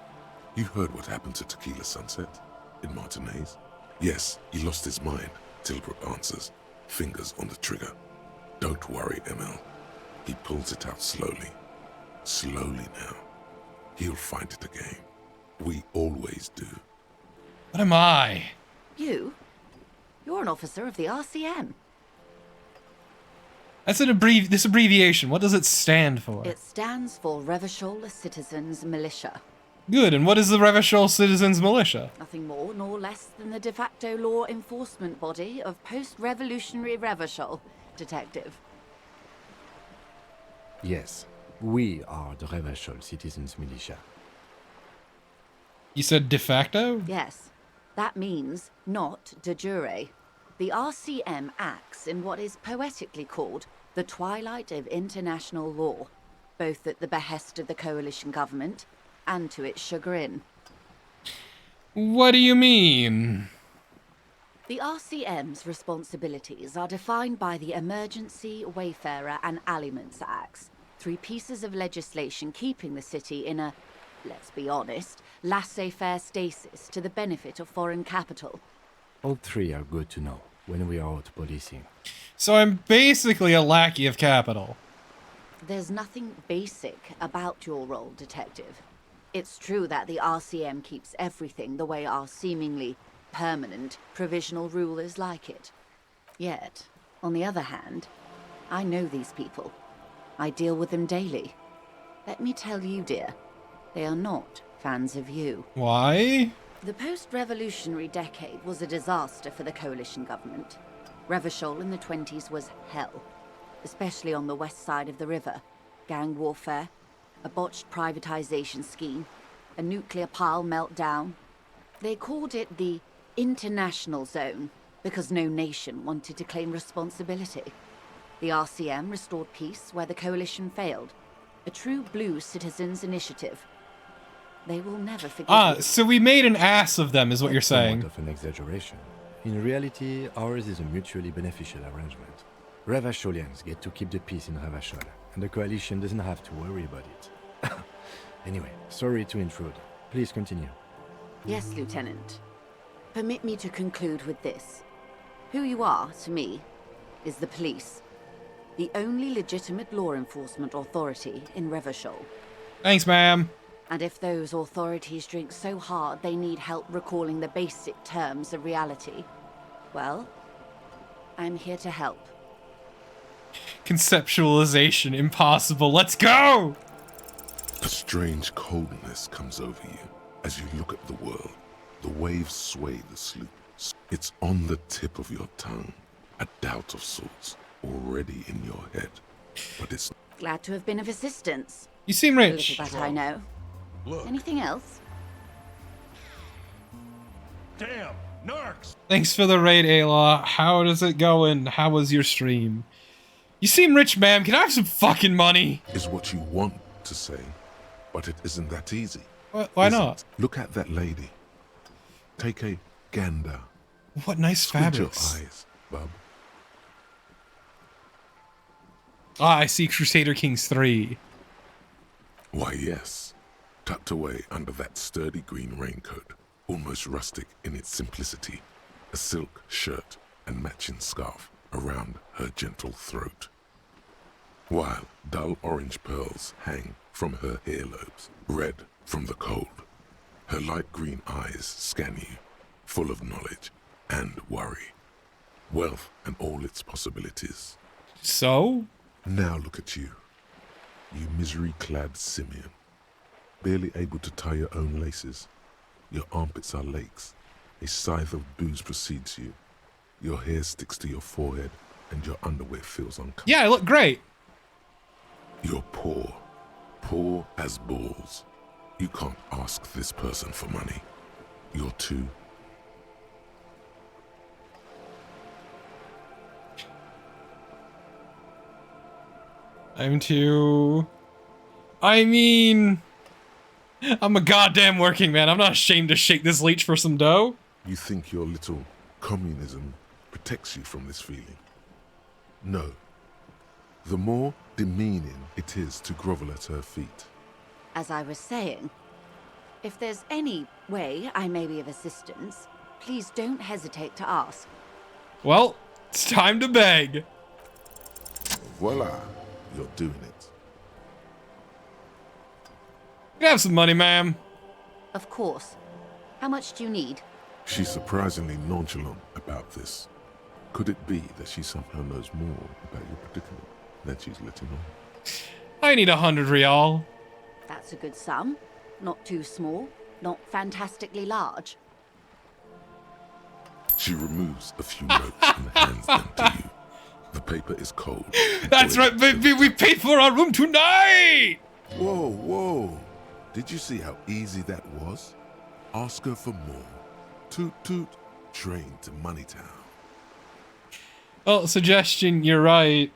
"You heard what happened to Tequila Sunset in Martinez?" "Yes, he lost his mind," Tilbrook answers, fingers on the trigger. "Don't worry, Emil." He pulls it out slowly. Slowly now. He'll find it again. We always do. What am I? You? You're an officer of the RCM. That's this abbreviation. What does it stand for? It stands for Revachol Citizens Militia. Good, and what is the Revachol Citizens Militia? Nothing more nor less than the de facto law enforcement body of post-revolutionary Revachol, Detective. Yes, we are the Revachol Citizens Militia. You said de facto? Yes. That means not de jure. The RCM acts in what is poetically called the twilight of international law, both at the behest of the coalition government and to its chagrin. What do you mean? The RCM's responsibilities are defined by the Emergency, Wayfarer and Aliments Acts, 3 pieces of legislation keeping the city in a, let's be honest, laissez-faire stasis to the benefit of foreign capital. All 3 are good to know when we are out policing. So I'm basically a lackey of capital. There's nothing basic about your role, Detective. It's true that the RCM keeps everything the way our seemingly permanent, provisional rulers like it. Yet, on the other hand, I know these people. I deal with them daily. Let me tell you, dear, they are not fans of you. Why? The post-revolutionary decade was a disaster for the coalition government. Revachol in the 20s was hell, especially on the west side of the river. Gang warfare, a botched privatization scheme, a nuclear pile meltdown. They called it the international zone because no nation wanted to claim responsibility. The RCM restored peace where the coalition failed. A true blue citizens' initiative. They will never forgive you. So we made an ass of them, is what you're saying. Somewhat of an exaggeration. In reality, ours is a mutually beneficial arrangement. Revacholians get to keep the peace in Revachol, and the coalition doesn't have to worry about it. Anyway, sorry to intrude. Please continue. Yes, Lieutenant. Permit me to conclude with this. Who you are, to me, is the police. The only legitimate law enforcement authority in Revachol. Thanks, ma'am. And if those authorities drink so hard they need help recalling the basic terms of reality, well, I'm here to help. Conceptualization impossible. Let's go! A strange coldness comes over you as you look at the world. The waves sway the sloop. It's on the tip of your tongue. A doubt of sorts already in your head. But it's... Glad to have been of assistance. You seem rich. A little that I know. Look. Anything else? Damn, narcs! Thanks for the raid, Ayla. How does it going? How was your stream? You seem rich, ma'am. Can I have some fucking money? Is what you want to say, but it isn't that easy. Why not? Look at that lady. Take a gander. What nice Squint your fabrics. eyes, bub. Ah, I see Crusader Kings 3. Why, yes. Tucked away under that sturdy green raincoat, almost rustic in its simplicity, a silk shirt and matching scarf around her gentle throat, while dull orange pearls hang from her earlobes, red from the cold. Her light green eyes scan you, full of knowledge and worry, wealth and all its possibilities. So? Now look at you, you misery-clad simian, barely able to tie your own laces. Your armpits are lakes. A scythe of booze precedes you. Your hair sticks to your forehead, and your underwear feels uncomfortable. Yeah, I look great. You're poor. Poor as balls. You can't ask this person for money. You're too... I'm too... I mean... I'm a goddamn working man. I'm not ashamed to shake this leech for some dough. You think your little communism protects you from this feeling? No. The more demeaning it is to grovel at her feet. As I was saying, if there's any way I may be of assistance, please don't hesitate to ask. Well, it's time to beg. Voila, you're doing it. Can I have some money, ma'am? Of course. How much do you need? She's surprisingly nonchalant about this. Could it be that she somehow knows more about your predicament than she's letting on? I need 100 real. That's a good sum. Not too small, not fantastically large. She removes a few notes and hands them to you. The paper is cold. That's right, baby. We paid for our room tonight. Whoa, whoa. Did you see how easy that was? Ask her for more. Toot toot, train to Moneytown. Well, suggestion, you're right.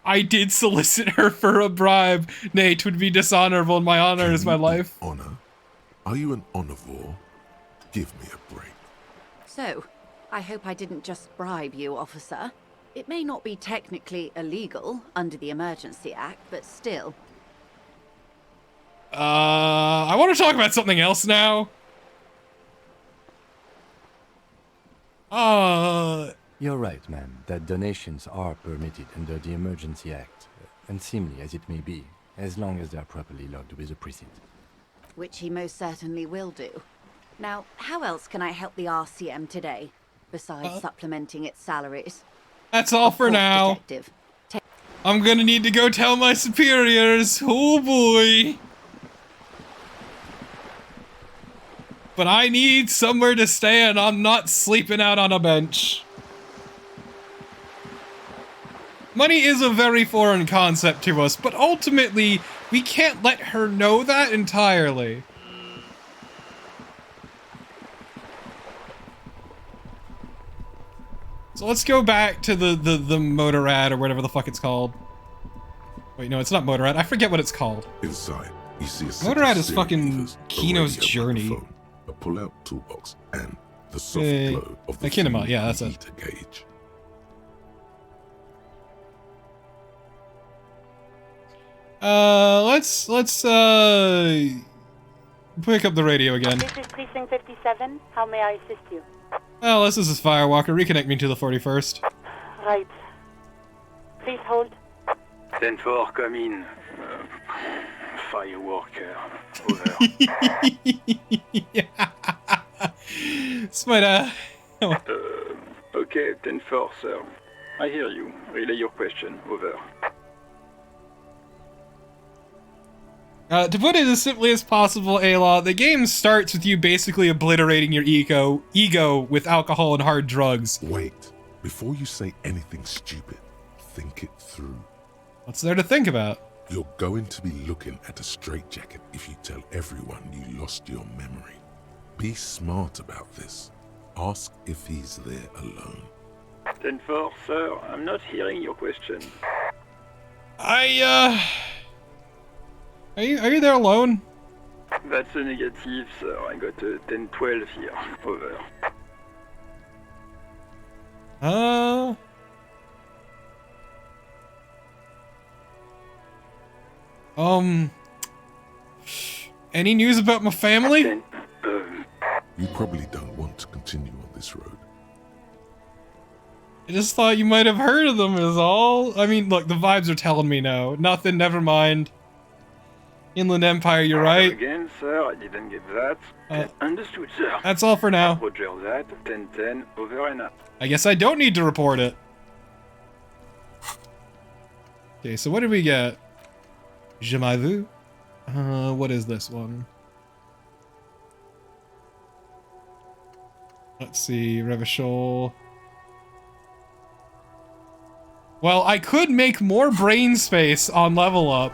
I did solicit her for a bribe. Nay, 'twould be dishonorable, and my honor is my life. Honor? Are you an omnivore? Give me a break. So, I hope I didn't just bribe you, officer. It may not be technically illegal under the Emergency Act, but still. I want to talk about something else now. You're right, ma'am, that donations are permitted under the Emergency Act, unseemly as it may be, as long as they're properly logged with a precinct. Which he most certainly will do. Now, how else can I help the RCM today, besides supplementing its salaries? That's all for now. Detective. I'm gonna need to go tell my superiors. Oh boy. But I need somewhere to stay, and I'm not sleeping out on a bench. Money is a very foreign concept to us, but ultimately, we can't let her know that entirely. So let's go back to the Motorrad, or whatever the fuck it's called. Wait, no, it's not Motorrad. I forget what it's called. Inside, you see a Motorrad is fucking Kino's Journey. A pull-out toolbox, and the soft glow of the Kinema, yeah, that's it. heater gauge. Let's pick up the radio again. This is Precinct 57. How may I assist you? Well, this is Firewalker. Reconnect me to the 41st. Right. Please hold. 10-4, come in. Firewalker. Over. Spider. Okay, 10-4, sir. I hear you. Relay your question. Over. To put it as simply as possible, Ayla, the game starts with you basically obliterating your ego with alcohol and hard drugs. Wait, before you say anything stupid, think it through. What's there to think about? You're going to be looking at a straitjacket if you tell everyone you lost your memory. Be smart about this. Ask if he's there alone. 10-4, sir. I'm not hearing your question. Are you there alone? That's a negative, sir. I got a 10-12 here. Over. Any news about my family? You probably don't want to continue on this road. I just thought you might have heard of them is all. I mean, look, the vibes are telling me no. Nothing, never mind. Inland Empire, you're right. Again, sir, I didn't get that. Understood, sir. That's all for now. Roger that. 10-10, over and out. I guess I don't need to report it. Okay, so what did we get? Je m'ai vu? What is this one? Let's see, Revachol. Well, I could make more brain space on level up.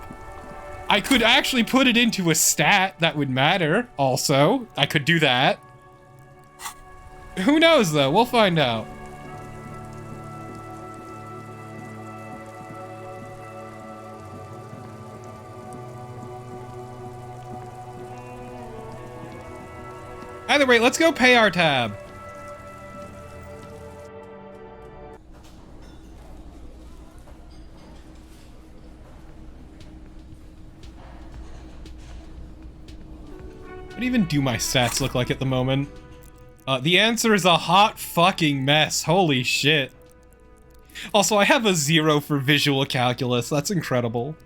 I could actually put it into a stat that would matter, also. I could do that. Who knows, though? We'll find out. Either way, let's go pay our tab. What even do my stats look like at the moment? The answer is a hot fucking mess. Holy shit. Also, I have a 0 for visual calculus. That's incredible.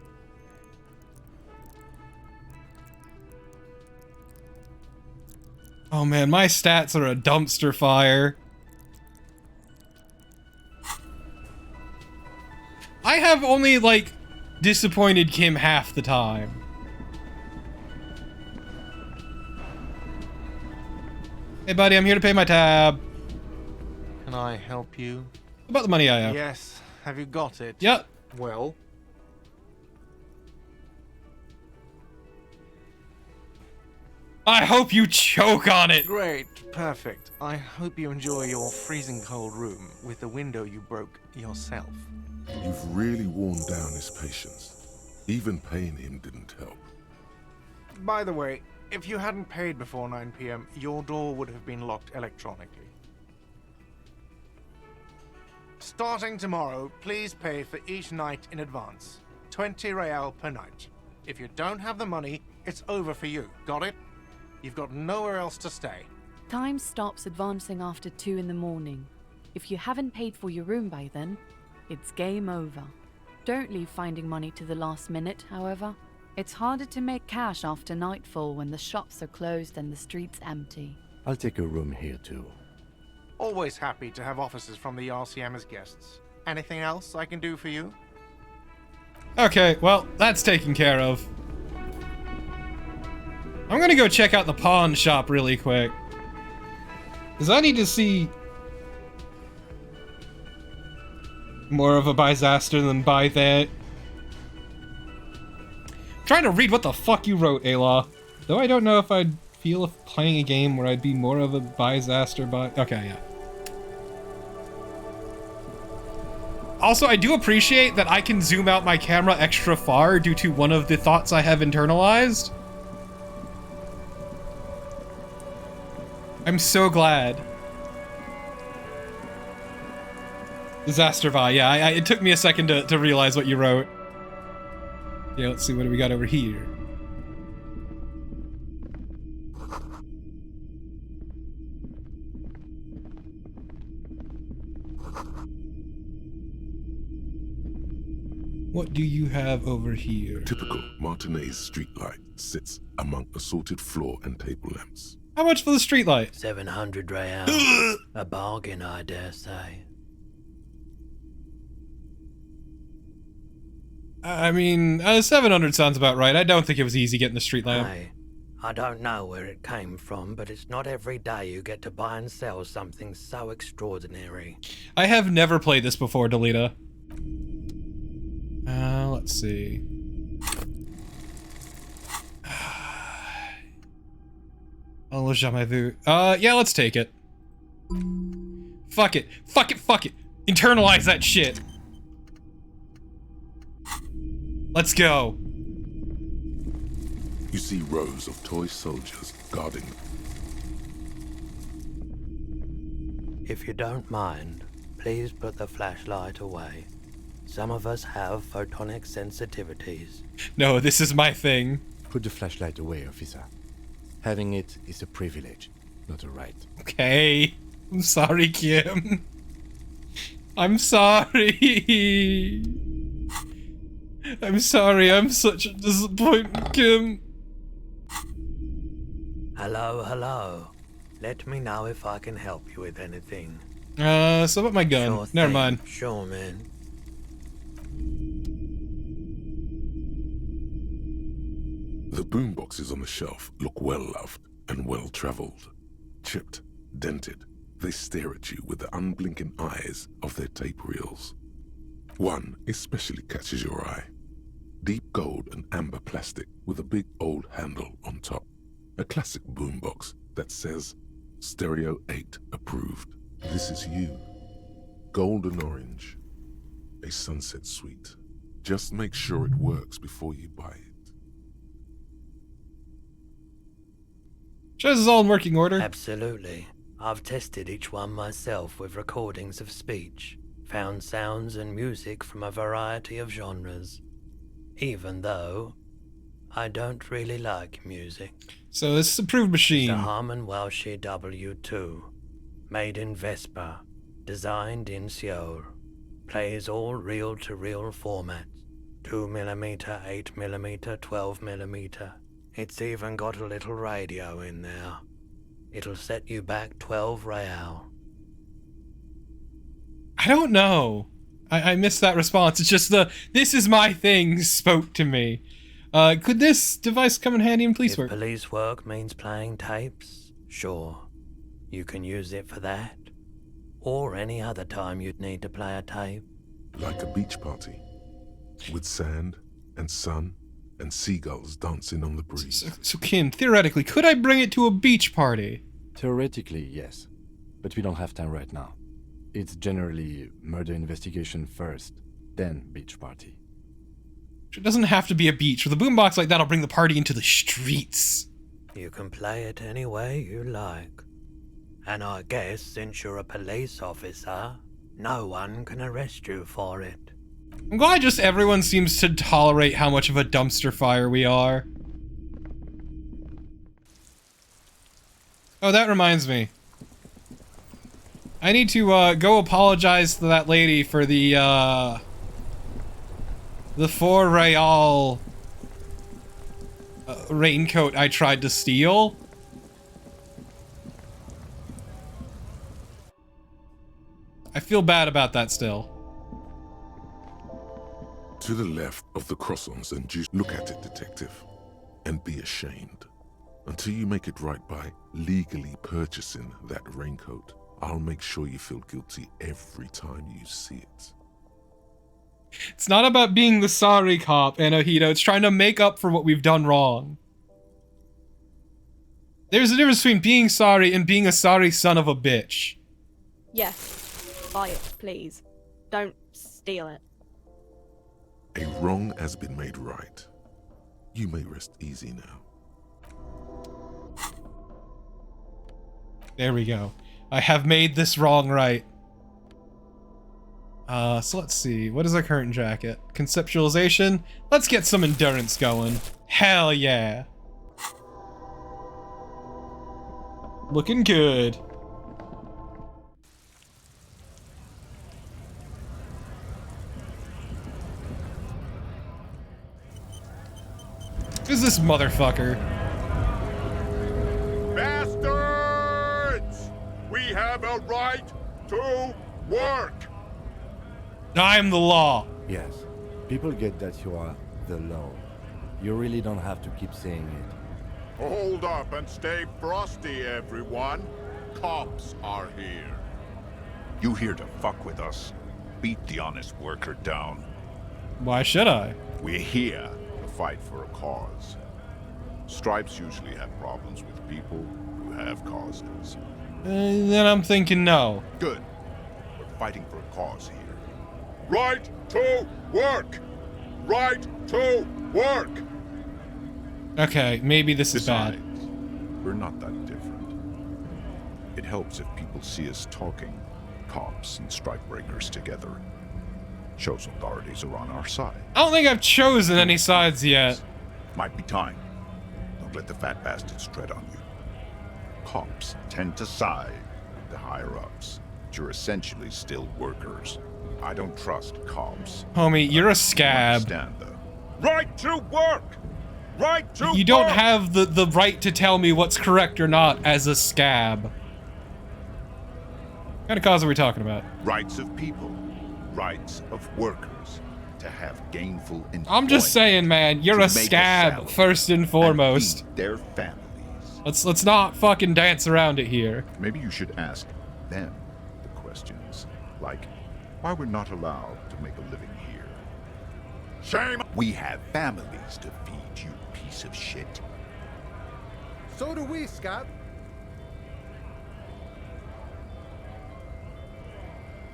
Oh man, my stats are a dumpster fire. I have only, like, disappointed Kim half the time. Hey buddy, I'm here to pay my tab. Can I help you? About the money I have. Yes. Have you got it? Yep. Well? I hope you choke on it! Great. Perfect. I hope you enjoy your freezing cold room with the window you broke yourself. You've really worn down his patience. Even paying him didn't help. By the way, if you hadn't paid before 9 p.m., your door would have been locked electronically. Starting tomorrow, please pay for each night in advance. 20 real per night. If you don't have the money, it's over for you. Got it? You've got nowhere else to stay. Time stops advancing after 2 in the morning. If you haven't paid for your room by then, it's game over. Don't leave finding money to the last minute, however. It's harder to make cash after nightfall when the shops are closed and the streets empty. I'll take a room here too. Always happy to have officers from the RCM as guests. Anything else I can do for you? Okay, well, that's taken care of. I'm gonna go check out the pawn shop really quick. Because I need to see more of a disaster than by that. I'm trying to read what the fuck you wrote, Ayla. Though I don't know if I'd feel of playing a game where I'd be more of a disaster by... Okay, yeah. Also, I do appreciate that I can zoom out my camera extra far due to one of the thoughts I have internalized. I'm so glad. Disaster Vi, yeah, it took me a second to realize what you wrote. Yeah, let's see, what do we got over here? What do you have over here? Typical Martinez streetlight sits among assorted floor and table lamps. How much for the streetlight? 700 real. A bargain, I dare say. I mean, 700 sounds about right. I don't think it was easy getting the street lamp. Hey, I don't know where it came from, but it's not every day you get to buy and sell something so extraordinary. I have never played this before, Delita. Let's see. On l'a jamais vu. Yeah, let's take it. Fuck it. Fuck it, fuck it. Internalize that shit. Let's go. You see rows of toy soldiers guarding them. If you don't mind, please put the flashlight away. Some of us have photonic sensitivities. No, this is my thing. Put the flashlight away, officer. Having it is a privilege, not a right. Okay. I'm sorry, Kim. I'm sorry. I'm sorry, I'm such a disappointment, Kim. Hello, hello. Let me know if I can help you with anything. So about my gun. Sure Never thing. mind. Sure, man. The boomboxes on the shelf look well-loved and well-traveled. Chipped, dented, they stare at you with the unblinking eyes of their tape reels. One especially catches your eye. Deep gold and amber plastic with a big old handle on top. A classic boombox that says, Stereo 8 approved. This is you. Golden orange. A sunset suite. Just make sure it works before you buy it. Sure, this is all in working order. Absolutely. I've tested each one myself with recordings of speech, found sounds and music from a variety of genres. Even though I don't really like music. So this is a approved machine. It's a Harman Welsh W2, made in Vespa, designed in Seoul, plays all reel-to-reel formats, 2mm, 8mm, 12mm. It's even got a little radio in there. It'll set you back 12 real. I don't know. I missed that response. It's just this is my thing spoke to me. Could this device come in handy in police work? If police work means playing tapes, sure. You can use it for that. Or any other time you'd need to play a tape. Like a beach party. With sand and sun and seagulls dancing on the breeze. So Kim, theoretically, could I bring it to a beach party? Theoretically, yes. But we don't have time right now. It's generally murder investigation first, then beach party. It doesn't have to be a beach. With a boombox like that, I'll bring the party into the streets. You can play it any way you like. And I guess since you're a police officer, no one can arrest you for it. I'm glad just everyone seems to tolerate how much of a dumpster fire we are. Oh, that reminds me. I need to go apologize to that lady for the 4 real raincoat I tried to steal. I feel bad about that still. To the left of the croissants and juice. Look at it, detective, and be ashamed. Until you make it right by legally purchasing that raincoat, I'll make sure you feel guilty every time you see it. It's not about being the sorry cop, Anohito. It's trying to make up for what we've done wrong. There's a difference between being sorry and being a sorry son of a bitch. Yes. Buy it, please. Don't steal it. A wrong has been made right. You may rest easy now. There we go. I have made this wrong right. So let's see. What is our current jacket? Conceptualization? Let's get some endurance going. Hell yeah. Looking good. Who's this motherfucker? Bastards! We have a right to work! I'm the law. Yes. People get that you are the law. You really don't have to keep saying it. Hold up and stay frosty, everyone. Cops are here. You here to fuck with us? Beat the honest worker down. Why should I? We're here to fight for a cause. Stripes usually have problems with people who you have causes. Then I'm thinking no. Good. We're fighting for a cause here. Right to work! Right to work! Okay, maybe this is bad. We're not that different. It helps if people see us talking, cops and strikebreakers together. Shows authorities are on our side. I don't think I've chosen any sides yet. Might be time. Don't let the fat bastards tread on you. Cops tend to side with the higher-ups, but you're essentially still workers. I don't trust cops. Homie, you're a scab. Right to work! Right to You don't work! have the right to tell me what's correct or not as a scab. What kind of cause are we talking about? Rights of people. Rights of workers. To have gainful employment. I'm just saying, man, you're a scab first and foremost. And their families. Let's not fucking dance around it here. Maybe you should ask them the questions. Like, why we're not allowed to make a living here. Shame! We have families to feed, you piece of shit. So do we, Scott.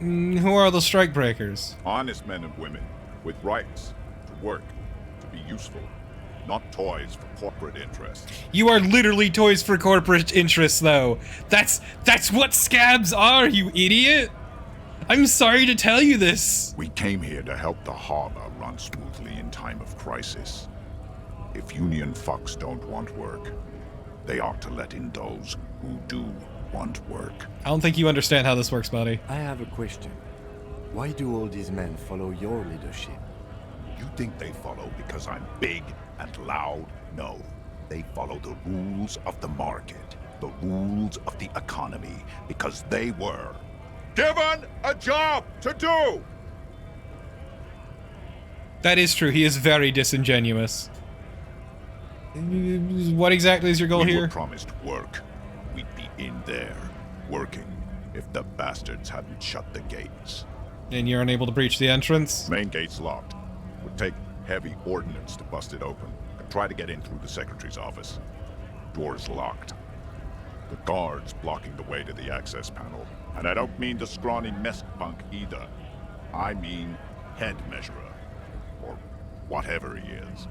Who are the strikebreakers? Honest men and women with rights to work, to be useful, not toys for corporate interests. You are literally toys for corporate interests, though. That's what scabs are, you idiot. I'm sorry to tell you this. We came here to help the harbor run smoothly in time of crisis. If union fucks don't want work, they ought to let in those who do want work. I don't think you understand how this works, buddy. I have a question. Why do all these men follow your leadership? You think they follow because I'm big and loud? No. They follow the rules of the market, the rules of the economy, because they were given a job to do! That is true. He is very disingenuous. What exactly is your goal we here? Were promised work. We'd be in there, working, if the bastards hadn't shut the gates. And you're unable to breach the entrance? Main gate's locked. Would take heavy ordnance to bust it open. And try to get in through the secretary's office. Door's locked. The guard's blocking the way to the access panel. And I don't mean the scrawny mess punk either. I mean head measurer. Or whatever he is.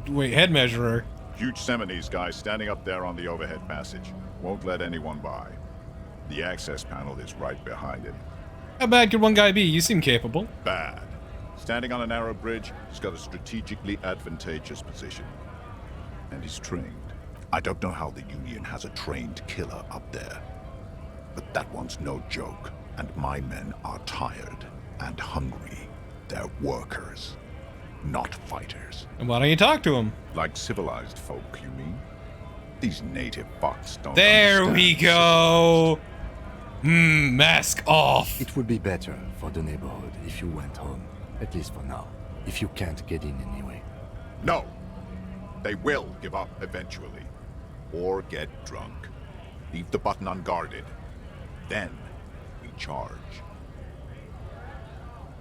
Wait, head measurer? Huge Seminese guy standing up there on the overhead passage. Won't let anyone by. The access panel is right behind him. How bad could one guy be? You seem capable. Bad. Standing on a narrow bridge, he's got a strategically advantageous position. And he's trained. I don't know how the Union has a trained killer up there. But that one's no joke. And my men are tired and hungry. They're workers, not fighters. And why don't you talk to him? Like civilized folk, you mean? These native fucks don't There we go! Mask off! It would be better for the neighborhood if you went home. At least for now. If you can't get in anyway. No! They will give up eventually. Or get drunk. Leave the button unguarded. Then we charge.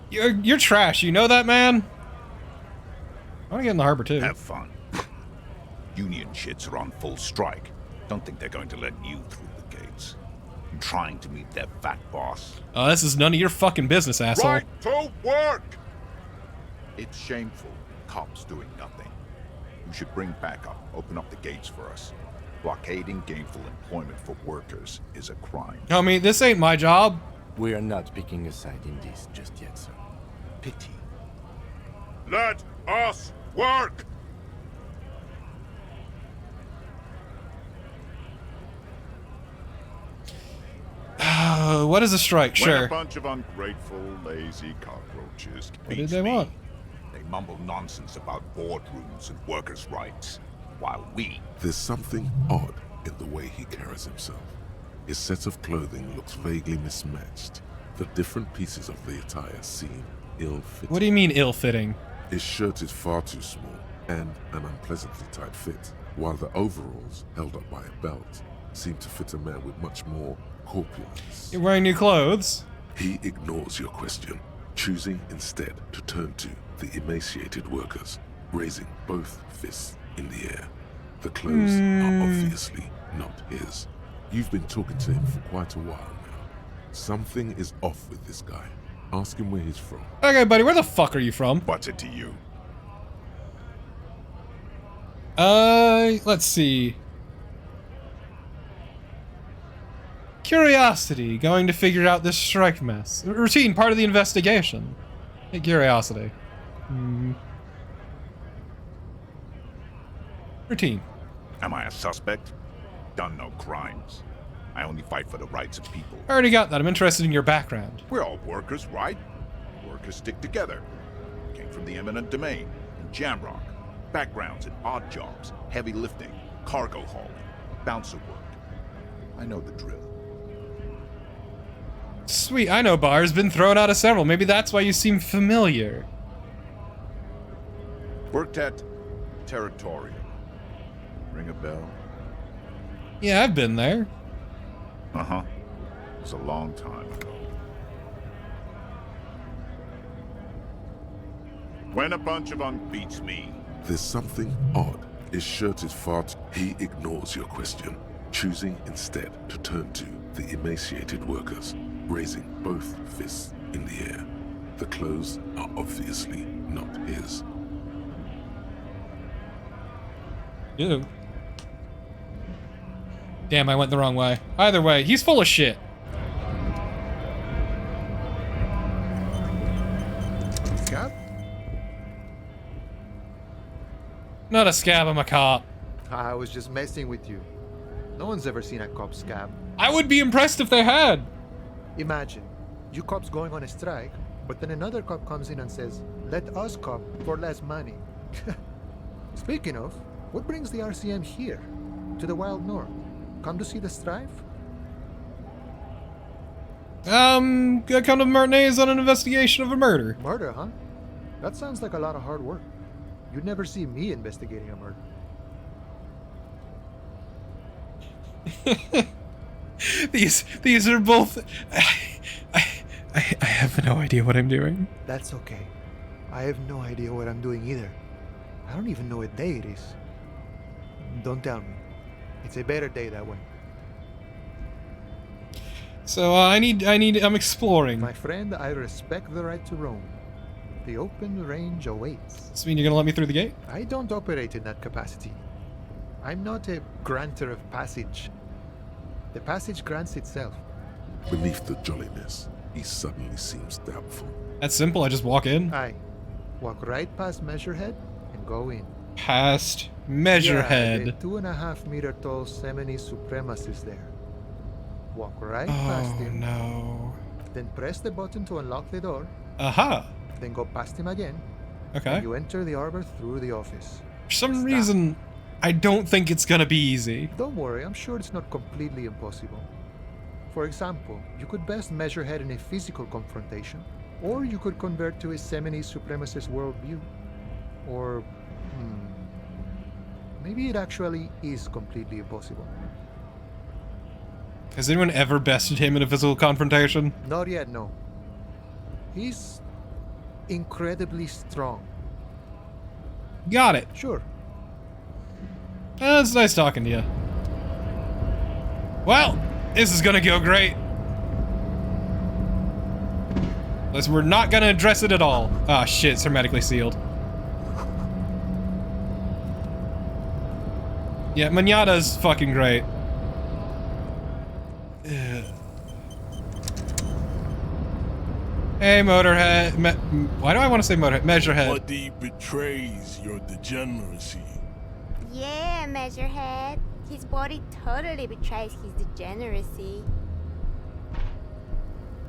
You're trash, you know that, man? I wanna get in the harbor too. Have fun. Union shits are on full strike. Don't think they're going to let you through the gates. I'm trying to meet their fat boss. Oh, this is none of your fucking business, asshole. Right to work! It's shameful. Cops doing nothing. You should bring backup. Open up the gates for us. Blockading gainful employment for workers is a crime. Homie, this ain't my job. We are not picking a side in this just yet, sir. Pity. Let us work! What is a strike? When Sure. a bunch of ungrateful, lazy cockroaches What did they want? They mumble nonsense about boardrooms and workers' rights, while we... There's something odd in the way he carries himself. His set of clothing looks vaguely mismatched. The different pieces of the attire seem ill-fitting. What do you mean ill-fitting? His shirt is far too small and an unpleasantly tight fit, while the overalls, held up by a belt, seem to fit a man with much more corpulence. You're wearing new clothes. He ignores your question, choosing instead to turn to the emaciated workers, raising both fists in the air. The clothes are obviously not his. You've been talking to him for quite a while now. Something is off with this guy. Ask him where he's from. Okay, buddy, where the fuck are you from? What's it to you? Let's see. Curiosity, going to figure out this strike mess. Routine, part of the investigation. Hey, curiosity. Routine. Am I a suspect? Done no crimes. I only fight for the rights of people. I already got that. I'm interested in your background. We're all workers, right? Workers stick together. Came from the eminent domain in Jamrock. Backgrounds in odd jobs, heavy lifting, cargo hauling, bouncer work. I know the drill. Sweet, I know bars. Been thrown out of several. Maybe that's why you seem familiar. Worked at Territorium. Ring a bell? Yeah, I've been there. Uh-huh. It was a long time ago. When a bunch of beats me. There's something odd. His shirt is far too... He ignores your question, choosing instead to turn to the emaciated workers, raising both fists in the air. The clothes are obviously not his. Ew. Damn, I went the wrong way. Either way, he's full of shit. Scab? Not a scab, I'm a cop. I was just messing with you. No one's ever seen a cop scab. I would be impressed if they had. Imagine, you cops going on a strike, but then another cop comes in and says, let us cop for less money. Speaking of, what brings the RCM here? To the Wild North? Come to see the strife? Come to Martinez on an investigation of a murder. Murder, huh? That sounds like a lot of hard work. You'd never see me investigating a murder. These are both... I have no idea what I'm doing. That's okay. I have no idea what I'm doing either. I don't even know what day it is. Don't tell me. It's a better day that way. So I'm exploring. My friend, I respect the right to roam. The open range awaits. Does this mean you're gonna let me through the gate? I don't operate in that capacity. I'm not a granter of passage. The passage grants itself. Beneath the jolliness, he suddenly seems doubtful. That's simple, I just walk in. Aye. Walk right past Measurehead and go in. Past Measurehead. Yeah, the 2.5 meter tall Semini supremacist there. Walk right past him. Oh no. Then press the button to unlock the door. Aha. Then go past him again. Okay. And you enter the arbor through the office. For some reason, I don't think it's gonna be easy. Don't worry, I'm sure it's not completely impossible. For example, you could best Measurehead in a physical confrontation, or you could convert to a Semini supremacist worldview. Or, maybe it actually is completely impossible. Has anyone ever bested him in a physical confrontation? Not yet, no. He's incredibly strong. Got it. Sure. It's nice talking to you. Well, this is gonna go great. Unless we're not gonna address it at all. Ah, shit, it's hermetically sealed. Yeah, Manada's fucking great. Ugh. Hey, Motorhead. Why do I want to say Motorhead? Measurehead. Buddy betrays your degeneracy. Yeah, Measurehead. His body totally betrays his degeneracy.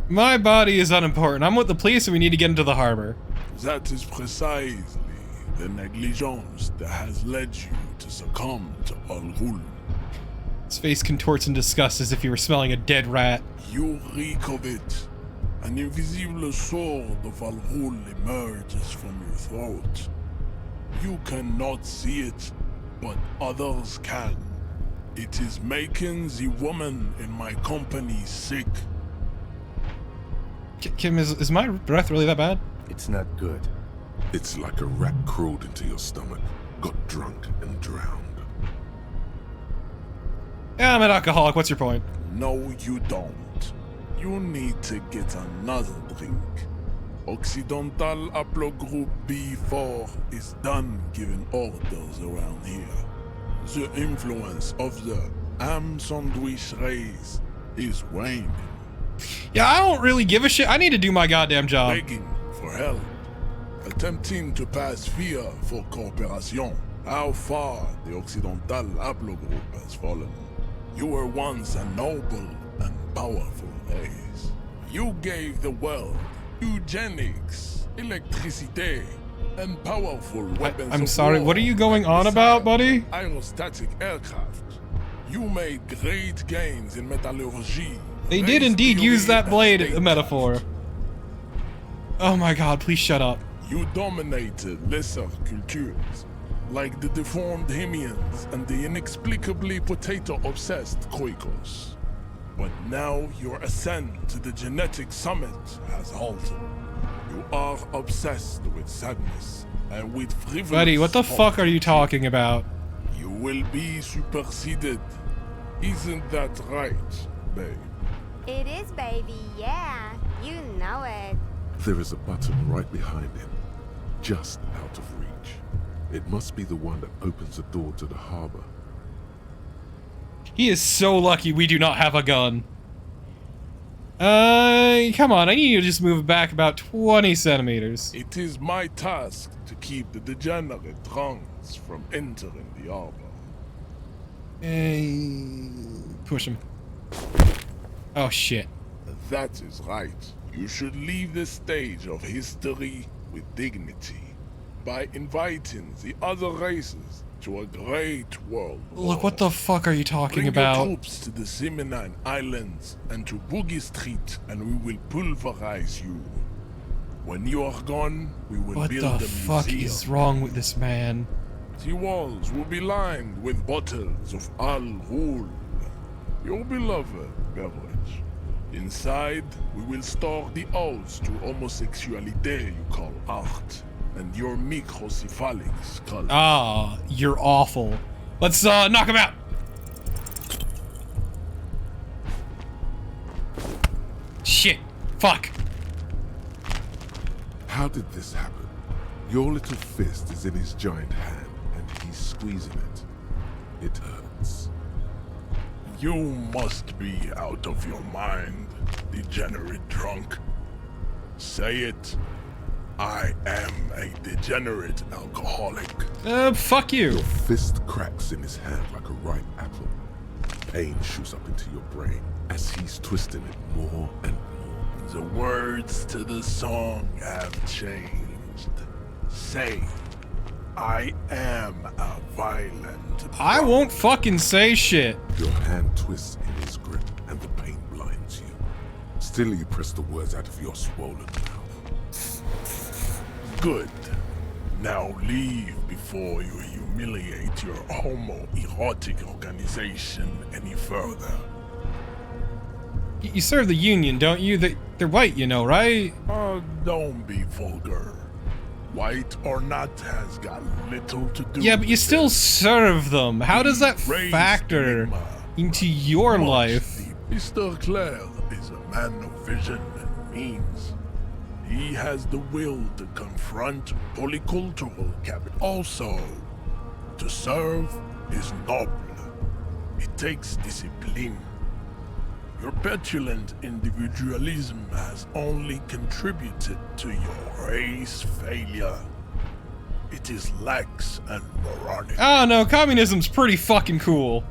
My body is unimportant. I'm with the police and we need to get into the harbor. That is precisely the negligence that has led you to succumb to Al Ghul. His face contorts in disgust as if he were smelling a dead rat. You reek of it. An invisible sword of Al Ghul emerges from your throat. You cannot see it, but others can. It is making the woman in my company sick. Kim, is my breath really that bad? It's not good. It's like a rat crawled into your stomach, got drunk and drowned. Yeah, I'm an alcoholic. What's your point? No, you don't. You need to get another drink. Occidental Haplogroup B4 is done giving orders around here. The influence of the ham sandwich race is waning. Yeah, I don't really give a shit. I need to do my goddamn job. Begging for help. Attempting to pass fear for cooperation. How far the Occidental Haplogroup has fallen. You were once a noble and powerful race. You gave the world eugenics, electricity, and powerful weapons. I'm sorry, what are you going on about, buddy? Aerostatic aircraft. You made great gains in metallurgy. They did indeed use that blade as a metaphor. Oh my god, please shut up. You dominated lesser cultures, like the deformed Hemians and the inexplicably potato-obsessed Khoikos. But now your ascent to the genetic summit has halted. You are obsessed with sadness and with frivolous... Buddy, what the fuck are you talking about? You will be superseded. Isn't that right, babe? It is, baby, yeah. You know it. There is a button right behind him, just out of reach. It must be the one that opens the door to the harbor. He is so lucky we do not have a gun. Come on, I need you to just move back about 20 centimeters. It is my task to keep the degenerate drunks from entering the harbor. Push him. Oh shit. That is right. You should leave the stage of history with dignity by inviting the other races to a great world war. Look, what the fuck are you talking about? Bring your troops to the Seminine Islands and to Boogie Street, and we will pulverize you. When you are gone, we will What build the a fuck museum. is wrong with this man? The walls will be lined with bottles of Al Ghul, your beloved beverage. Inside, we will store the odes to homosexuality you call art, and your microcephalics call... Ah, you're awful. Let's knock him out. Shit. Fuck. How did this happen? Your little fist is in his giant hand, and he's squeezing it. It hurts. You must be out of your mind, degenerate drunk. Say it. I am a degenerate alcoholic. Fuck you. Your fist cracks in his hand like a ripe apple. Pain shoots up into your brain as he's twisting it more and more. The words to the song have changed. Say, I am a violent... I won't fucking say shit. Your hand twists in his grip and the pain blinds you. Still you press the words out of your swollen mouth. Good. Now leave before you humiliate your homoerotic organization any further. You serve the Union, don't you? They're white, you know, right? Don't be vulgar. White or not has got little to do. Yeah, but you still serve them. How does that factor into your life? Mr. Clare is a man of vision and means. He has the will to confront polycultural capital. Also, to serve is noble. It takes discipline. Your petulant individualism has only contributed to your race failure. It is lax and moronic. Oh no, communism's pretty fucking cool.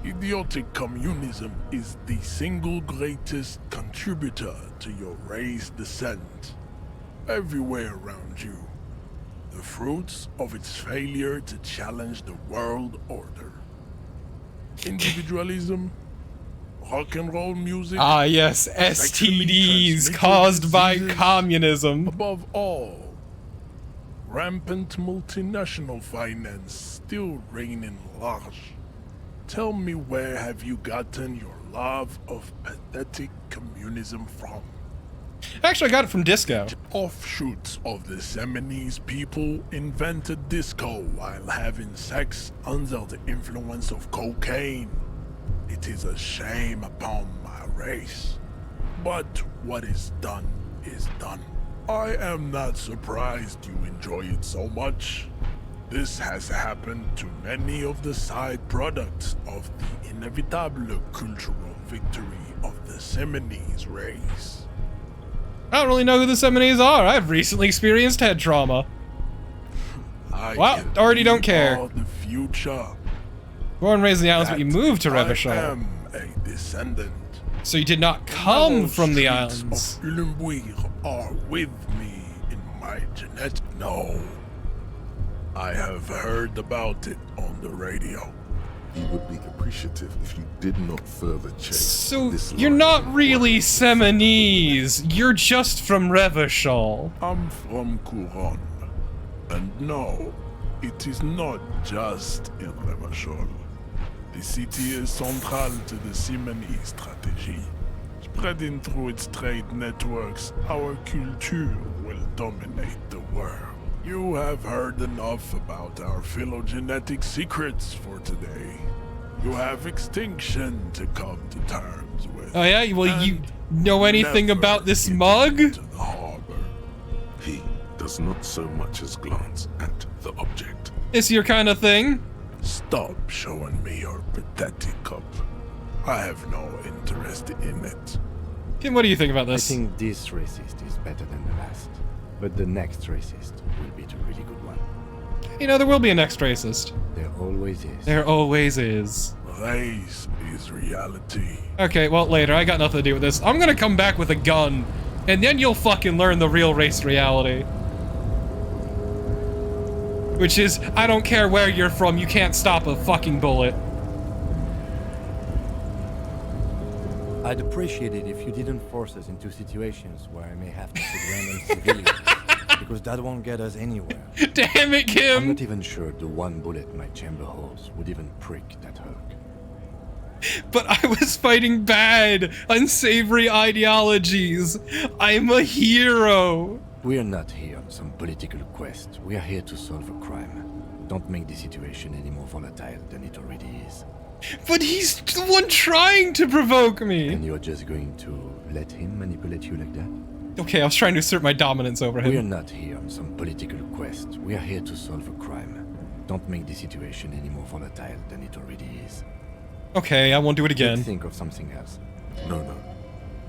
Idiotic communism is the single greatest contributor to your race descent. Everywhere around you, the fruits of its failure to challenge the world order. Individualism, rock and roll music. Ah yes, STDs caused by communism. Above all, rampant multinational finance still reigning large. Tell me, where have you gotten your love of pathetic communism from? Actually, I got it from disco. Offshoots of the Seminese people invented disco while having sex under the influence of cocaine. it is a shame upon my race. But what is done is done. I am not surprised you enjoy it so much. This has happened to many of the side products of the inevitable cultural victory of the Seminoles race. I don't really know who the Seminoles are. I've recently experienced head trauma. Well, already don't care. The future. Born and raised in the islands, but you moved to I Revachol. am a descendant. So you did not come from the islands. Ulimbuir are with me in my genetic. No. I have heard about it on the radio. He would be appreciative if you did not further chase So this you're line not of really Seminoles. You're just from Revachol. I'm from Couronne. And no, it is not just in Revachol. The city is central to the Simony strategy. Spreading through its trade networks, our culture will dominate the world. You have heard enough about our phylogenetic secrets for today. You have extinction to come to terms with. Oh yeah? Well, you know anything about this mug? He does not so much as glance at the object. It's your kind of thing? Stop showing me your pathetic cup. I have no interest in it. Kim, what do you think about this? I think this racist is better than the last. But the next racist will be the really good one. You know, there will be a next racist. There always is. There always is. Race is reality. Okay, well, later. I got nothing to do with this. I'm gonna come back with a gun, and then you'll fucking learn the real race reality. Which is, I don't care where you're from, you can't stop a fucking bullet. I'd appreciate it if you didn't force us into situations where I may have to shoot random civilians, because that won't get us anywhere. Damn it, Kim! I'm not even sure the one bullet my chamber holds would even prick that hook. But I was fighting bad, unsavory ideologies. I'm a hero. We are not here on some political quest. We are here to solve a crime. Don't make the situation any more volatile than it already is. But he's the one trying to provoke me. And you're just going to let him manipulate you like that? Okay, I was trying to assert my dominance over him. We are not here on some political quest. We are here to solve a crime. Don't make the situation any more volatile than it already is. Okay, I won't do it again. Think of something else. No.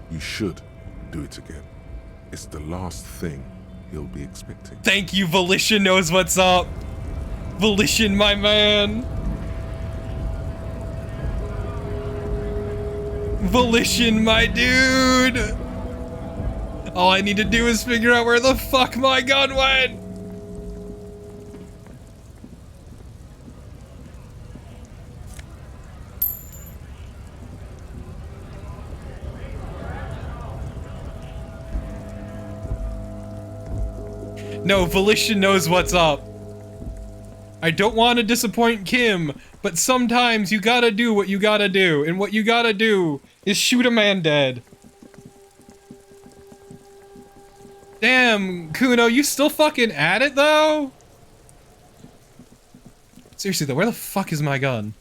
You should do it again. It's the last thing he'll be expecting. Thank you, Volition knows what's up. Volition, my man. Volition, my dude. All I need to do is figure out where the fuck my gun went. No, Volition knows what's up. I don't want to disappoint Kim, but sometimes you gotta do what you gotta do, and what you gotta do is shoot a man dead. Damn, Kuno, you still fucking at it, though? Seriously, though, where the fuck is my gun?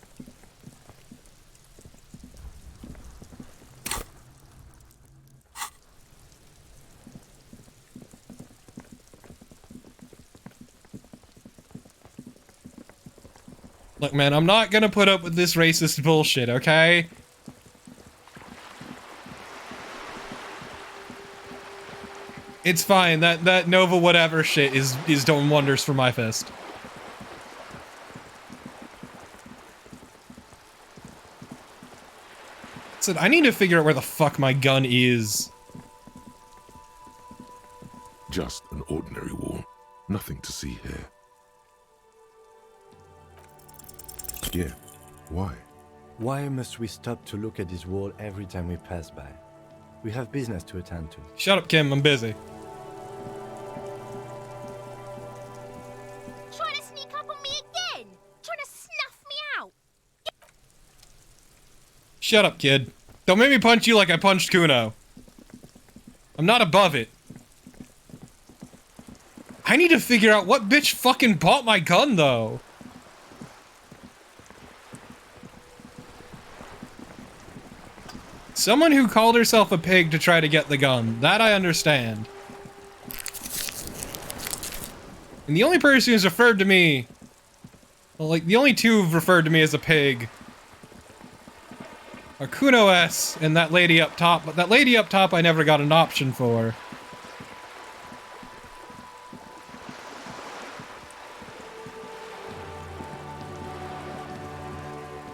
Look, man, I'm not gonna put up with this racist bullshit, okay? It's fine. That Nova whatever shit is doing wonders for my fist. So I need to figure out where the fuck my gun is. Just an ordinary wall. Nothing to see here. Yeah, why? Why must we stop to look at this wall every time we pass by? We have business to attend to. Shut up, Kim. I'm busy. Trying to sneak up on me again? Trying to snuff me out? Shut up, kid. Don't make me punch you like I punched Kuno. I'm not above it. I need to figure out what bitch fucking bought my gun, though. Someone who called herself a pig to try to get the gun. That I understand. And the only person who's referred to me... Well, like, the only two who've referred to me as a pig are Kuno S and that lady up top, but that lady up top I never got an option for.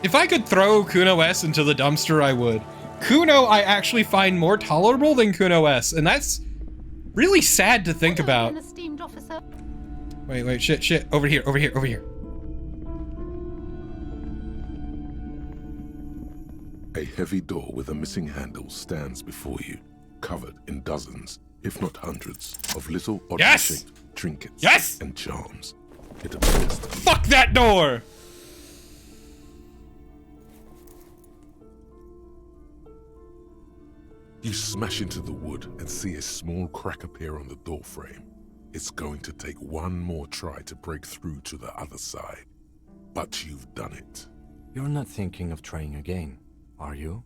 If I could throw Kuno S into the dumpster, I would. Kuno I actually find more tolerable than Kuno S, and that's really sad to think about. Wait, shit. Over here. A heavy door with a missing handle stands before you, covered in dozens, if not hundreds, of little oddly shaped trinkets and charms. It appears to be... Fuck that door! You smash into the wood and see a small crack appear on the door frame. It's going to take one more try to break through to the other side. But you've done it. You're not thinking of trying again, are you?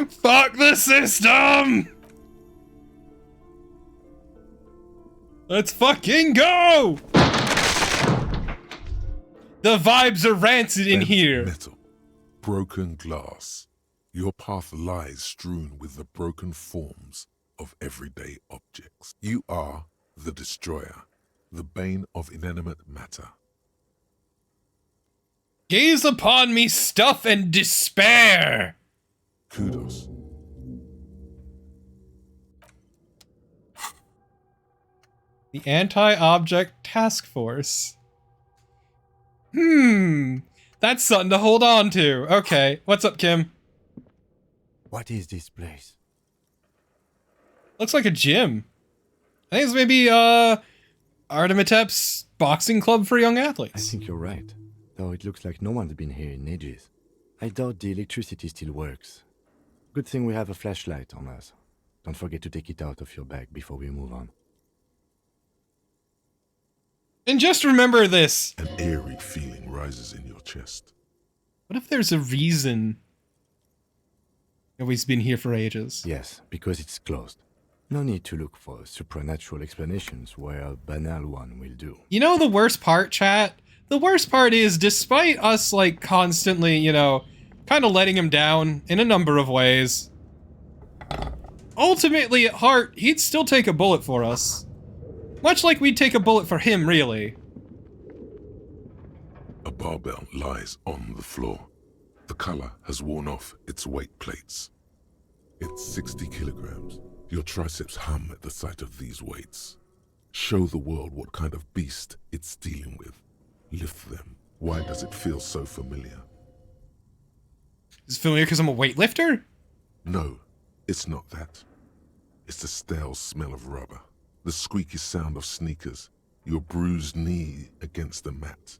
Fuck the system! Let's fucking go! The vibes are rancid in here. Metal. Broken glass. Your path lies strewn with the broken forms of everyday objects. You are the destroyer, the bane of inanimate matter. Gaze upon me, stuff and despair! Kudos. The Anti-Object Task Force. That's something to hold on to. Okay, what's up, Kim? What is this place? Looks like a gym. I think it's maybe, Artemitep's boxing club for young athletes. I think you're right, though it looks like no one's been here in ages. I doubt the electricity still works. Good thing we have a flashlight on us. Don't forget to take it out of your bag before we move on. And just remember this. An eerie feeling rises in your chest. What if there's a reason he's been here for ages? Yes, because it's closed. No need to look for supernatural explanations where a banal one will do. You know the worst part, chat? The worst part is, despite us, like, constantly, you know, kind of letting him down in a number of ways, ultimately, at heart, he'd still take a bullet for us. Much like we'd take a bullet for him, really. A barbell lies on the floor. The color has worn off its weight plates. It's 60 kilograms. Your triceps hum at the sight of these weights. Show the world what kind of beast it's dealing with. Lift them. Why does it feel so familiar? Is it familiar because I'm a weightlifter? No, it's not that. It's the stale smell of rubber. The squeaky sound of sneakers, your bruised knee against the mat,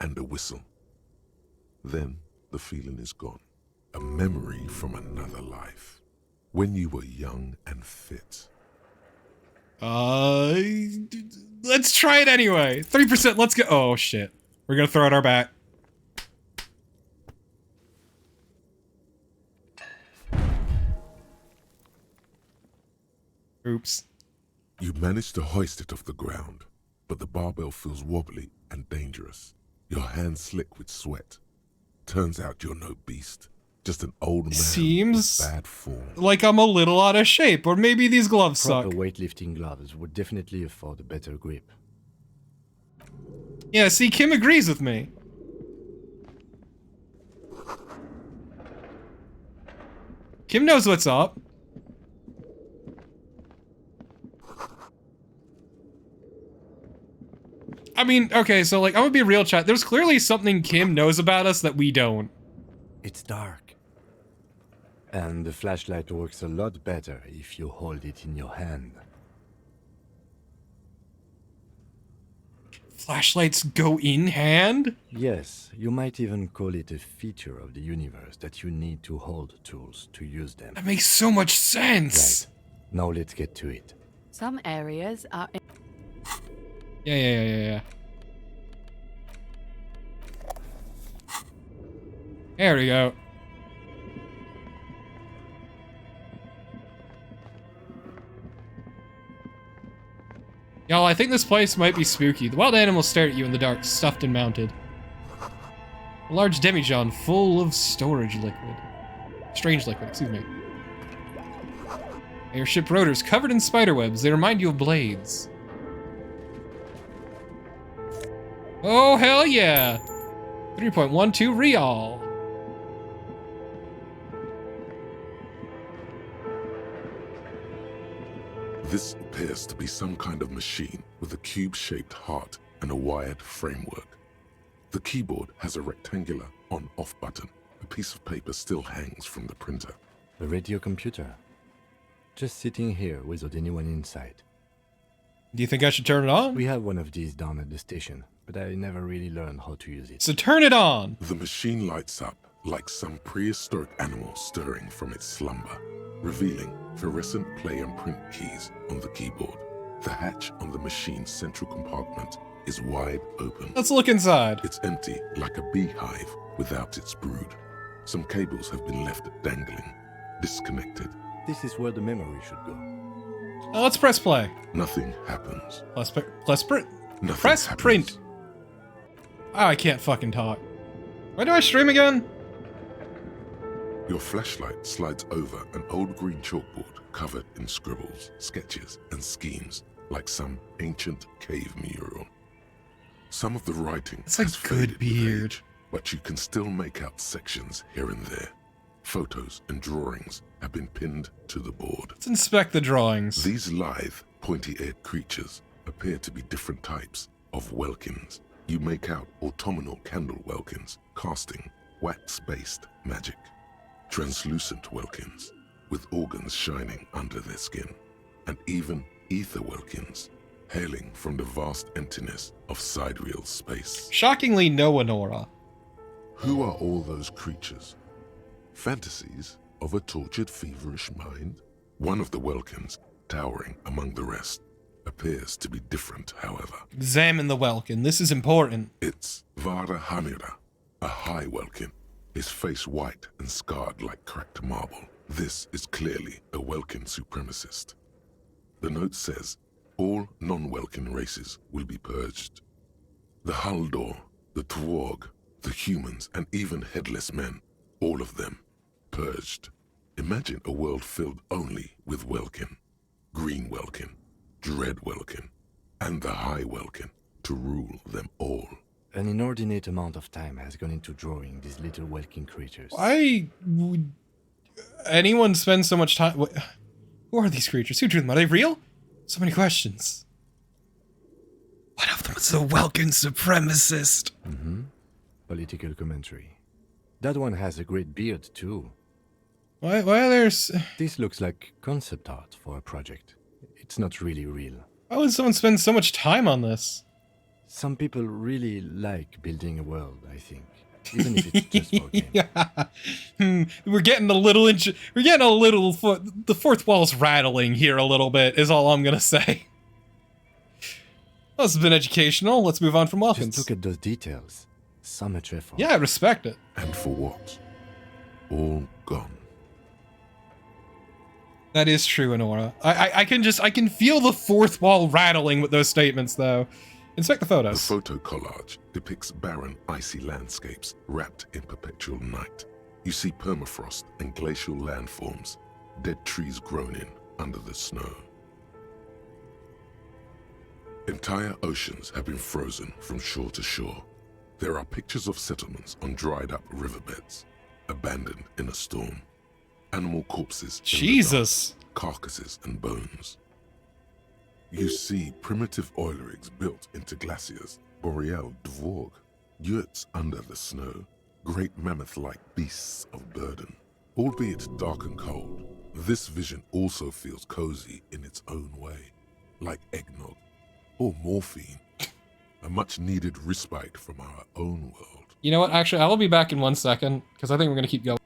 and a whistle. Then the feeling is gone. A memory from another life. When you were young and fit. Let's try it anyway. 3%, let's go. Oh, shit. We're gonna throw out our bat. Oops. You manage to hoist it off the ground, but the barbell feels wobbly and dangerous. Your hands slick with sweat. Turns out you're no beast, just an old man Seems with bad form. Like I'm a little out of shape, or maybe these gloves suck. Proper weightlifting gloves would definitely afford a better grip. Yeah, see, Kim agrees with me. Kim knows what's up. I mean, okay, so like, I'm gonna be real, chat. There's clearly something Kim knows about us that we don't. It's dark. And the flashlight works a lot better if you hold it in your hand. Flashlights go in hand? Yes, you might even call it a feature of the universe that you need to hold tools to use them. That makes so much sense. Right. Now let's get to it. Some areas are... Yeah. There we go. Y'all, I think this place might be spooky. The wild animals stare at you in the dark, stuffed and mounted. A large demijohn full of storage liquid. Strange liquid, excuse me. Airship rotors covered in spiderwebs. They remind you of blades. Oh, hell yeah! 3.12 real. This appears to be some kind of machine with a cube-shaped heart and a wired framework. The keyboard has a rectangular on-off button. A piece of paper still hangs from the printer. The radio computer. Just sitting here without anyone inside. Do you think I should turn it on? We have one of these down at the station, but I never really learned how to use it. So turn it on! The machine lights up like some prehistoric animal stirring from its slumber, revealing fluorescent play and print keys on the keyboard. The hatch on the machine's central compartment is wide open. Let's look inside. It's empty like a beehive without its brood. Some cables have been left dangling, disconnected. This is where the memory should go. Let's press play. Nothing happens. Press print. Nothing Press happens. print. Oh, I can't fucking talk. Why do I stream again? Your flashlight slides over an old green chalkboard covered in scribbles, sketches, and schemes like some ancient cave mural. Some of the writing It's a has good faded with beard. age, but you can still make out sections here and there. Photos and drawings have been pinned to the board. Let's inspect the drawings. These lithe, pointy-eared creatures appear to be different types of welkins. You make out autumnal candle welkins casting wax-based magic. Translucent welkins with organs shining under their skin. And even ether welkins hailing from the vast emptiness of sidereal space. Shockingly, no Honora. Who are all those creatures? Fantasies of a tortured, feverish mind? One of the welkins, towering among the rest, appears to be different, however. Examine the Welkin. This is important. It's Vara Hamira, a high welkin, his face white and scarred like cracked marble. This is clearly a Welkin supremacist. The note says, all non-Welkin races will be purged. The Haldor, the Tworg, the humans, and even headless men, all of them, purged. Imagine a world filled only with Welkin, Green Welkin, Dread Welkin, and the High Welkin to rule them all. An inordinate amount of time has gone into drawing these little Welkin creatures. Why would anyone spend so much time? Who are these creatures? Who drew them? Are they real? So many questions. One of them is a Welkin supremacist. Mm-hmm. Political commentary. That one has a great beard, too. Why there's... This looks like concept art for a project. It's not really real. Why would someone spend so much time on this? Some people really like building a world, I think. Even if it's just for games. Yeah. We're getting a little... the fourth wall's rattling here a little bit, is all I'm gonna say. Well, this has been educational. Let's move on from Welkins. Just look at those details. So much effort. Yeah, I respect it. And for what? All gone. That is true, Honora. I can feel the fourth wall rattling with those statements, though. Inspect the photos. The photo collage depicts barren, icy landscapes wrapped in perpetual night. You see permafrost and glacial landforms, dead trees grown in under the snow. Entire oceans have been frozen from shore to shore. There are pictures of settlements on dried-up riverbeds, abandoned in a storm. Animal corpses, Jesus, carcasses and bones. You see primitive oil rigs built into glaciers, boreal dvorg, yurts under the snow, great mammoth-like beasts of burden. Albeit dark and cold, this vision also feels cozy in its own way, like eggnog or morphine, a much-needed respite from our own world. You know what? Actually, I will be back in 1 second, because I think we're going to keep going.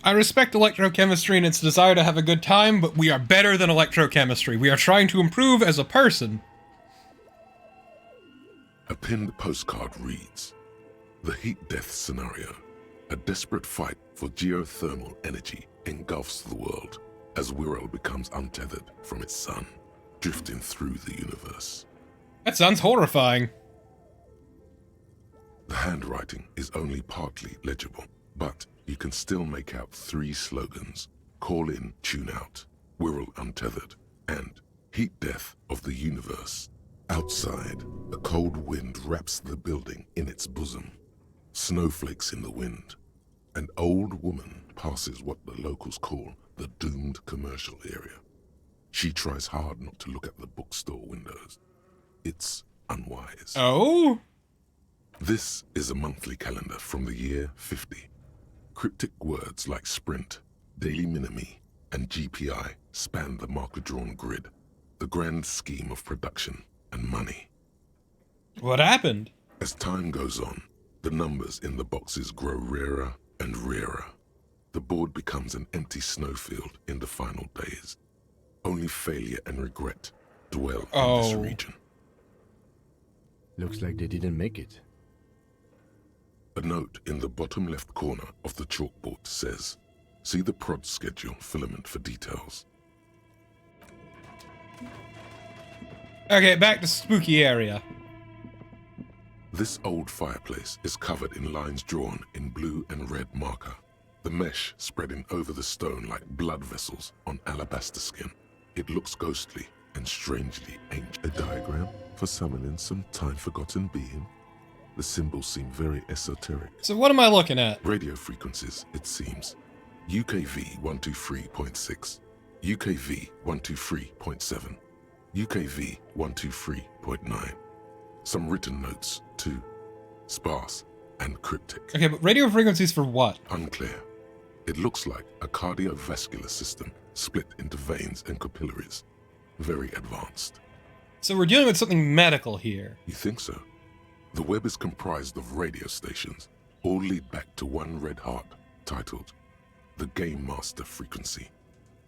I respect electrochemistry and its desire to have a good time, but we are better than electrochemistry. We are trying to improve as a person. A pinned postcard reads, "The heat death scenario. A desperate fight for geothermal energy engulfs the world as Wirral becomes untethered from its sun, drifting through the universe." That sounds horrifying. The handwriting is only partly legible, but you can still make out 3 slogans: "Call in, tune out," "Wirral untethered," and "Heat death of the universe." Outside, a cold wind wraps the building in its bosom. Snowflakes in the wind. An old woman passes what the locals call the doomed commercial area. She tries hard not to look at the bookstore windows. It's unwise. Oh? This is a monthly calendar from the year 50. Cryptic words like sprint, daily minimi, and GPI span the marker-drawn grid, the grand scheme of production and money. What happened? As time goes on, the numbers in the boxes grow rarer and rarer. The board becomes an empty snowfield in the final days. Only failure and regret dwell in this region. Looks like they didn't make it. A note in the bottom left corner of the chalkboard says, "See the prod schedule filament for details." Okay, back to spooky area. This old fireplace is covered in lines drawn in blue and red marker, the mesh spreading over the stone like blood vessels on alabaster skin. It looks ghostly and strangely ancient. A diagram for summoning some time-forgotten being. The symbols seem very esoteric. So what am I looking at? Radio frequencies, it seems. UKV 123.6, UKV 123.7, UKV 123.9. Some written notes, too. Sparse and cryptic. Okay, but radio frequencies for what? Unclear. It looks like a cardiovascular system split into veins and capillaries. Very advanced. So we're dealing with something medical here. You think so? The web is comprised of radio stations, all lead back to one red heart, titled the Game Master Frequency.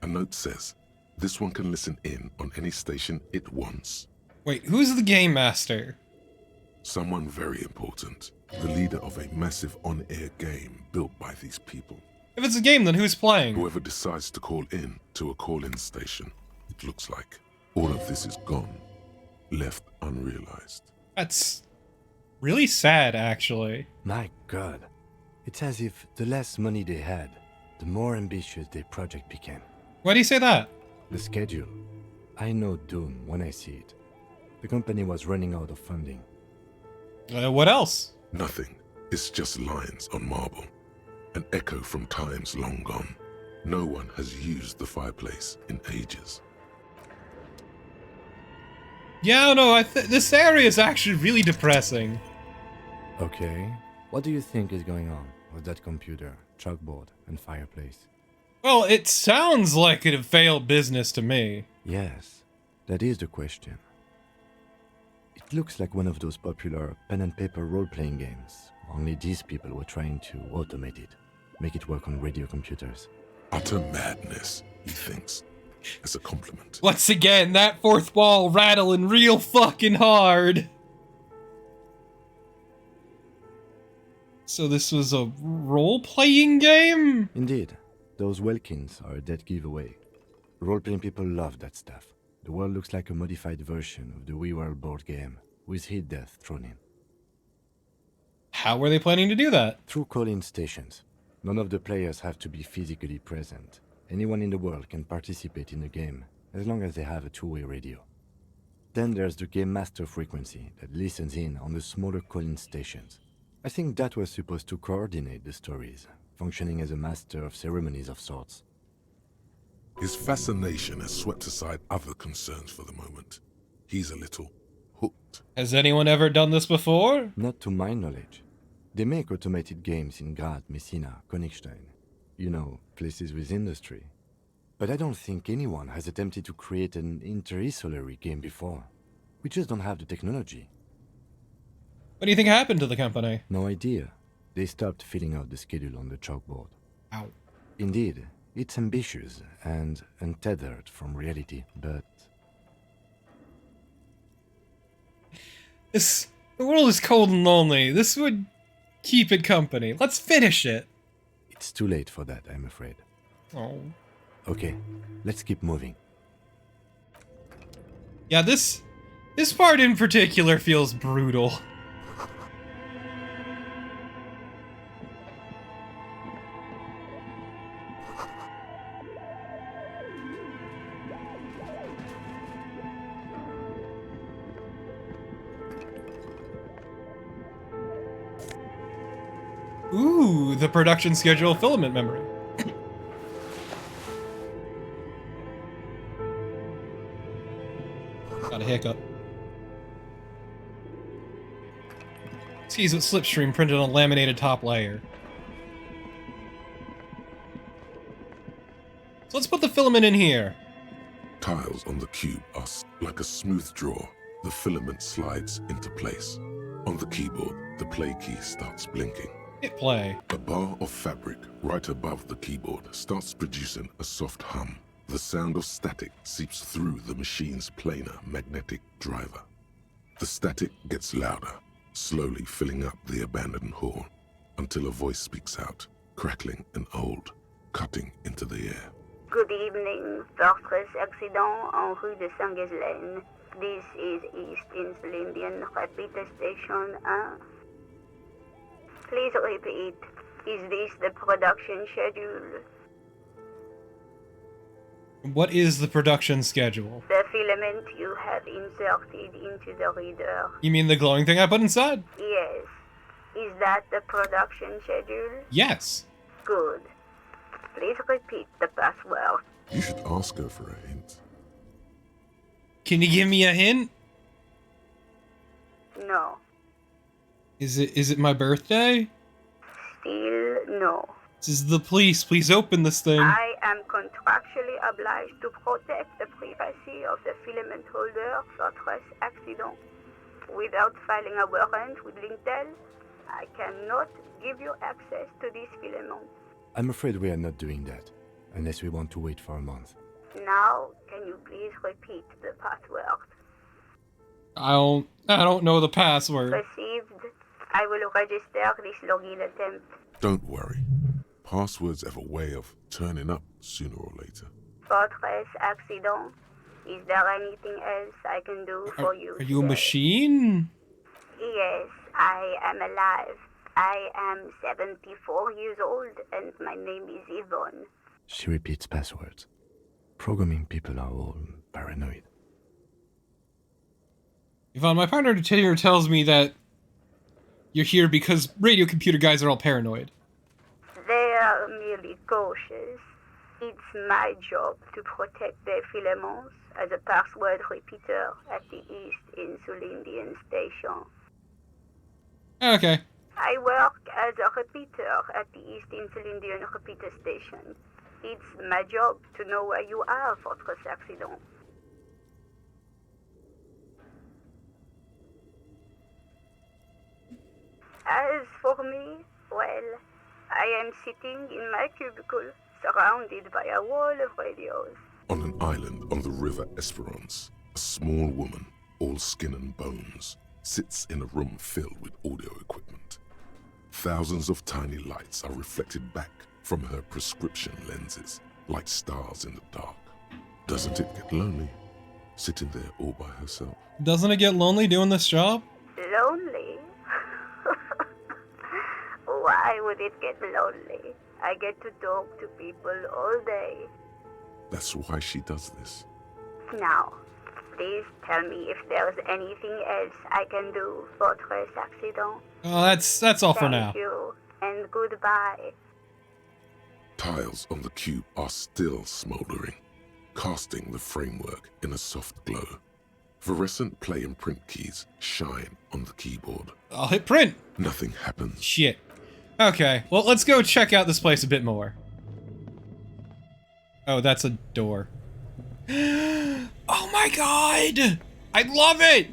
A note says, this one can listen in on any station it wants. Wait, who's the Game Master? Someone very important. The leader of a massive on-air game built by these people. If it's a game, then who's playing? Whoever decides to call in to a call-in station, it looks like. All of this is gone, left unrealized. That's really sad, actually. My God. It's as if the less money they had, the more ambitious their project became. Why do you say that? The schedule. I know doom when I see it. The company was running out of funding. What else? Nothing. It's just lines on marble. An echo from times long gone. No one has used the fireplace in ages. Yeah, no, this area is actually really depressing. Okay. What do you think is going on with that computer, chalkboard, and fireplace? Well, it sounds like a failed business to me. Yes, that is the question. It looks like one of those popular pen and paper role-playing games, only these people were trying to automate it, make it work on radio computers. Utter madness, he thinks, as a compliment. Once again, that fourth wall rattling real fucking hard. So this was a role-playing game? Indeed. Those Welkins are a dead giveaway. Role-playing people love that stuff. The world looks like a modified version of the WeWorld board game, with heat death thrown in. How were they planning to do that? Through call-in stations. None of the players have to be physically present. Anyone in the world can participate in the game, as long as they have a two-way radio. Then there's the Game Master Frequency that listens in on the smaller call-in stations. I think that was supposed to coordinate the stories, functioning as a master of ceremonies of sorts. His fascination has swept aside other concerns for the moment. He's a little hooked. Has anyone ever done this before? Not to my knowledge. They make automated games in Grad, Messina, Königstein. You know, places with industry. But I don't think anyone has attempted to create an inter-isolary game before. We just don't have the technology. What do you think happened to the company? No idea. They stopped filling out the schedule on the chalkboard. Ow. Indeed, it's ambitious and untethered from reality, but The world is cold and lonely. This would keep it company. Let's finish it. it's too late for that, I'm afraid. Oh. Okay, let's keep moving. Yeah, this part in particular feels brutal. Ooh, the production schedule filament memory. Got a hiccup. Skis with slipstream printed on a laminated top layer. So let's put the filament in here. Tiles on the cube are like a smooth draw. The filament slides into place. On the keyboard, the play key starts blinking. Hit play. A bar of fabric right above the keyboard starts producing a soft hum. The sound of static seeps through the machine's planar magnetic driver. The static gets louder, slowly filling up the abandoned hall, until a voice speaks out, crackling and old, cutting into the air. Good evening, Fortress Accident en rue de Saint-Ghislaine. This is East Insulindian Repeater Station 1. Please repeat, is this the production schedule? What is the production schedule? The filament you have inserted into the reader. You mean the glowing thing I put inside? Yes. Is that the production schedule? Yes. Good. Please repeat the password. You should ask her for a hint. Can you give me a hint? No. Is it my birthday? Still no. This is the police. Please open this thing. I am contractually obliged to protect the privacy of the filament holder, Fortress Accident. Without filing a warrant with Lintel, I cannot give you access to this filament. I'm afraid we are not doing that, unless we want to wait for a month. Now, can you please repeat the password? I don't know the password. Received. I will register this login attempt. Don't worry. Passwords have a way of turning up sooner or later. Fortress Accident. Is there anything else I can do for you? Are you a machine? Yes, I am alive. I am 74 years old and my name is Yvonne. She repeats passwords. Programming people are all paranoid. Yvonne, my partner here tells me that you're here because radio computer guys are all paranoid. They are merely cautious. It's my job to protect their filaments as a password repeater at the East Insulindian Station. Okay. I work as a repeater at the East Insulindian Repeater Station. It's my job to know where you are, Fortress Accident. As for me, well, I am sitting in my cubicle, surrounded by a wall of radios. On an island on the river Esperance, a small woman, all skin and bones, sits in a room filled with audio equipment. Thousands of tiny lights are reflected back from her prescription lenses, like stars in the dark. Doesn't it get lonely, sitting there all by herself? Doesn't it get lonely doing this job? Lonely? Why would it get lonely? I get to talk to people all day. That's why she does this. Now, please tell me if there's anything else I can do, Fortress Accident. Oh, that's all for now. Thank you, and goodbye. Tiles on the cube are still smoldering, casting the framework in a soft glow. Fluorescent play and print keys shine on the keyboard. I'll hit print. Nothing happens. Shit. Okay, well, let's go check out this place a bit more. Oh, that's a door. Oh my god! I love it!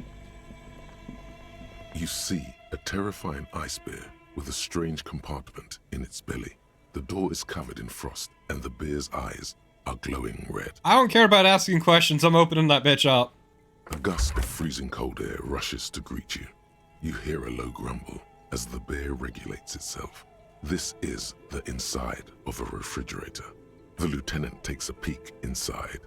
You see a terrifying ice bear with a strange compartment in its belly. The The door is covered in frost, and the bear's eyes are glowing red. I don't care about asking questions. I'm opening that bitch up. A gust of freezing cold air rushes to greet you. You hear a low grumble as the bear regulates itself. This is the inside of a refrigerator. The lieutenant takes a peek inside.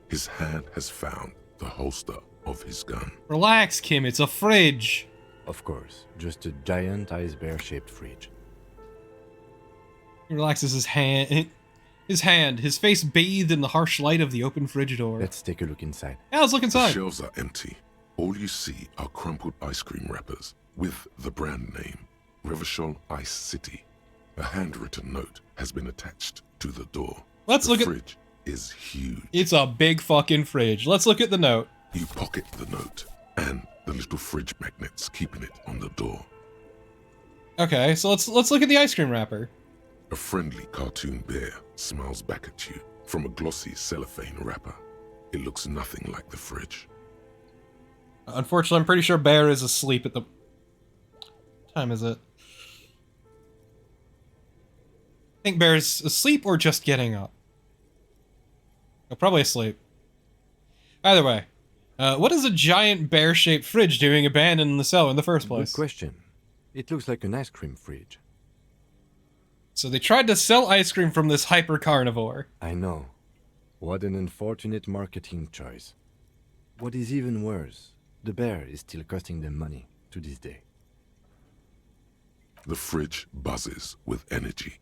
His hand has found the holster of his gun. Relax, Kim. It's a fridge. Of course, just a giant ice bear-shaped fridge. He relaxes his hand. His face bathed in the harsh light of the open fridge door. Let's take a look inside. Yeah, let's look inside. The shelves are empty. All you see are crumpled ice cream wrappers with the brand name, Revachol Ice City. A handwritten note has been attached to the door. Let's look at... The fridge is huge. It's a big fucking fridge. Let's look at the note. You pocket the note and the little fridge magnets keeping it on the door. Okay, so let's look at the ice cream wrapper. A friendly cartoon bear smiles back at you from a glossy cellophane wrapper. It looks nothing like the fridge. Unfortunately, I'm pretty sure Bear is asleep at the... What time is it? I think Bear's asleep or just getting up. Oh, probably asleep. Either way, what is a giant bear-shaped fridge doing abandoned in the cellar in the first place? Good question. It looks like an ice cream fridge. So they tried to sell ice cream from this hyper-carnivore. I know. What an unfortunate marketing choice. What is even worse, the bear is still costing them money to this day. The fridge buzzes with energy.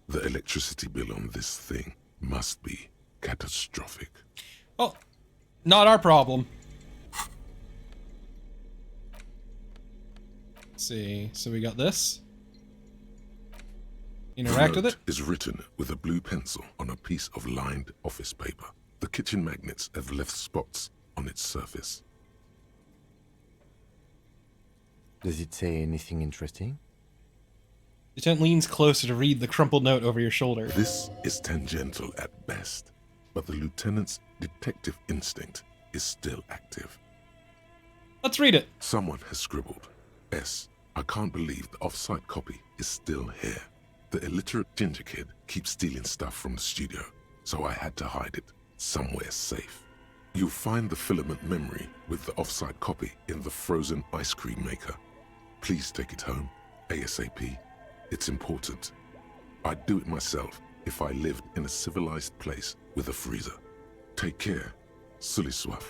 The electricity bill on this thing must be catastrophic. Oh, not our problem. Let's see, so we got this. Interact with it. Is written with a blue pencil on a piece of lined office paper. The kitchen magnets have left spots on its surface. Does it say anything interesting? Lieutenant leans closer to read the crumpled note over your shoulder. This is tangential at best, but the lieutenant's detective instinct is still active. Let's read it. Someone has scribbled, S. I can't believe the off-site copy is still here. The illiterate ginger kid keeps stealing stuff from the studio, so I had to hide it somewhere safe. You'll find the filament memory with the off-site copy in the frozen ice cream maker. Please take it home, ASAP. It's important. I'd do it myself if I lived in a civilized place with a freezer. Take care, Suliswaf.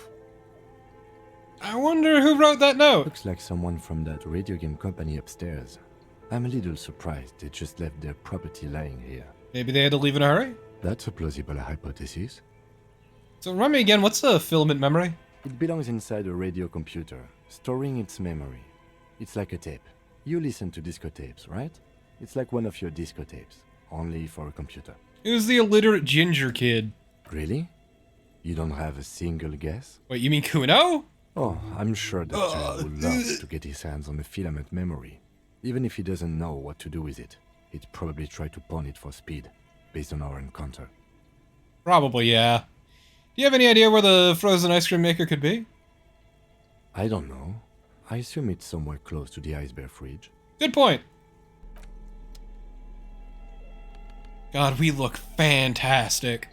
I wonder who wrote that note. Looks like someone from that radio game company upstairs. I'm a little surprised they just left their property lying here. Maybe they had to leave in a hurry? That's a plausible hypothesis. So remind me again, what's a filament memory? It belongs inside a radio computer, storing its memory. It's like a tape. You listen to disco tapes, right? It's like one of your disco tapes, only for a computer. Who's the illiterate ginger kid? Really? You don't have a single guess? Wait, you mean Kuno? Oh, I'm sure that child would love to get his hands on a filament memory. Even if he doesn't know what to do with it, he'd probably try to pawn it for speed, based on our encounter. Probably, yeah. Do you have any idea where the frozen ice cream maker could be? I don't know. I assume it's somewhere close to the ice bear fridge. Good point. God, we look fantastic.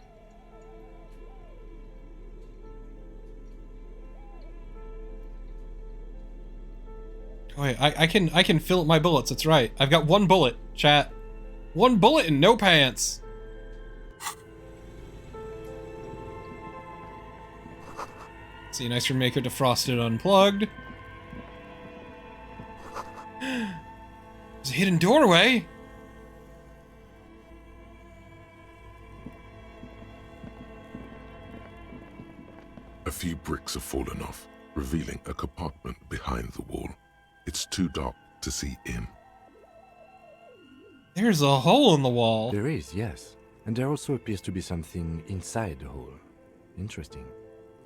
Oh, wait, I can fill up my bullets. That's right. I've got one bullet, chat. One bullet and no pants. See, an ice cream maker defrosted, unplugged. There's a hidden doorway. A few bricks have fallen off, revealing a compartment behind the wall. It's too dark to see in. There's a hole in the wall. There is, yes. And there also appears to be something inside the hole. Interesting.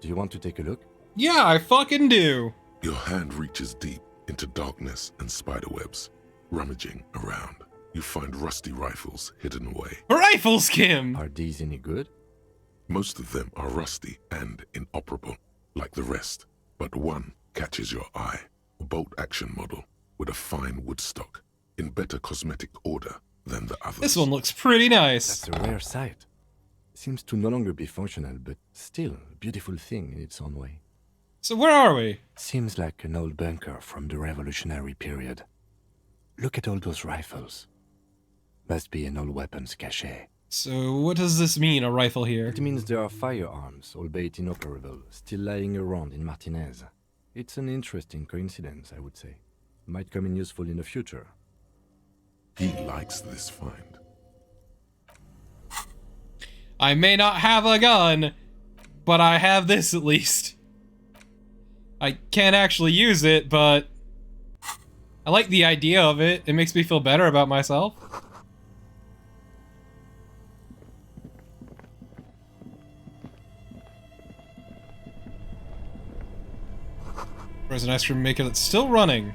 Do you want to take a look? Yeah, I fucking do. Your hand reaches deep into darkness and spiderwebs. Rummaging around, you find rusty rifles hidden away. Rifles, Kim! Are these any good? Most of them are rusty and inoperable, like the rest. But one catches your eye. A bolt-action model with a fine wood stock. In better cosmetic order than the others. This one looks pretty nice. That's a rare sight. Seems to no longer be functional, but still a beautiful thing in its own way. So where are we? Seems like an old bunker from the Revolutionary period. Look at all those rifles. Must be an old weapons cache. So what does this mean, a rifle here? It means there are firearms, albeit inoperable, still lying around in Martinez. It's an interesting coincidence, I would say. Might come in useful in the future. He likes this find. I may not have a gun, but I have this at least. I can't actually use it, but I like the idea of it. It makes me feel better about myself. There's an ice cream maker that's still running.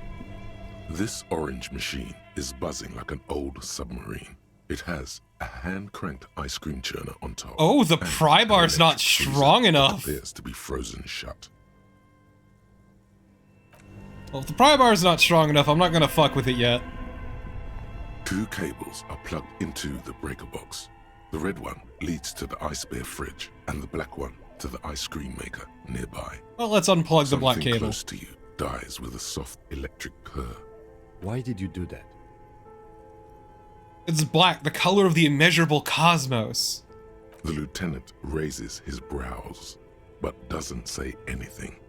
This orange machine is buzzing like an old submarine. It has a hand-cranked ice cream churner on top. Oh, the pry bar's not strong enough. Appears to be frozen shut. Well, if the pry bar's not strong enough, I'm not gonna fuck with it yet. 2 cables are plugged into the breaker box. The red one leads to the ice bear fridge, and the black one to the ice cream maker nearby. Well, let's unplug the black Something cable. close to you dies with a soft electric purr. Why did you do that? It's black, the color of the immeasurable cosmos. The lieutenant raises his brows, but doesn't say anything.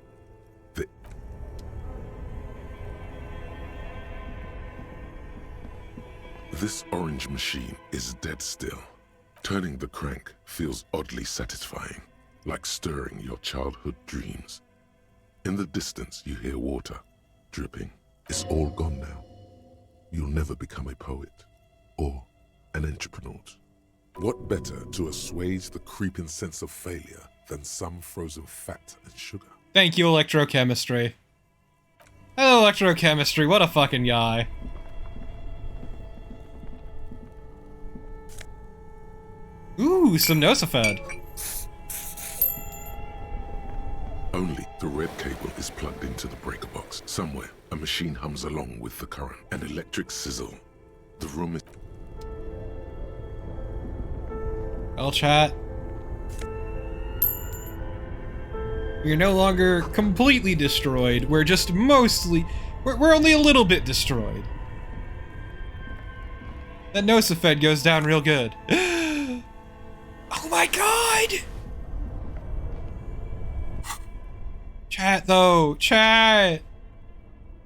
This orange machine is dead still. Turning the crank feels oddly satisfying, like stirring your childhood dreams. In the distance, you hear water dripping. It's all gone now. You'll never become a poet or an entrepreneur. What better to assuage the creeping sense of failure than some frozen fat and sugar? Thank you, electrochemistry. Hello, electrochemistry. What a fucking guy. Ooh, some Nosafed. Only the red cable is plugged into the breaker box. Somewhere, a machine hums along with the current. An electric sizzle. The room is... Well, chat. We're no longer completely destroyed. We're just mostly... We're only a little bit destroyed. That Nosafed goes down real good. Oh my god! Chat, though. Chat!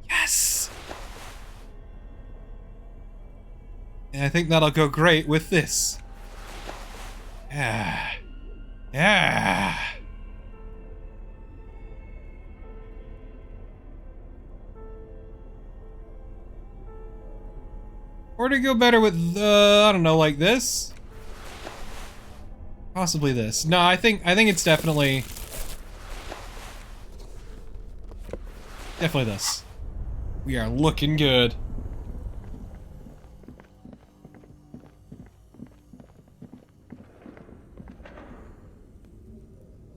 Yes! And I think that'll go great with this. Yeah. Yeah. Or to go better with, I don't know, like this? Possibly this. No, I think it's definitely this. We are looking good.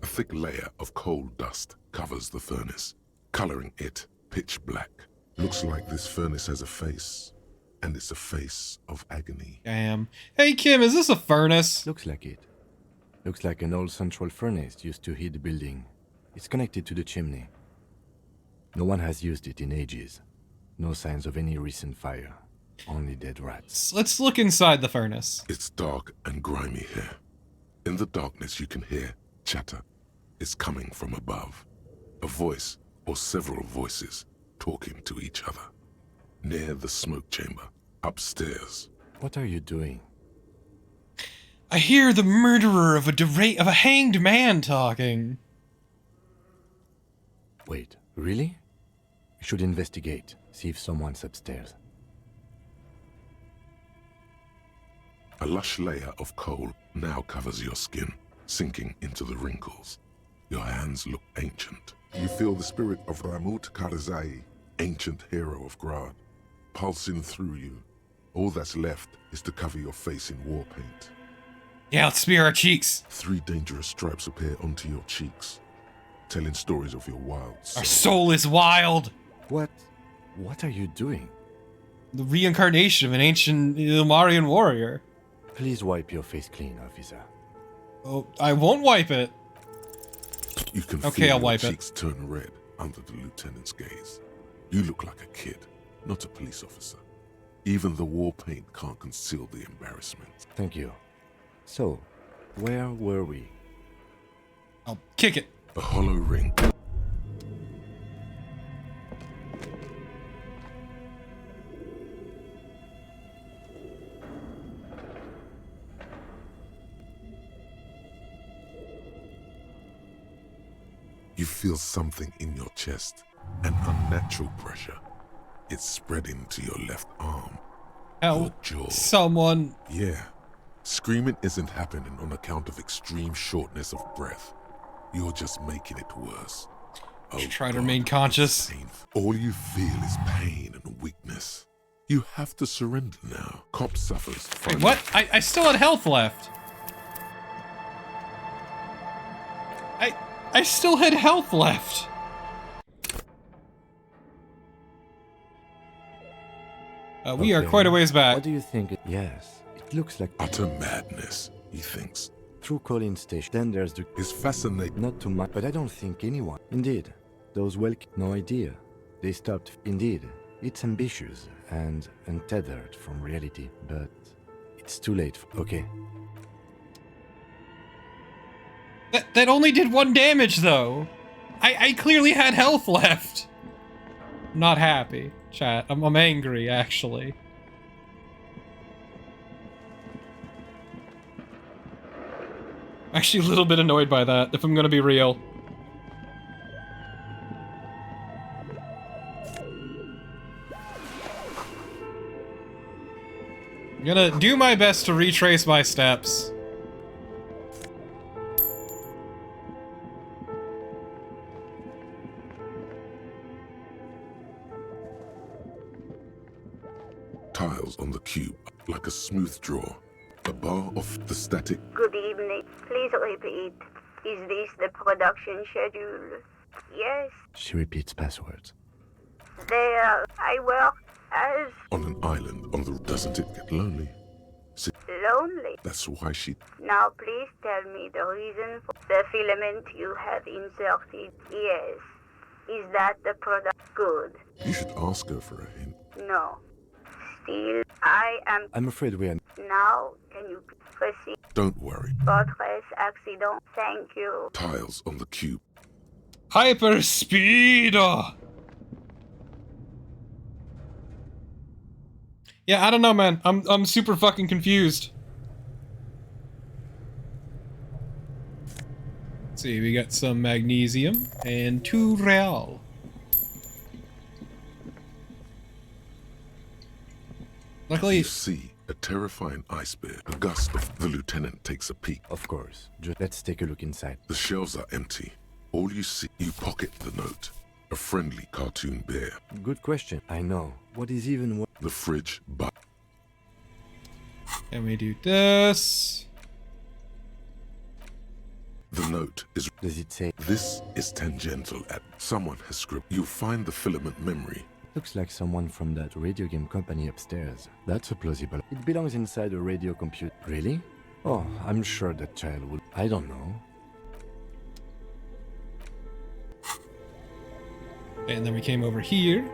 A thick layer of coal dust covers the furnace, coloring it pitch black. Looks like this furnace has a face, and it's a face of agony. Damn. Hey Kim, is this a furnace? Looks like it. Looks like an old central furnace used to heat the building. It's connected to the chimney. No one has used it in ages. No signs of any recent fire. Only dead rats. Let's look inside the furnace. It's dark and grimy here. In the darkness you can hear chatter. It's coming from above. A voice or several voices talking to each other. Near the smoke chamber, upstairs. What are you doing? I hear the murderer of a hanged man talking. Wait, really? We should investigate, see if someone's upstairs. A lush layer of coal now covers your skin, sinking into the wrinkles. Your hands look ancient. You feel the spirit of Ramut Karzai, ancient hero of Grad, pulsing through you. All that's left is to cover your face in war paint. Yeah, let's smear our cheeks. 3 dangerous stripes appear onto your cheeks, telling stories of your wild soul. Our soul is wild. What are you doing? the reincarnation of an ancient Ilmarian warrior. Please wipe your face clean, officer. Oh, I won't wipe it. You can Okay, feel I'll your wipe it. cheeks turn red under the lieutenant's gaze. You look like a kid, not a police officer. Even the war paint can't conceal the embarrassment. Thank you. So, where were we? I'll kick it. A hollow ring. You feel something in your chest, an unnatural pressure. It's spreading to your left arm, your jaw. Someone. Yeah. Screaming isn't happening on account of extreme shortness of breath. You're just making it worse. Try to remain conscious. All you feel is pain and weakness. You have to surrender now. Cop suffers. Wait, what? I still had health left. I still had health left. We are quite a ways back. What do you think? Yes, it looks like utter madness, he thinks. Through Colin Station. Then there's the... It's fascinating. Not too much, but I don't think anyone. Indeed. Those no idea. They stopped. Indeed. It's ambitious and untethered from reality, but it's too late. Okay. That only did 1 damage, though. I clearly had health left. I'm not happy, chat. I'm angry, actually. I'm actually a little bit annoyed by that, if I'm gonna be real. I'm gonna do my best to retrace my steps. Tiles on the cube, like a smooth draw. A bar of the static. Good evening. Please repeat. Is this the production schedule? Yes. She repeats passwords. There, I work as... On an island on the... Doesn't it get lonely? Lonely? That's why she... Now please tell me the reason for the filament you have inserted. Yes. Is that the product good? You should ask her for a hint. No. Still, I am... I'm afraid we are... Now, can you proceed? Don't worry. Fortress accident. Thank you. Tiles on the cube. Hyper speed! Yeah, I don't know, man. I'm super fucking confused. Let's see, we got some magnesium and 2 real. Luckily, you see a terrifying ice bear. A gust of the lieutenant takes a peek. Of course. Just let's take a look inside. The shelves are empty. All you see, you pocket the note. A friendly cartoon bear. Good question. I know. What is even what? The fridge, but... And we do this. The note is... Does it say? This is tangential at... Someone has scribbled. You'll find the filament memory. Looks like someone from that radio game company upstairs. That's a plausible. It belongs inside a radio computer. Really? Oh, I'm sure that child would... I don't know. And then we came over here.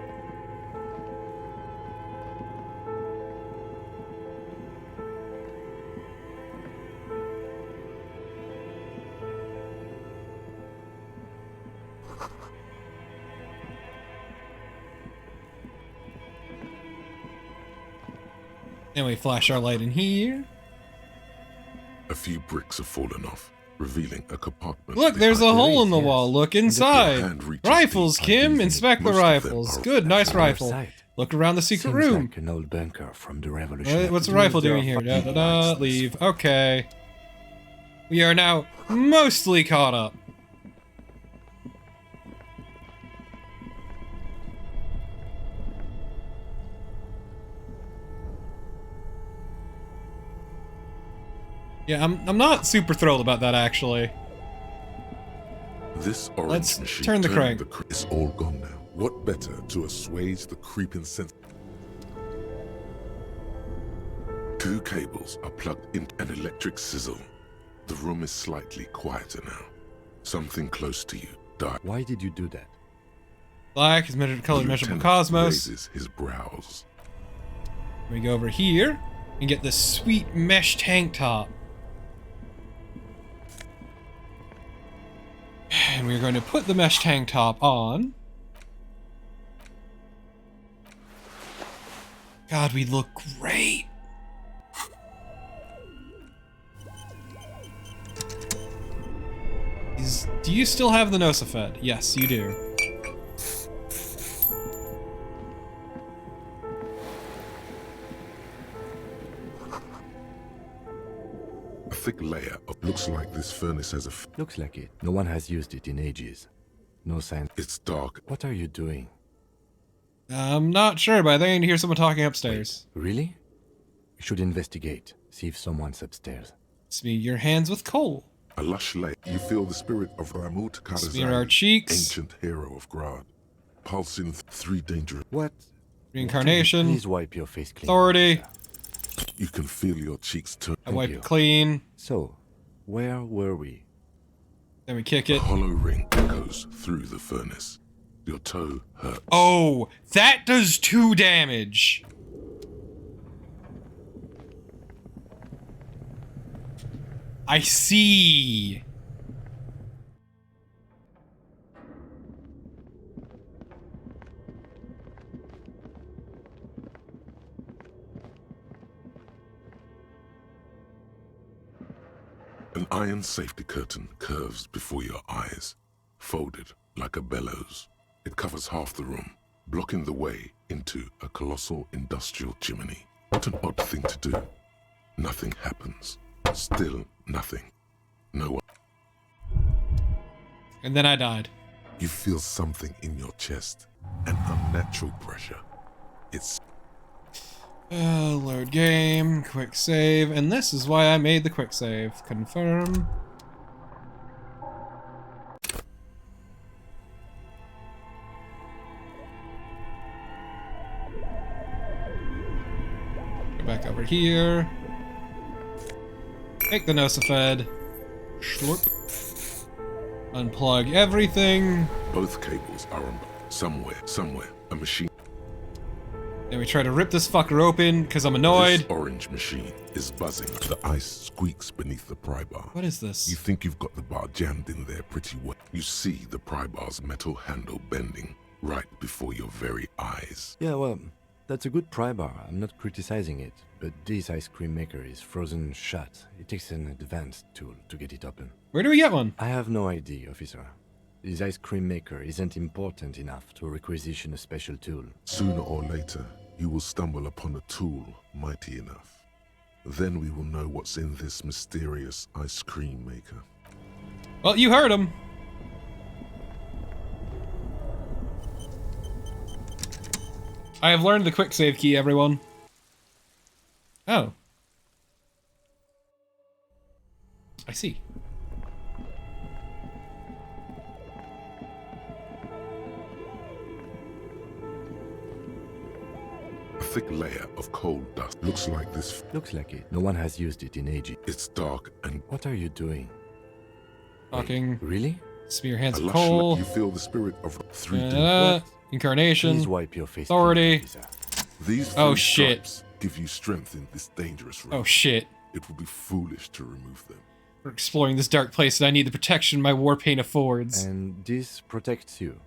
And we flash our light in here. A few bricks have fallen off, revealing a compartment. Look, there's a hole in the wall. Look inside. Rifles, Kim. Inspect the rifles. Good, nice rifle. Look around the secret room. Like an old bunker from the Revolution. What's the rifle doing here? Leave. Okay. We are now mostly caught up. Yeah, I'm not super thrilled about that, actually. This orange Let's machine turn the crank. It's all gone now. What better to assuage the creeping sense? 2 cables are plugged in an electric sizzle. The room is slightly quieter now. Something close to you died. Why did you do that? Black is measured color measurable Lieutenant cosmos. raises his brows. We go over here and get this sweet mesh tank top. And we're going to put the mesh tank top on. God, we look great. Do you still have the Nosafed? Yes, you do. A thick layer of looks like this furnace has a Looks like it. No one has used it in ages. No sign. It's dark. What are you doing? I'm not sure, but I think I need to hear someone talking upstairs. Wait, really? We should investigate. See if someone's upstairs. Smear your hands with coal. A lush layer. You feel the spirit of Ramut Smear our Karazai, cheeks. ancient hero of Grad, pulsing 3 dangerous. What? Reincarnation. Please wipe your face clean. Authority. You can feel your cheeks turn. I wipe it clean. So, where were we? Then we kick it. A hollow ring echoes through the furnace. Your toe hurts. Oh, that does 2 damage. I see. An iron safety curtain curves before your eyes, folded like a bellows. It covers half the room, blocking the way into a colossal industrial chimney. What an odd thing to do. Nothing happens. Still nothing. No one. And then I died. You feel something in your chest, an unnatural pressure. It's Load game, quick save, and this is why I made the quick save. Confirm. Go back over here. Take the Nosafed. Slurp. Unplug everything. both cables are on somewhere, a machine. Then we try to rip this fucker open because I'm annoyed. This orange machine is buzzing. The ice squeaks beneath the pry bar. What is this? You think you've got the bar jammed in there pretty well. You see the pry bar's metal handle bending right before your very eyes. Yeah, well, that's a good pry bar. I'm not criticizing it. But this ice cream maker is frozen shut. It takes an advanced tool to get it open. Where do we get one? I have no idea, officer. This ice cream maker isn't important enough to requisition a special tool. Sooner or later, you will stumble upon a tool mighty enough. Then we will know what's in this mysterious ice cream maker. Well, you heard him. I have learned the quick save key, everyone. Oh. I see. A thick layer of coal dust. Looks like this. Looks like it. No one has used it in ages. It's dark and... What are you doing? Talking. Wait, really? Smear hands of coal. You feel the spirit of 3D. Incarnation. Please wipe your face. Authority. These oh three shit. stripes give you strength in this dangerous room. Oh shit. It would be foolish to remove them. We're exploring this dark place and I need the protection my war paint affords. And this protects you.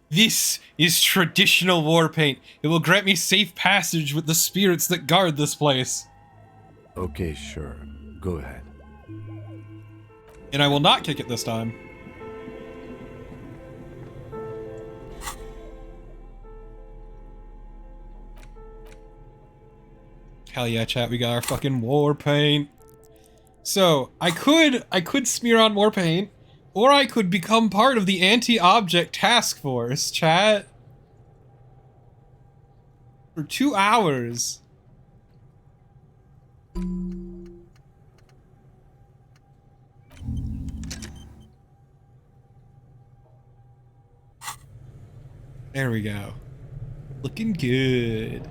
This is traditional war paint. It will grant me safe passage with the spirits that guard this place. Okay, sure. Go ahead. And I will not kick it this time. Hell yeah, chat, we got our fucking war paint. So, I could smear on war paint, or I could become part of the anti-object task force, chat. For 2 hours. There we go. Looking good.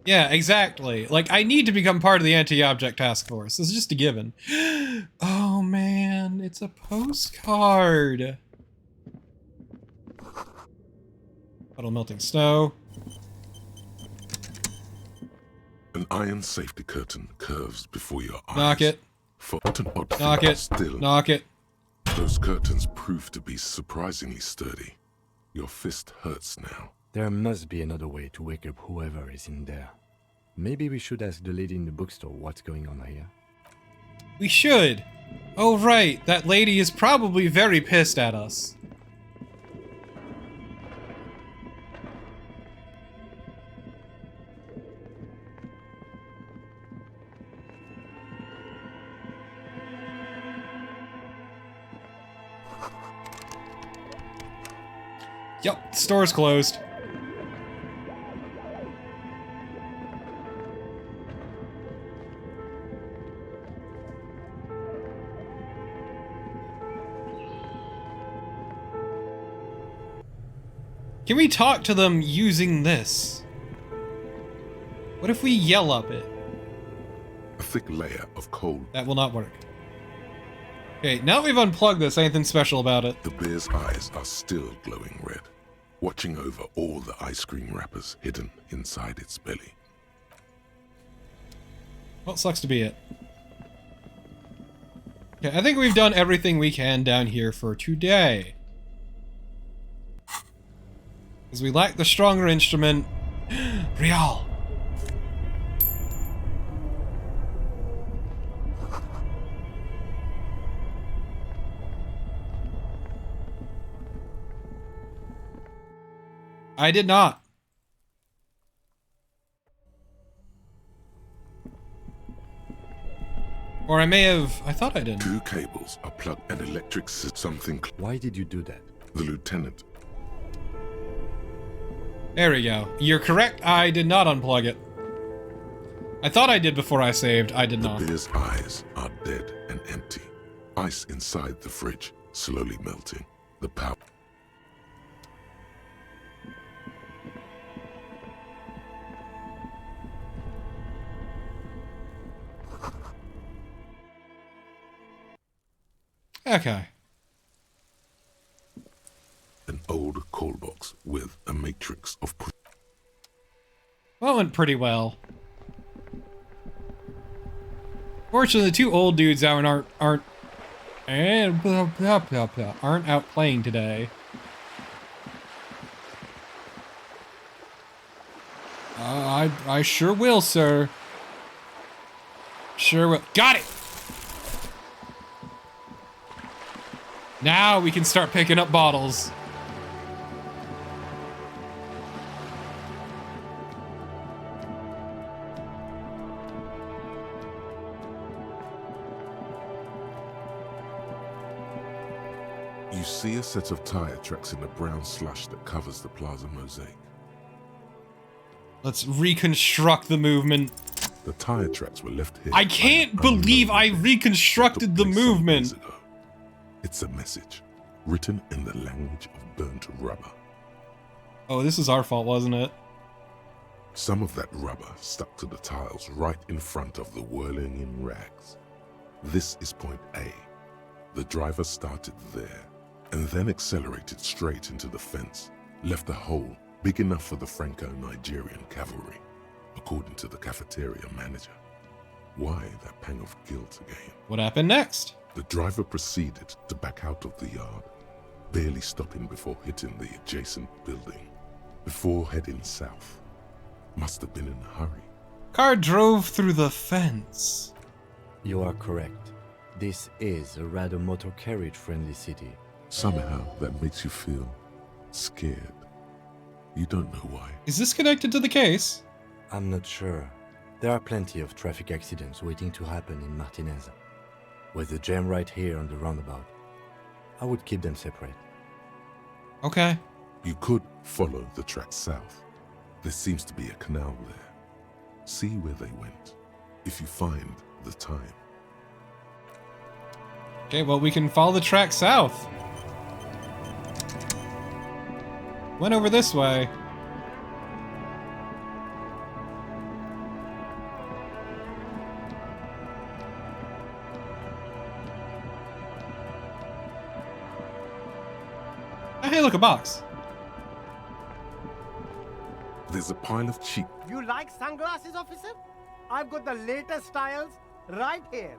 Yeah, exactly. Like, I need to become part of the anti-object task force. This is just a given. Oh man, it's a postcard. Puddle melting snow. An iron safety curtain curves before your eyes. Knock it. For an odd Knock thing, it. still, Knock it. those curtains prove to be surprisingly sturdy. Your fist hurts now. There must be another way to wake up whoever is in there. Maybe we should ask the lady in the bookstore what's going on here. We should. Oh right, that lady is probably very pissed at us. Yep, store's closed. Can we talk to them using this? What if we yell up it? A thick layer of cold. That will not work. Okay, now that we've unplugged this, anything special about it? The bear's eyes are still glowing red, watching over all the ice cream wrappers hidden inside its belly. Well, sucks to be it. Okay, I think we've done everything we can down here for today. Because we lack the stronger instrument. Real. I did not. Or I may have... I thought I did. 2 cables are plugged and electric something. Why did you do that? The lieutenant. There we go. You're correct. I did not unplug it. I thought I did before I saved. I did not. The bear's eyes are dead and empty. Ice inside the fridge, slowly melting. The power... Okay. An old call box with a matrix of... Well, it went pretty well. Fortunately, the 2 old dudes aren't out playing today. I sure will, sir. Sure will. Got it! Now we can start picking up bottles. You see a set of tire tracks in the brown slush that covers the plaza mosaic. Let's reconstruct the movement. The tire tracks were left here. I can't believe I reconstructed the movement. It's a message, written in the language of burnt rubber. Oh, this is our fault, wasn't it? Some of that rubber stuck to the tiles right in front of the whirling in rags. This is point A. The driver started there, and then accelerated straight into the fence, left a hole big enough for the Franco-Nigerian cavalry, according to the cafeteria manager. Why that pang of guilt again? What happened next? The driver proceeded to back out of the yard, barely stopping before hitting the adjacent building, before heading south. Must have been in a hurry. Car drove through the fence. You are correct. This is a rather motor carriage-friendly city. Somehow that makes you feel scared. You don't know why. Is this connected to the case? I'm not sure. There are plenty of traffic accidents waiting to happen in Martinez. With the jam right here on the roundabout, I would keep them separate. Okay. You could follow the track south. There seems to be a canal there. See where they went, if you find the time. Okay, well, we can follow the track south. Went over this way. hey, look, a box. There's a pile of cheap. You like sunglasses, officer? I've got the latest styles right here.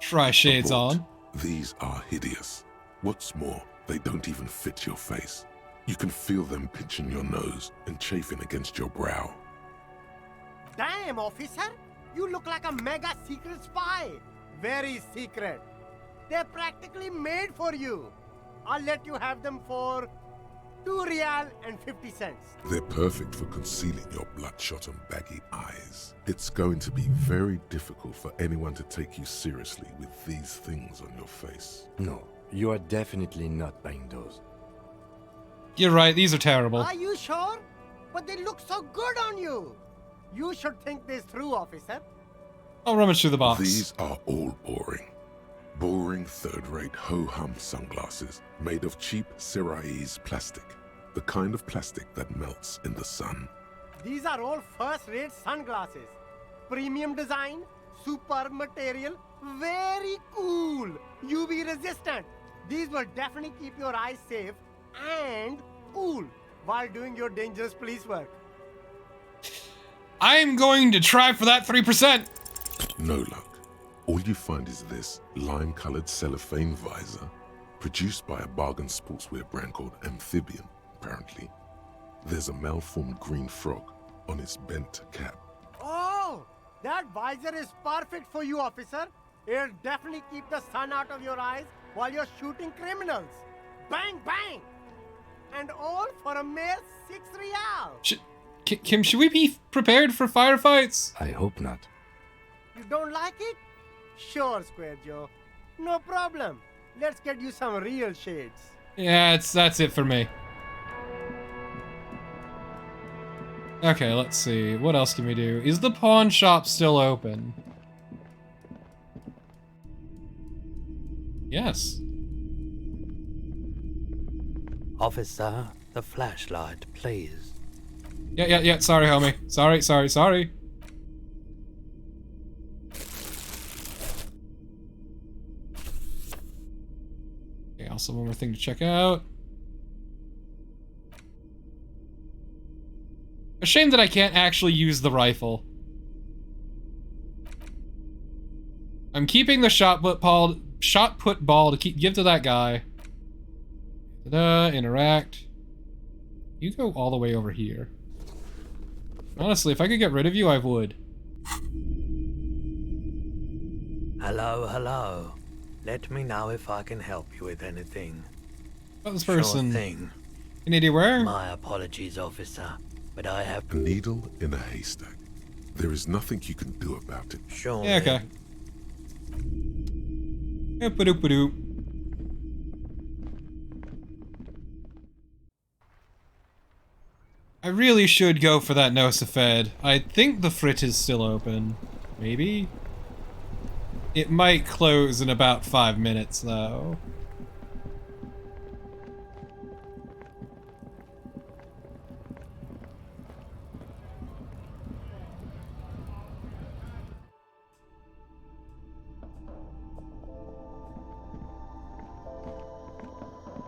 Try shades on. These are hideous. What's more, they don't even fit your face. You can feel them pinching your nose and chafing against your brow. Damn, officer! You look like a mega secret spy. Very secret. They're practically made for you. I'll let you have them for 2 real and 50 cents. They're perfect for concealing your bloodshot and baggy eyes. It's going to be very difficult for anyone to take you seriously with these things on your face. No, you are definitely not buying those. You're right, these are terrible. Are you sure? But they look so good on you. You should think this through, officer. I'll rummage through the box. These are all boring. Boring third-rate ho-hum sunglasses made of cheap Syrahese plastic. The kind of plastic that melts in the sun. These are all first-rate sunglasses. Premium design, superb material, very cool. UV resistant. These will definitely keep your eyes safe and cool while doing your dangerous police work. I'm going to try for that 3%. No luck. All you find is this lime-colored cellophane visor, produced by a bargain sportswear brand called Amphibian, apparently. There's a malformed green frog on its bent cap. Oh, that visor is perfect for you, officer. It'll definitely keep the sun out of your eyes while you're shooting criminals. Bang, bang! And all for a mere 6 real. Kim, should we be prepared for firefights? I hope not. You don't like it? Sure, Square Joe. No problem. Let's get you some real shades. Yeah, that's it for me. Okay, let's see. What else can we do? Is the pawn shop still open? Yes. Officer, the flashlight, please. Yeah. Sorry, homie. Sorry. Okay, also one more thing to check out. A shame that I can't actually use the rifle. I'm keeping the shot put ball to give to that guy. Interact. You go all the way over here. Honestly, if I could get rid of you, I would. Hello. Let me know if I can help you with anything. About this person. Sure thing. Anywhere? My apologies, officer, but I have... A needle in a haystack. There is nothing you can do about it. Sure. Yeah, okay. Doop-a-doop-a-doop. I really should go for that Nosafed. I think the frit is still open. Maybe? It might close in about 5 minutes, though.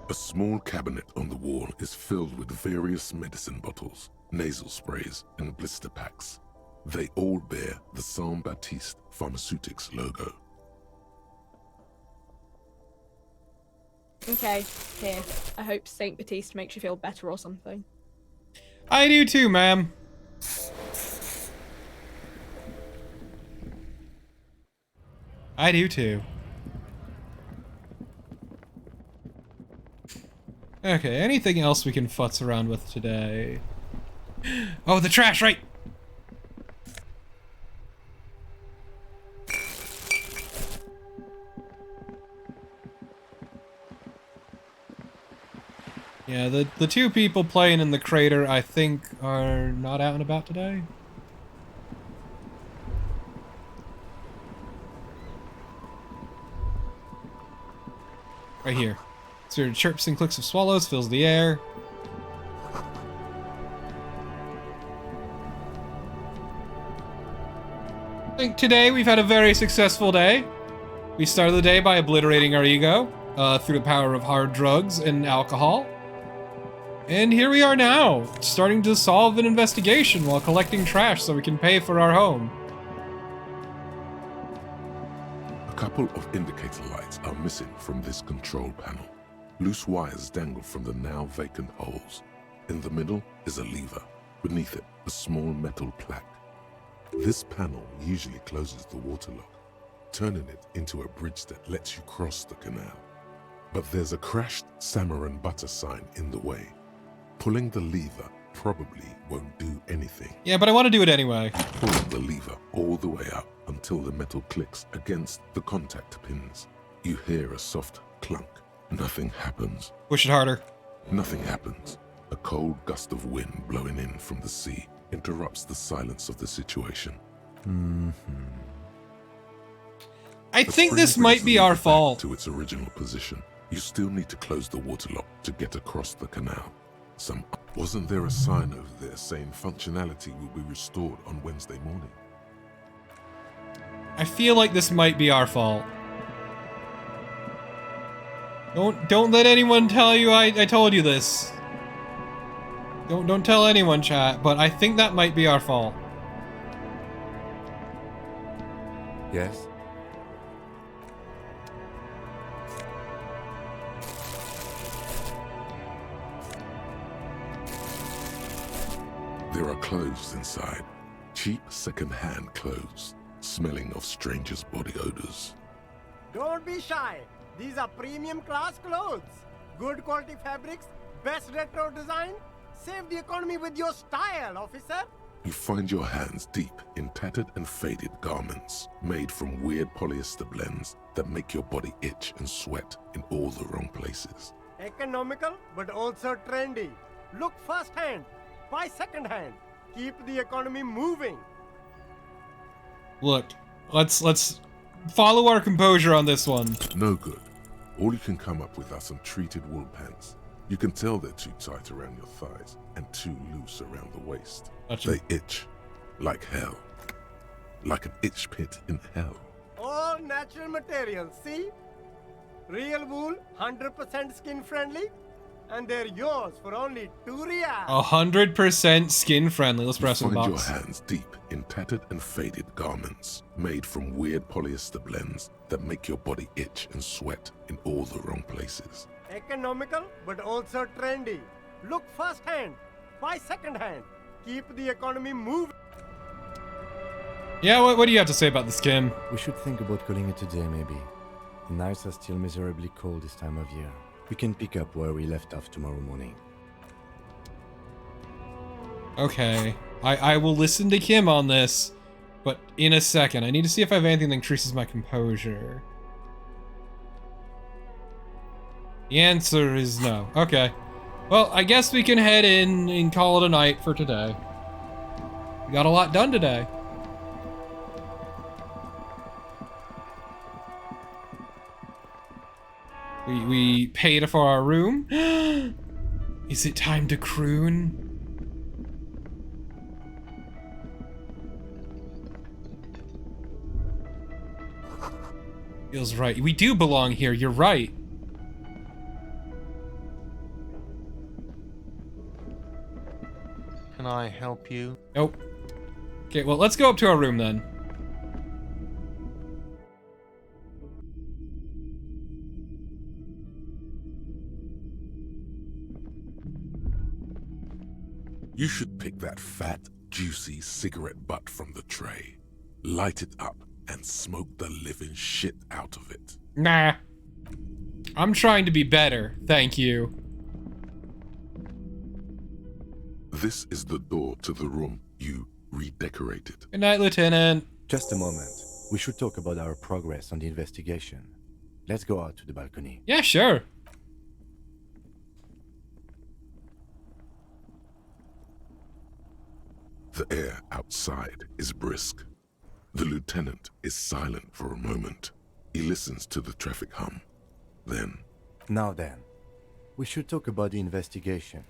A small cabinet on the wall is filled with various medicine bottles, nasal sprays, and blister packs. They all bear the Saint Baptiste Pharmaceutics logo. Okay, here. I hope Saint Baptiste makes you feel better or something. I do too, ma'am. I do too. Okay, anything else we can futz around with today? Oh, the trash, right! Yeah, the two people playing in the crater, I think, are not out and about today. Right here. So chirps and clicks of swallows fills the air. I think today we've had a very successful day. We started the day by obliterating our ego. through the power of hard drugs and alcohol. And here we are now, starting to solve an investigation while collecting trash so we can pay for our home. A couple of indicator lights are missing from this control panel. Loose wires dangle from the now vacant holes. In the middle is a lever. Beneath it, a small metal plaque. This panel usually closes the water lock, turning it into a bridge that lets you cross the canal. But there's a crashed salmon and butter sign in the way. Pulling the lever probably won't do anything. Yeah, but I want to do it anyway. Pull the lever all the way up until the metal clicks against the contact pins. You hear a soft clunk. Nothing happens. Push it harder. Nothing happens. A cold gust of wind blowing in from the sea interrupts the silence of the situation. I think this might be our fault. To its original position. You still need to close the water lock to get across the canal. Wasn't there a sign over there saying functionality will be restored on Wednesday morning? I feel like this might be our fault. Don't let anyone tell you I told you this. Don't tell anyone, chat, but I think that might be our fault. Yes? There are clothes inside. Cheap second-hand clothes, smelling of strangers' body odors. Don't be shy. These are premium class clothes. Good quality fabrics, best retro design. Save the economy with your style, officer. You find your hands deep in tattered and faded garments made from weird polyester blends that make your body itch and sweat in all the wrong places. Economical, but also trendy. Look first-hand, buy second-hand. Keep the economy moving. Look, let's follow our composure on this one. No good. All you can come up with are some treated wool pants. You can tell they're too tight around your thighs and too loose around the waist. Gotcha. They itch like hell. Like an itch pit in hell. All natural materials, see? Real wool, 100% skin friendly, and they're yours for only 2 riyals. 100% skin friendly. Let's press You the find box. your hands deep in tattered and faded garments made from weird polyester blends that make your body itch and sweat in all the wrong places. Economical, but also trendy. Look first-hand, buy second-hand. Keep the economy moving. Yeah, what do you have to say about this, Kim? We should think about calling it a day, maybe. The nights are still miserably cold this time of year. We can pick up where we left off tomorrow morning. Okay, I will listen to Kim on this, but in a second. I need to see if I have anything that increases my composure. The answer is no. Okay. Well, I guess we can head in and call it a night for today. We got a lot done today. We paid for our room. Is it time to croon? Feels right. We do belong here, you're right. Can I help you? Nope. Okay, well, let's go up to our room then. You should pick that fat, juicy cigarette butt from the tray, light it up, and smoke the living shit out of it. Nah. I'm trying to be better, thank you. This is the door to the room you redecorated. Good night, Lieutenant. Just a moment. We should talk about our progress on the investigation. Let's go out to the balcony. Yeah, sure. The air outside is brisk. The lieutenant is silent for a moment. He listens to the traffic hum. Then... Now then, we should talk about the investigation.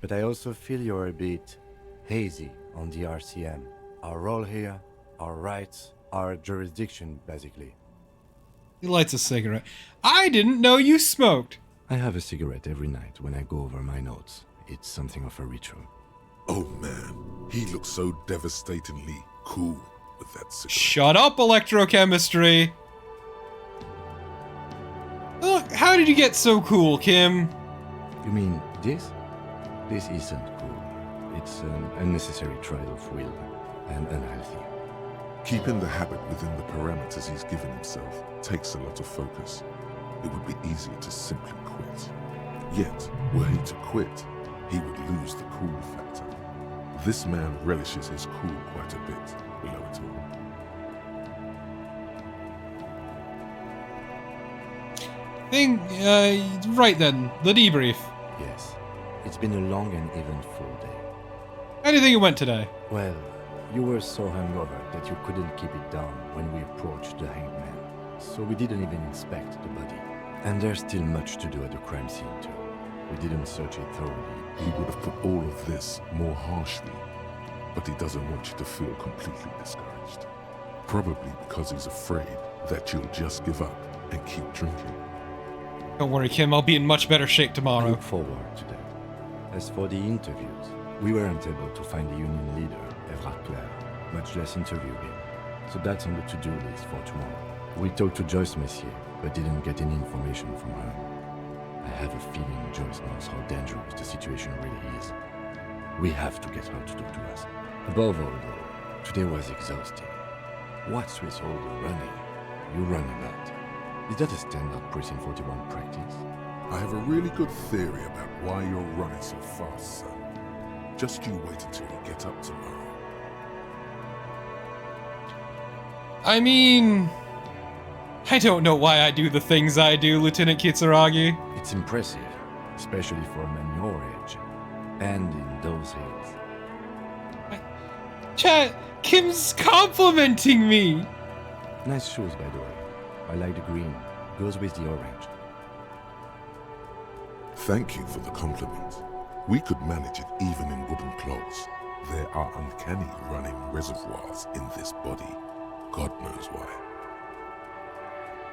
But I also feel you're a bit hazy on the RCM. Our role here, our rights, our jurisdiction, basically. He lights a cigarette. I didn't know you smoked. I have a cigarette every night when I go over my notes. It's something of a ritual. Oh man, he looks so devastatingly cool with that cigarette. Shut up, electrochemistry. Look, how did you get so cool, Kim? You mean this? This isn't cool. It's an unnecessary trial of will and unhealthy. Keeping the habit within the parameters he's given himself takes a lot of focus. It would be easier to simply quit. Yet, were he to quit, he would lose the cool factor. This man relishes his cool quite a bit below it all. Right then, the debrief. Yes, it's been a long and eventful day. How do you think it went today? Well, you were so hungover that you couldn't keep it down when we approached the hanged man, so we didn't even inspect the body. And there's still much to do at the crime scene too. We didn't search it thoroughly. He would have put all of this more harshly, but he doesn't want you to feel completely discouraged. Probably because he's afraid that you'll just give up and keep drinking. Don't worry, Kim, I'll be in much better shape I tomorrow. look forward to that. As for the interviews, we weren't able to find the union leader, Everard Clare, much less interview him. So that's on the to-do list for tomorrow. We talked to Joyce Messier, but didn't get any information from her. I have a feeling Joyce knows how dangerous the situation really is. We have to get her to talk to us. Above all, though, today was exhausting. What's with all the running? You run a lot. Is that a standard Precinct 41 practice? I have a really good theory about why you're running so fast, son. Just you wait until you get up tomorrow. I mean, I don't know why I do the things I do, Lieutenant Kitsuragi. It's impressive, especially for a man your age, and in those hills. Chat, Kim's complimenting me. Nice shoes, by the way. I like the green. Goes with the orange. Thank you for the compliment. We could manage it even in wooden clogs. There are uncanny running reservoirs in this body. God knows why.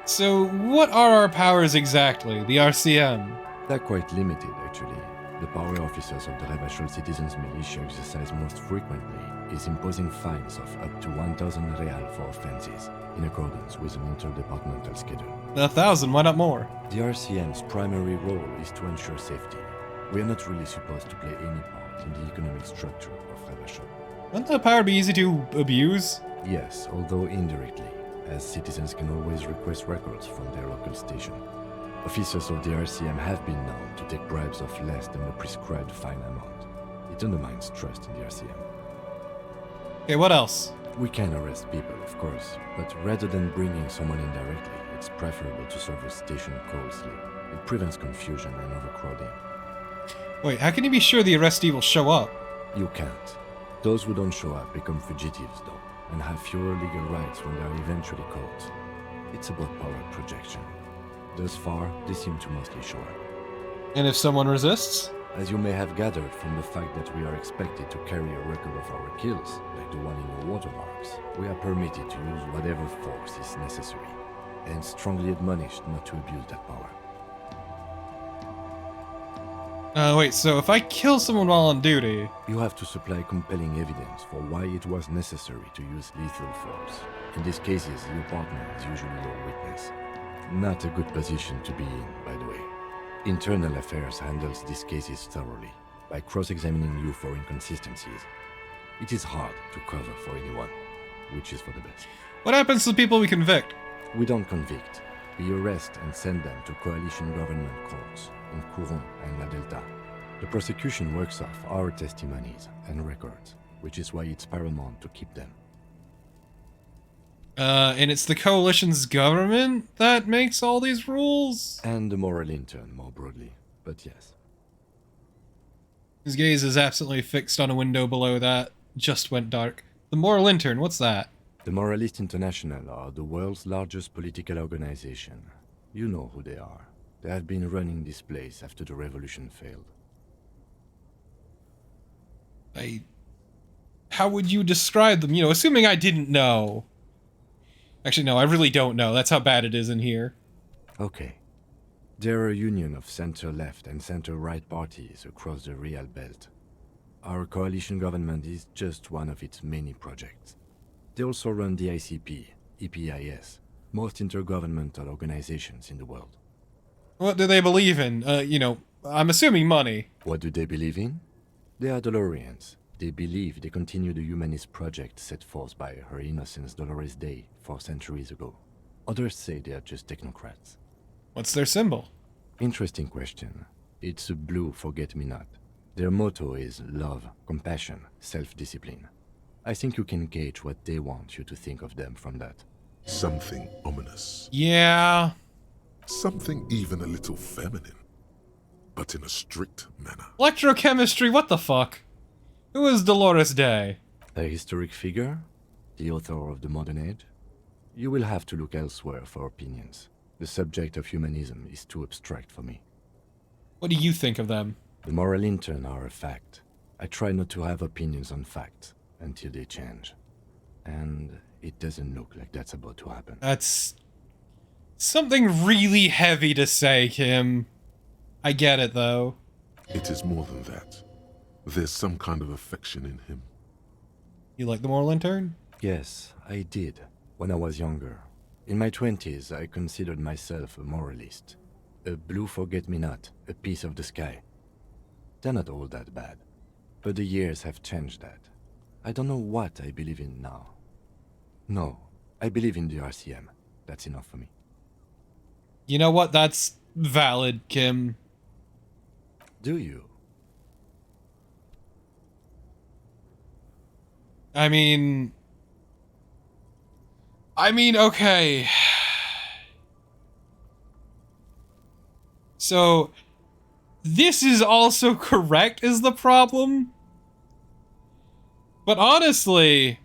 So, what are our powers exactly, the RCM? They're quite limited, actually. The power officers of the Revachol Citizens Militia exercise most frequently is imposing fines of up to 1,000 real for offenses, in accordance with an interdepartmental schedule. 1,000, why not more? The RCM's primary role is to ensure safety. We are not really supposed to play any part in the economic structure of Revachol. Wouldn't that power be easy to abuse? Yes, although indirectly, as citizens can always request records from their local station. Officers of the RCM have been known to take bribes of less than the prescribed fine amount. It undermines trust in the RCM. Okay, what else? We can arrest people, of course, but rather than bringing someone in directly, it's preferable to serve a station closely. It prevents confusion and overcrowding. Wait, how can you be sure the arrestee will show up? You can't. Those who don't show up become fugitives, though, and have fewer legal rights when they are eventually caught. It's about power projection. Thus far, they seem to mostly show up. And if someone resists? As you may have gathered from the fact that we are expected to carry a record of our kills, like the one in your watermarks, we are permitted to use whatever force is necessary, and strongly admonished not to abuse that power. Wait, so if I kill someone while on duty... You have to supply compelling evidence for why it was necessary to use lethal force. In these cases, your partner is usually your witness. Not a good position to be in, by the way. Internal Affairs handles these cases thoroughly, by cross-examining you for inconsistencies. It is hard to cover for anyone, which is for the best. What happens to the people we convict? We don't convict. We arrest and send them to coalition government courts in Couron and La Delta. The prosecution works off our testimonies and records, which is why it's paramount to keep them. And it's the coalition's government that makes all these rules? And the moral intern, more broadly, but yes. His gaze is absolutely fixed on a window below that. Just went dark. The moral intern, what's that? The Moralist International are the world's largest political organization. You know who they are. They have been running this place after the revolution failed. How would you describe them? You know, assuming I didn't know. Actually, no, I really don't know. That's how bad it is in here. Okay. There are a union of center-left and center-right parties across the Real Belt. Our coalition government is just one of its many projects. They also run the ICP, EPIS, most intergovernmental organizations in the world. What do they believe in? You know, I'm assuming money. What do they believe in? They are Dolorians. They believe they continue the humanist project set forth by Her Innocence Dolores Day 4 centuries ago. Others say they are just technocrats. What's their symbol? Interesting question. It's a blue forget-me-not. Their motto is love, compassion, self-discipline. I think you can gauge what they want you to think of them from that. Something ominous. Yeah. Something even a little feminine, but in a strict manner. Electrochemistry, what the fuck? Who is Dolores Day? A historic figure? The author of the modern age? You will have to look elsewhere for opinions. The subject of humanism is too abstract for me. What do you think of them? The moral intern are a fact. I try not to have opinions on facts until they change. And it doesn't look like that's about to happen. That's something really heavy to say, Kim. I get it, though. It is more than that. There's some kind of affection in him. You like the moral intern? Yes, I did, when I was younger. In my 20s, I considered myself a moralist. A blue forget-me-not, a piece of the sky. They're not all that bad. But the years have changed that. I don't know what I believe in now. No, I believe in the RCM. That's enough for me. You know what? That's valid, Kim. Do you? I mean, okay. So, this is also correct is the problem. But honestly,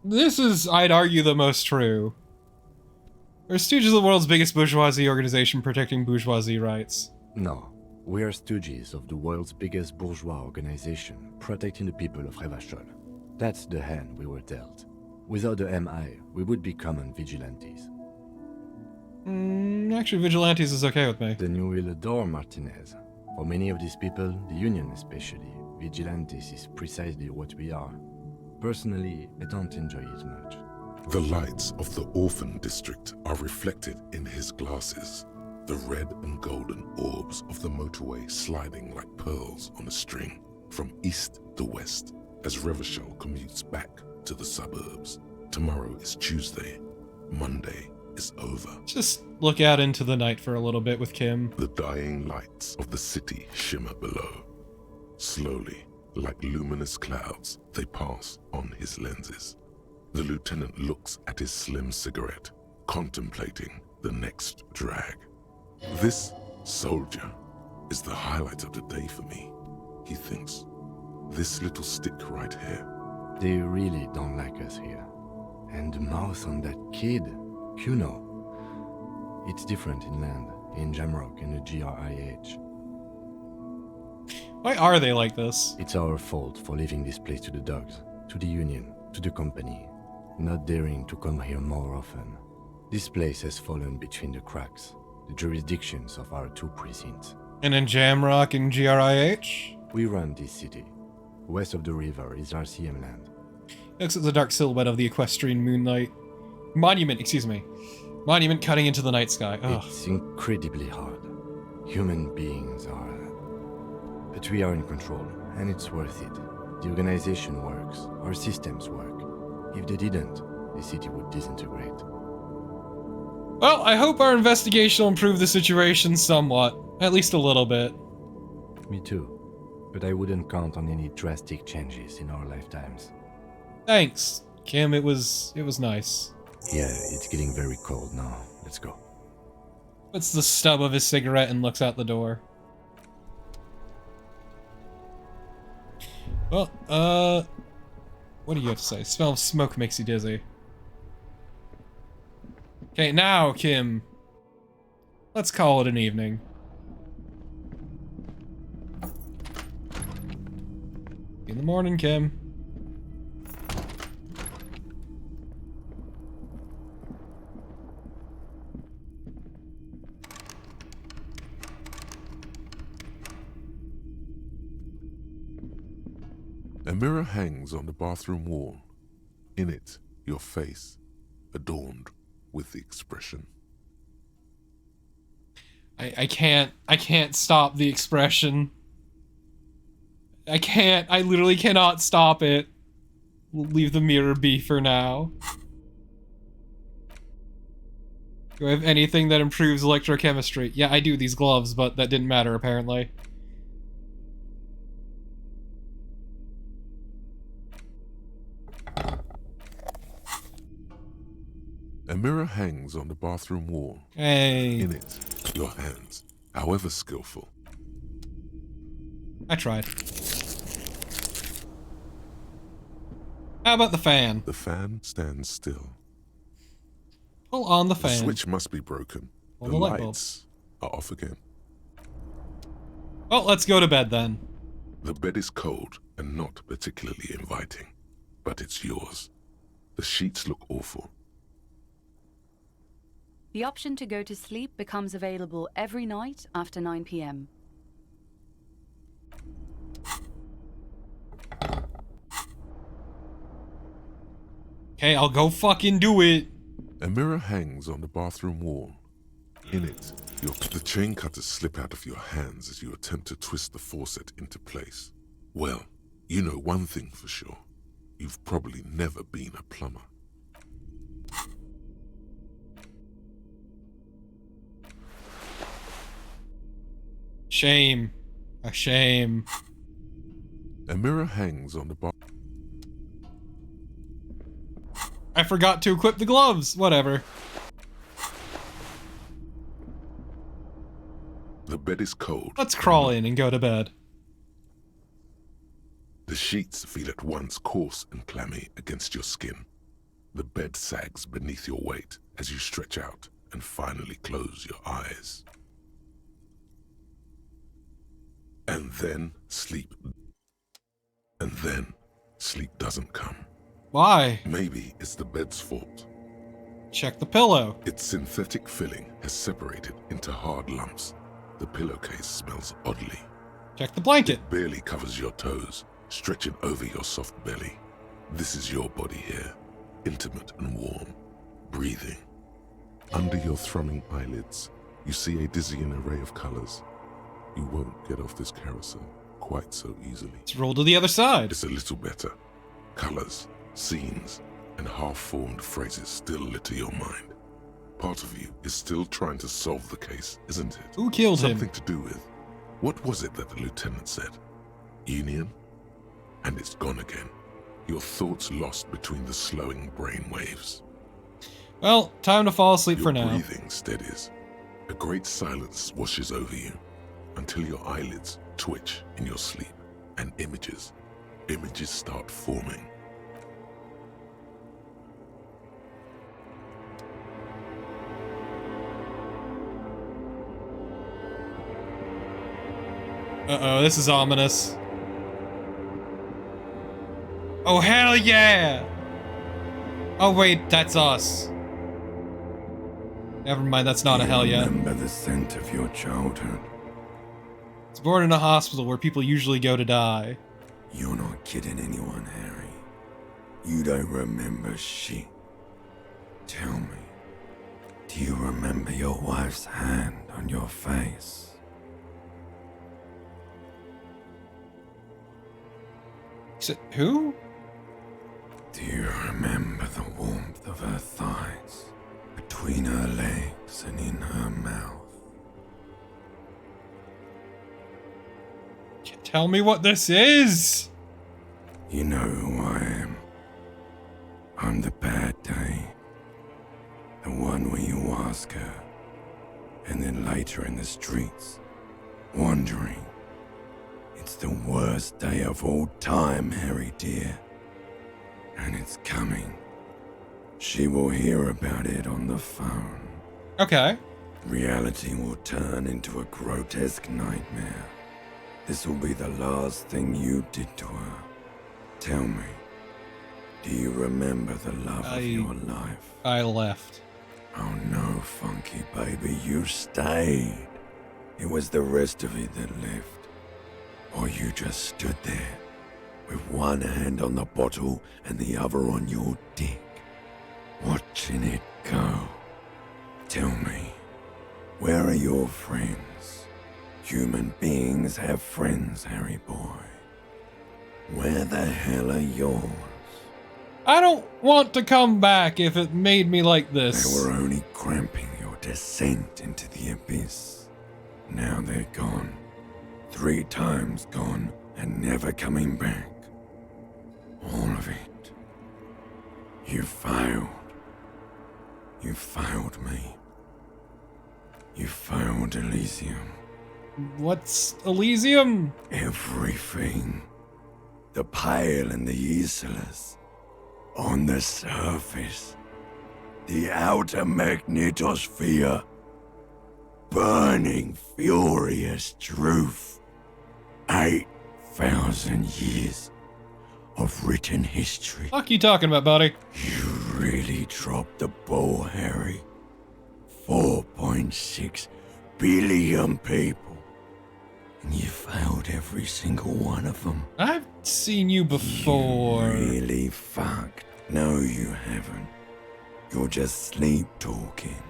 this is, I'd argue, the most true. We're stooges of the world's biggest bourgeoisie organization protecting bourgeoisie rights. No. We are stooges of the world's biggest bourgeois organization protecting the people of Revachol. That's the hand we were dealt. Without the MI, we would be common vigilantes. Actually, vigilantes is okay with me. Then you will adore Martinez. For many of these people, the Union especially, vigilantes is precisely what we are. Personally, I don't enjoy it much. The lights of the orphan district are reflected in his glasses. The red and golden orbs of the motorway sliding like pearls on a string from east to west as Revachol commutes back to the suburbs. Tomorrow is Tuesday. Monday is over. Just look out into the night for a little bit with Kim. The dying lights of the city shimmer below. Slowly, like luminous clouds, they pass on his lenses. The lieutenant looks at his slim cigarette, contemplating the next drag. This soldier is the highlight of the day for me, he thinks. This little stick right here. They really don't like us here. And the mouth on that kid, Kuno. It's different inland, in Jamrock and the GRIH. Why are they like this? It's our fault for leaving this place to the dogs, to the Union, to the company, not daring to come here more often. This place has fallen between the cracks, the jurisdictions of our two precincts. And in Jamrock and GRIH? We run this city. West of the river is RCM land. Looks at the dark silhouette of the equestrian moonlight. Monument cutting into the night sky. Ugh. It's incredibly hard. Human beings are... But we are in control, and it's worth it. The organization works, our systems work. If they didn't, the city would disintegrate. Well, I hope our investigation will improve the situation somewhat. At least a little bit. Me too. But I wouldn't count on any drastic changes in our lifetimes. Thanks, Kim. It was nice. Yeah, it's getting very cold now. Let's go. Puts the stub of his cigarette and looks out the door. Well, what do you have to say? Smell of smoke makes you dizzy. Okay, now, Kim. Let's call it an evening. In the morning, Kim. mirror hangs on the bathroom wall. In it, your face, adorned with the expression. I can't stop the expression. I literally cannot stop it. We'll leave the mirror be for now. Do I have anything that improves electrochemistry? Yeah, I do, these gloves, but that didn't matter apparently. A mirror hangs on the bathroom wall. Hey. In it, your hands, however skillful. I tried. How about the fan? The fan stands still. Pull on the fan. The switch must be broken. Well, the the light bulb. lights are off again. Well, let's go to bed then. The bed is cold and not particularly inviting, but it's yours. The sheets look awful. The option to go to sleep becomes available every night after 9 p.m. Okay, I'll go fucking do it. A mirror hangs on the bathroom wall. In it, the chain cutters slip out of your hands as you attempt to twist the faucet into place. Well, you know one thing for sure. You've probably never been a plumber. Shame. A shame. A mirror hangs on the bar. I forgot to equip the gloves. Whatever. The bed is cold. Let's crawl in and go to bed. The sheets feel at once coarse and clammy against your skin. The bed sags beneath your weight as you stretch out and finally close your eyes. And then sleep. And then sleep doesn't come. Why? Maybe it's the bed's fault. Check the pillow. Its synthetic filling has separated into hard lumps. The pillowcase smells oddly. Check the blanket. It barely covers your toes, stretching over your soft belly. This is your body here, intimate and warm, breathing. Under your thrumming eyelids, you see a dizzying array of colors. You won't get off this carousel quite so easily. Let's roll to the other side. It's a little better. Colors, scenes, and half-formed phrases still litter your mind. Part of you is still trying to solve the case, isn't it? Who killed him? Something to do with, what was it that the lieutenant said? Union? And it's gone again. Your thoughts lost between the slowing brain waves. Well, time to fall asleep for now. Your breathing steadies. A great silence washes over you until your eyelids twitch in your sleep and images start forming. Uh-oh, this is ominous. Oh, hell yeah! Oh, wait, that's us. Never mind, that's not a hell yeah. Remember the scent of your childhood. It's born in a hospital where people usually go to die. You're not kidding anyone, Harry. You don't remember shit. Tell me, do you remember your wife's hand on your face? Who? Do you remember the warmth of her thighs, between her legs and in her mouth? Tell me what this is! You know who I am. I'm the bad day. The one where you ask her, and then later in the streets, wandering. It's the worst day of all time, Harry dear. And it's coming. She will hear about it on the phone. Okay. Reality will turn into a grotesque nightmare. This will be the last thing you did to her. Tell me, do you remember the love of your life? I left. Oh no, Funky baby, you stayed. It was the rest of it that left. Or you just stood there, with one hand on the bottle and the other on your dick, watching it go. Tell me, where are your friends? Human beings have friends, Harry boy. Where the hell are yours? I don't want to come back if it made me like this. They were only cramping your descent into the abyss. Now they're gone. 3 times gone and never coming back. All of it. You failed. You failed me. You failed Elysium. What's Elysium? Everything. The Pale and the Isolas. On the surface. The outer magnetosphere. Burning, furious truth. 8,000 years of written history. Fuck you talking about, buddy? You really dropped the ball, Harry. 4.6 billion people. And you failed every single one of them. I've seen you before. You really fucked. No, you haven't. You're just sleep talking.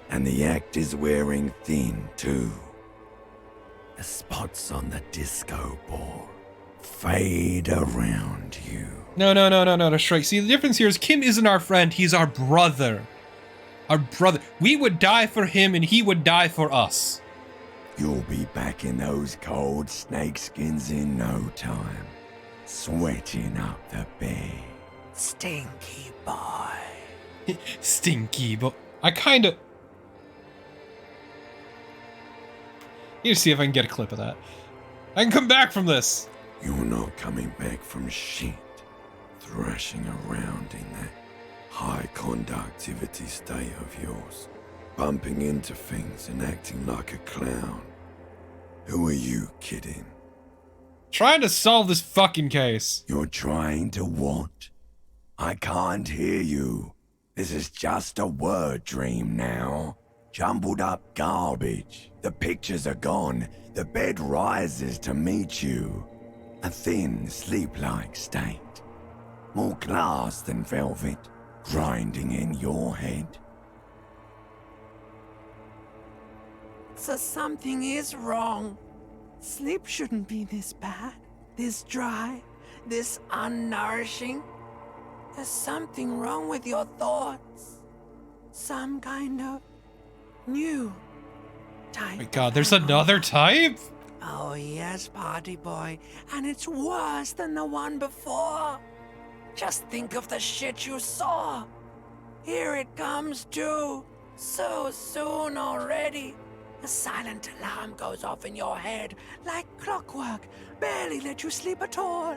And the act is wearing thin, too. The spots on the disco ball fade around you. No, Shrike. See, the difference here is Kim isn't our friend, he's our brother. Our brother. We would die for him and he would die for us. You'll be back in those cold snakeskins in no time. Sweating up the bed. Stinky boy. Stinky boy. I kinda... Need to see if I can get a clip of that. I can come back from this. You're not coming back from shit. Thrashing around in that high conductivity state of yours. Bumping into things and acting like a clown. Who are you kidding? Trying to solve this fucking case. You're trying to what? I can't hear you. This is just a word dream now. Jumbled up garbage. The pictures are gone. The bed rises to meet you. A thin, sleep-like state. More glass than velvet, grinding in your head. So something is wrong. Sleep shouldn't be this bad, this dry, this unnourishing. There's something wrong with your thoughts. Some kind of new type. Oh my god, there's another type? Oh yes, party boy. And it's worse than the one before. Just think of the shit you saw. Here it comes too. So soon already. A silent alarm goes off in your head like clockwork. Barely let you sleep at all.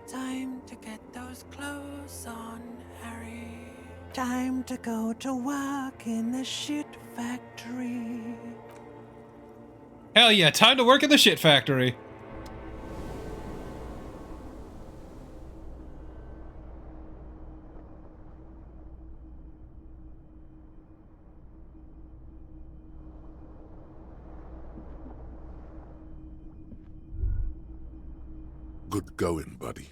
Time to get those clothes on, Harry. Time to go to work in the shit factory. Hell yeah, time to work in the shit factory. Good going, buddy.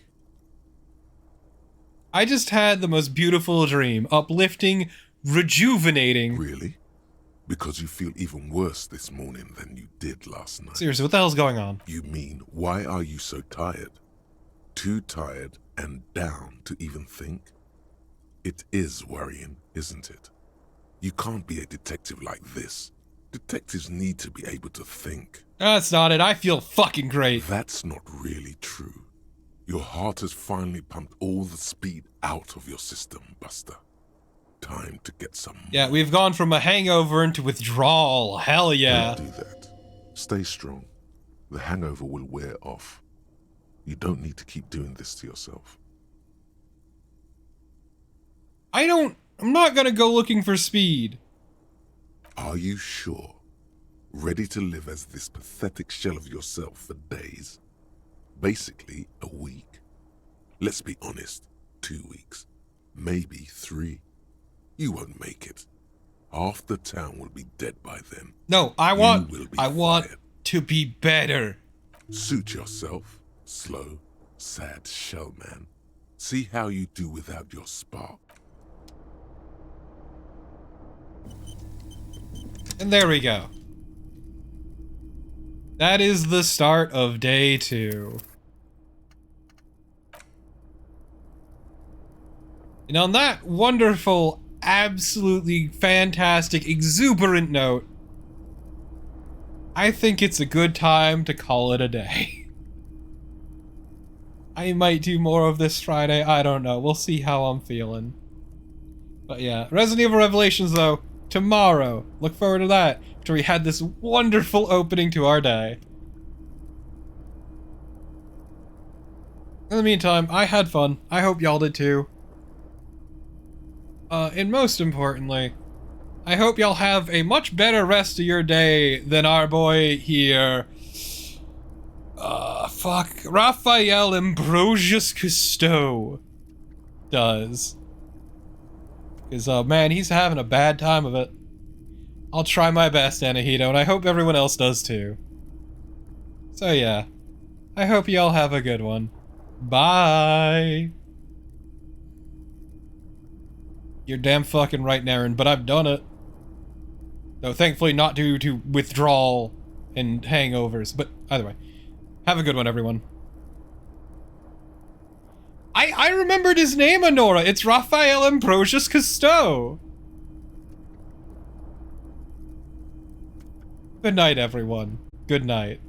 I just had the most beautiful dream. Uplifting, rejuvenating. Really? Because you feel even worse this morning than you did last night. Seriously, what the hell's going on? You mean, why are you so tired? Too tired and down to even think? It is worrying, isn't it? You can't be a detective like this. Detectives need to be able to think. That's not it. I feel fucking great. That's not really true. Your heart has finally pumped all the speed out of your system, Buster. Time to get some more. Yeah, we've gone from a hangover into withdrawal. Hell yeah. Don't do that. Stay strong. The hangover will wear off. You don't need to keep doing this to yourself. I'm not gonna go looking for speed. Are you sure? Ready to live as this pathetic shell of yourself for days? Basically, a week. Let's be honest, 2 weeks. Maybe 3. You won't make it. Half the town will be dead by then. No, I want to be better. Suit yourself. Slow, sad shell, man. See how you do without your spark. And there we go. That is the start of day 2. And on that wonderful, absolutely fantastic, exuberant note, I think it's a good time to call it a day. I might do more of this Friday, I don't know. We'll see how I'm feeling. But yeah, Resident Evil Revelations though, tomorrow. Look forward to that, after we had this wonderful opening to our day. In the meantime, I had fun. I hope y'all did too. And most importantly, I hope y'all have a much better rest of your day than our boy here. Raphael Ambrosius Cousteau does. Because, man, he's having a bad time of it. I'll try my best, Anahito, and I hope everyone else does too. So yeah, I hope y'all have a good one. Bye! You're damn fucking right, Naren, but I've done it. Though thankfully not due to withdrawal and hangovers, but either way. Have a good one, everyone. I remembered his name, Honora! It's Raphael Ambrosius Cousteau! Good night, everyone. Good night.